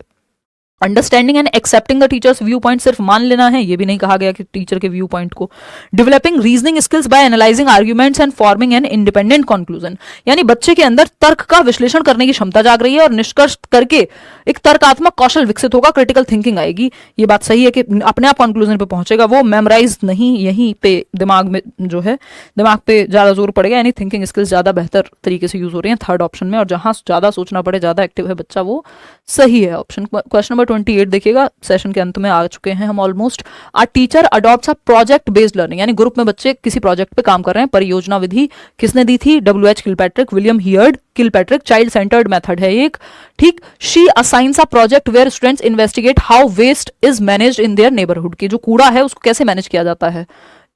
Understanding and accepting the teachers view point, सिर्फ मान लेना है, ये भी नहीं कहा गया कि टीचर के व्यू पॉइंट को। Developing reasoning skills by analysing arguments and forming an independent conclusion, यानी बच्चे के अंदर तर्क का विश्लेषण करने की क्षमता जाग रही है और निष्कर्ष करके एक तर्कात्मक कौशल विकसित होगा, क्रिटिकल थिंकिंग आएगी। ये बात सही है कि अपने आप कंक्लूजन पे पहुंचेगा, वो मेमोराइज नहीं, यहीं पे दिमाग में जो है दिमाग पे ज्यादा जोर पड़ेगा, यानी थिंकिंग स्किल्स ज्यादा बेहतर तरीके से यूज हो रही है थर्ड ऑप्शन में, और जहां ज्यादा सोचना पड़े, ज्यादा एक्टिव है बच्चा, वो सही है ऑप्शन। क्वेश्चन नंबर 28 देखिएगा, सेशन के अंत में आ चुके हैं हम almost. A teacher adopts a project based learning, यानी ग्रुप में बच्चे किसी प्रोजेक्ट पे काम कर रहे हैं। परियोजना विधि किसने दी थी? WH Kilpatrick, William Heard Kilpatrick. Child centred method है एक, ठीक। She assigns a project where students investigate how waste is managed in their neighbourhood, की जो कूड़ा है उसको कैसे मैनेज किया जाता है,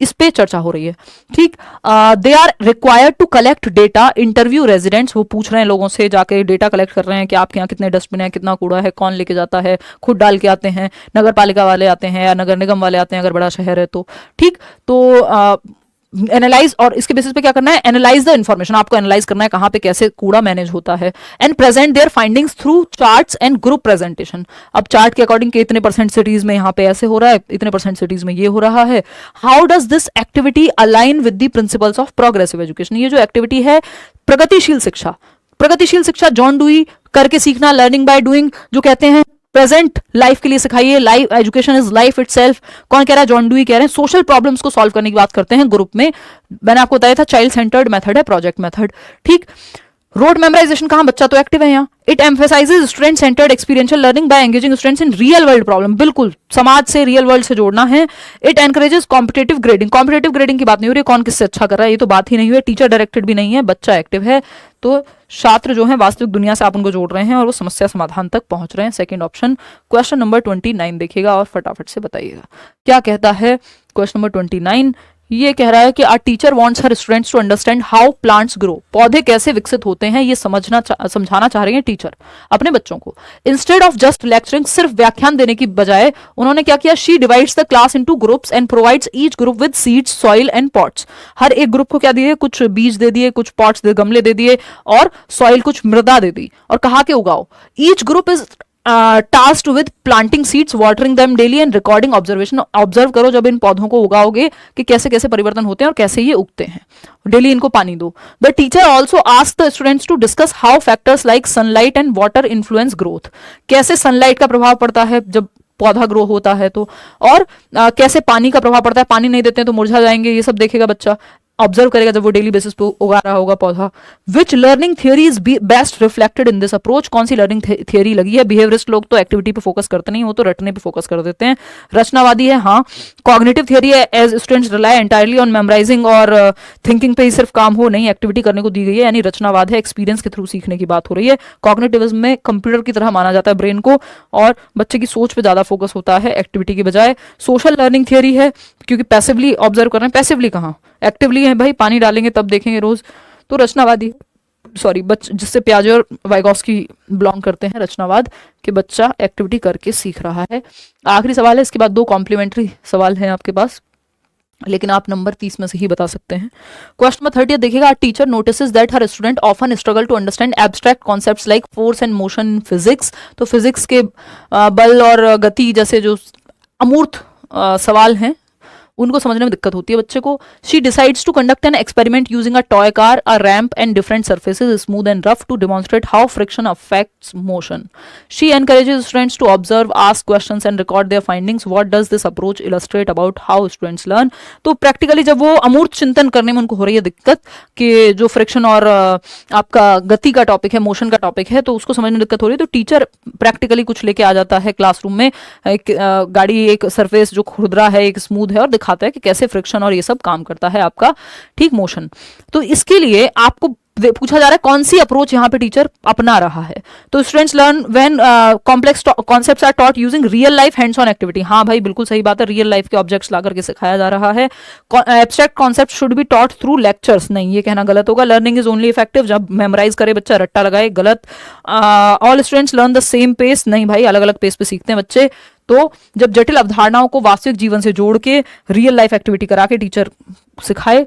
इस पे चर्चा हो रही है, ठीक। They are required to collect data, interview residents, वो पूछ रहे हैं लोगों से, जाके डेटा कलेक्ट कर रहे हैं कि आपके यहाँ कितने डस्टबिन है, कितना कूड़ा है, कौन लेके जाता है, खुद डाल के आते हैं, नगर पालिका वाले आते हैं या नगर निगम वाले आते हैं अगर बड़ा शहर है तो, ठीक। तो एनालाइज, और इसके बेसिस पे क्या करना है? एनालाइज द इन्फॉर्मेशन, आपको एनालाइज करना है कहाँ पे कैसे कूड़ा मैनेज होता है। And present their findings through charts and group presentation, अब चार्ट के अकॉर्डिंग के इतने परसेंट सिटीज में यहाँ पे ऐसे हो रहा है, इतने परसेंट सिटीज में ये हो रहा है। How does this activity align with the principles of progressive education, ये जो एक्टिविटी है प्रगतिशील शिक्षा, प्रगतिशील शिक्षा जॉन डुई, करके सीखना, लर्निंग बाय डूइंग, जो कहते हैं प्रेजेंट लाइफ के लिए सिखाइए, life education is life itself, कौन कह रहा है? जॉन डुई कह रहे हैं। सोशल प्रॉब्लम्स को सॉल्व करने की बात करते हैं ग्रुप में, मैंने आपको बताया था चाइल्ड सेंटर्ड मेथड है, प्रोजेक्ट मेथड, ठीक। रोड मेमोराइजेशन कहां? बच्चा तो एक्टिव है यहाँ। It emphasises student centred experiential learning by engaging students in real world problem, बिल्कुल समाज से, रियल वर्ल्ड से जोड़ना है। It encourages competitive grading, competitive grading की बात नहीं हो रही, कौन किससे अच्छा कर रहा है ये तो बात ही नहीं हुई, टीचर डायरेक्टेड भी नहीं है, बच्चा एक्टिव है, तो छात्र जो है वास्तविक दुनिया से आप उनको जोड़ रहे हैं और वो समस्या समाधान तक पहुंच रहे हैं। Second option. क्वेश्चन नंबर 29 देखिएगा और फटाफट से बताइएगा क्या कहता है क्वेश्चन नंबर 29। ये कह रहा है कि our teacher wants her students to understand how plants grow, पौधे कैसे विकसित होते हैं ये समझाना चाह रही हैं टीचर अपने बच्चों को। इंस्टेड ऑफ जस्ट लेक्चरिंग, सिर्फ व्याख्यान देने की बजाय उन्होंने क्या किया? She divides the class into groups and provides each group with seeds, soil and pots. हर एक ग्रुप को क्या दिए? कुछ बीज दे दिए, कुछ पॉट्स गमले दे दिए और सॉइल, कुछ मृदा दे दी, और कहा के उगाओ। Each group is tasked with planting seeds, watering them daily and recording observation. Observe करो जब इन पौधों को उगाओगे कि कैसे कैसे परिवर्तन होते हैं और कैसे ये उगते हैं, डेली इनको पानी दो। The teacher also ask the students to discuss how factors like sunlight and water influence growth, कैसे सनलाइट का प्रभाव पड़ता है जब पौधा ग्रो होता है तो, और कैसे पानी का प्रभाव पड़ता है, पानी नहीं देते हैं तो मुरझा जाएंगे, ये सब देखेगा बच्चा, ऑब्जर्व करेगा जब वो डेली बेसिस पे उगा रहा होगा पौधा। Which learning theory is best reflected in this approach, कौन सी लर्निंग थियरी लगी है? बिहेवियरिस्ट लोग तो एक्टिविटी पे फोकस करते नहीं, वो तो रटने पे फोकस कर देते हैं। रचनावादी है, हाँ। कॉग्निटिव थियरी है, as students rely entirely on memorising और थिंकिंग पे ही सिर्फ काम हो, नहीं एक्टिविटी करने को दी गई है, यानी रचनावाद है, एक्सपीरियंस के थ्रू सीखने की बात हो रही है। कॉग्निटिविज्म में कंप्यूटर की तरह माना जाता है ब्रेन को और बच्चे की सोच पे ज्यादा फोकस होता है एक्टिविटी की बजाय। सोशल लर्निंग थियरी है, क्योंकि पैसिवली ऑब्जर्व कर रहे हैं, पैसिवली कहाँ, एक्टिवली है भाई, पानी डालेंगे तब देखेंगे रोज, तो रचनावादी, सॉरी जिससे पियाजे और वाइगॉस्की बिलोंग करते हैं, रचनावाद, कि बच्चा एक्टिविटी करके सीख रहा है। आखिरी सवाल है, इसके बाद 2 कॉम्प्लीमेंट्री सवाल हैं आपके पास, लेकिन आप नंबर 30 में से ही बता सकते हैं। क्वेश्चन नंबर 30 देखिएगा। Teacher notices that her student often struggle to understand abstract concepts like force and motion in physics, तो फिजिक्स के बल और गति जैसे जो अमूर्त सवाल हैं उनको समझने में दिक्कत होती है बच्चे को। She decides to conduct an experiment using a toy car, a ramp and different surfaces smooth and rough to demonstrate how friction affects motion. She encourages students to observe, ask questions and record their findings. What does this approach illustrate about how students learn. तो प्रैक्टिकली जब वो अमूर्त चिंतन करने में उनको हो रही है दिक्कत कि जो फ्रिक्शन और आपका गति का टॉपिक है, मोशन का टॉपिक है, तो उसको समझने में दिक्कत हो रही है, तो टीचर प्रैक्टिकली कुछ लेके आ जाता है क्लासरूम में, एक गाड़ी, एक सरफेस जो खुरदरा है, एक स्मूथ है, और दिखाता है कि कैसे फ्रिक्शन और ये सब काम करता है आपका, ठीक, मोशन। तो इसके लिए आपको पूछा जा रहा है कौन सी अप्रोच यहाँ पे टीचर अपना रहा है। तो students learn when complex concepts are taught using real life hands on activity. हाँ भाई बिल्कुल सही बात है, रियल लाइफ के ऑब्जेक्ट्स ला करके सिखाया जा रहा है। Abstract concept should be taught through lectures, नहीं ये कहना गलत होगा। लर्निंग इज ओनली इफेक्टिव जब मेमोराइज करे बच्चा, रट्टा लगाए, गलत। All students learn the same pace, नहीं भाई अलग अलग पेस पे सीखते हैं बच्चे। तो जब जटिल अवधारणाओं को वास्तविक जीवन से जोड़ के रियल लाइफ एक्टिविटी करा के टीचर सिखाए,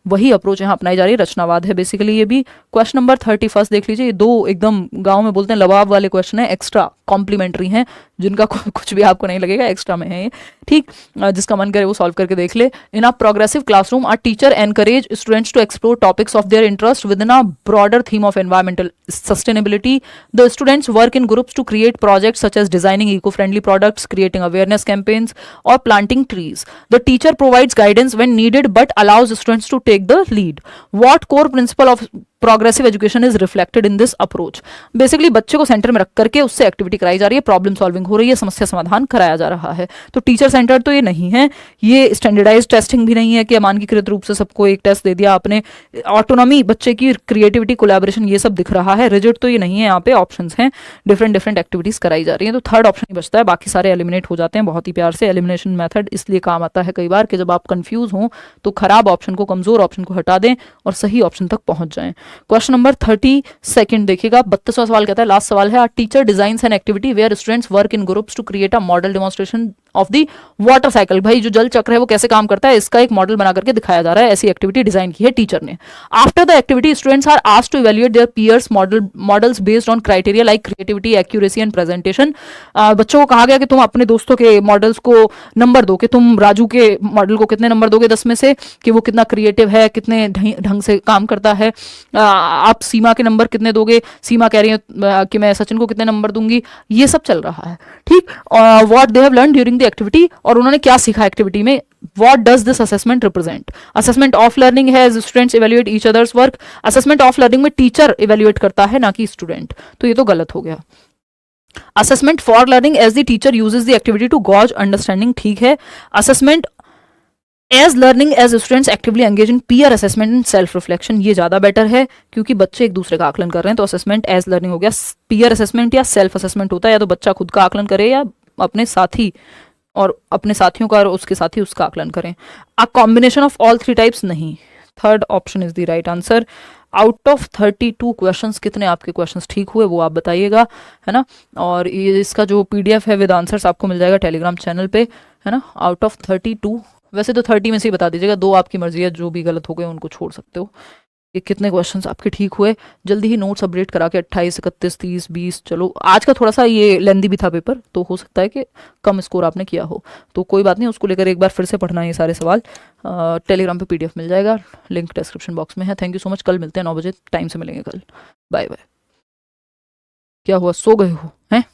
वही अप्रोच यहाँ अपनाई जा रही है, रचनावाद है बेसिकली ये भी। क्वेश्चन नंबर 31 देख लीजिए, ये 2 एकदम गांव में बोलते हैं लवाब वाले क्वेश्चन है, एक्स्ट्रा कॉम्प्लीमेंट्री हैं, जिनका कुछ भी आपको नहीं लगेगा, एक्स्ट्रा में है ये, ठीक। जिसका मन करे वो सॉल्व करके देख ले। In a progressive classroom our teacher encourages students to explore topics of their interest within a broader theme of environmental sustainability. The students work in groups to create projects such as designing eco friendly products, creating awareness campaigns और planting trees. The teacher provides guidance when needed but allows students to take the lead. What core principle of progressive education is reflected in this approach. Basically बच्चे को सेंटर में रख करके उससे एक्टिविटी कराई जा रही है, प्रॉब्लम सॉल्विंग हो रही है, समस्या समाधान कराया जा रहा है। तो टीचर सेंटर तो ये नहीं है, ये स्टैंडर्डाइज टेस्टिंग भी नहीं है कि मानकीकृत रूप से सबको एक टेस्ट दे दिया आपने। ऑटोनॉमी, बच्चे की क्रिएटिविटी, कोलैबोरेशन, ये सब दिख रहा है। रिजिड तो ये नहीं है, यहाँ पे ऑप्शंस हैं, डिफरेंट डिफरेंट एक्टिविटीज कराई जा रही हैं। तो थर्ड ऑप्शन ही बचता है, बाकी सारे एलिमिनेट हो जाते हैं। बहुत ही प्यार से एलिमिनेशन मेथड इसलिए काम आता है कई बार कि जब आप कंफ्यूज हों तो खराब ऑप्शन को, कमजोर ऑप्शन को हटा दें और सही ऑप्शन तक पहुंच जाएं। क्वेश्चन नंबर 32 देखिएगा, 32वां सवाल कहता है, लास्ट सवाल है, teacher designs an activity where students work in groups to create a model demonstration of the water cycle. भाई जो जल चक्र है वो कैसे काम करता है, इसका एक मॉडल बना करके दिखाया जा रहा है। ऐसी एक्टिविटी डिजाइन की है टीचर ने। After the activity students are asked to evaluate their peers models based on criteria like creativity, accuracy and presentation. बच्चों को कहा गया कि तुम अपने दोस्तों के मॉडल्स को नंबर दो, कि तुम राजू के मॉडल को कितने नंबर दोगे 10 में से, कि वो कितना क्रिएटिव है, कितने ढंग से काम करता है। आप सीमा के नंबर कितने दोगे, सीमा कह रही है कि मैं सचिन को कितने नंबर दूंगी। ये सब चल रहा है, ठीक। What they have learn during the activity, और उन्होंने क्या सीखा एक्टिविटी में। What does this assessment represent? Assessment of learning है, students evaluate each other's work. Assessment of learning में टीचर evaluate करता है, ना कि स्टूडेंट। तो ये तो गलत हो गया। Assessment for learning as the teacher uses the activity to gauge understanding, ठीक है। Assessment as learning as students actively engage in peer assessment and self reflection, ये ज्यादा बेटर है क्योंकि बच्चे एक दूसरे का आकलन कर रहे हैं। तो असेसमेंट एज लर्निंग हो गया। पीयर असेसमेंट या सेल्फ असेसमेंट होता है, या तो बच्चा खुद का आकलन करे या अपने साथी और अपने साथियों का और उसके साथी उसका आकलन करें। A combination of all three types नहीं। Third option is the right answer. Out of 32 questions कितने आपके क्वेश्चंस ठीक हुए वो आप बताइएगा, है ना। और ये इसका जो PDF है विद आंसर्स आपको मिल जाएगा टेलीग्राम चैनल पे, है ना। आउट ऑफ 32, वैसे तो 30 में से ही बता दीजिएगा, 2 आपकी मर्जी है, जो भी गलत हो गए उनको छोड़ सकते हो। कि कितने क्वेश्चंस आपके ठीक हुए। जल्दी ही नोट्स अपडेट करा के 28, 31, 30, 20, चलो आज का थोड़ा सा ये लेंदी भी था पेपर, तो हो सकता है कि कम स्कोर आपने किया हो, तो कोई बात नहीं, उसको लेकर एक बार फिर से पढ़ना है ये सारे सवाल। टेलीग्राम पे PDF मिल जाएगा, लिंक डिस्क्रिप्शन बॉक्स में है। Thank you so much. कल मिलते हैं 9 बजे, टाइम से मिलेंगे कल। Bye bye. क्या हुआ, सो गए हो हैं?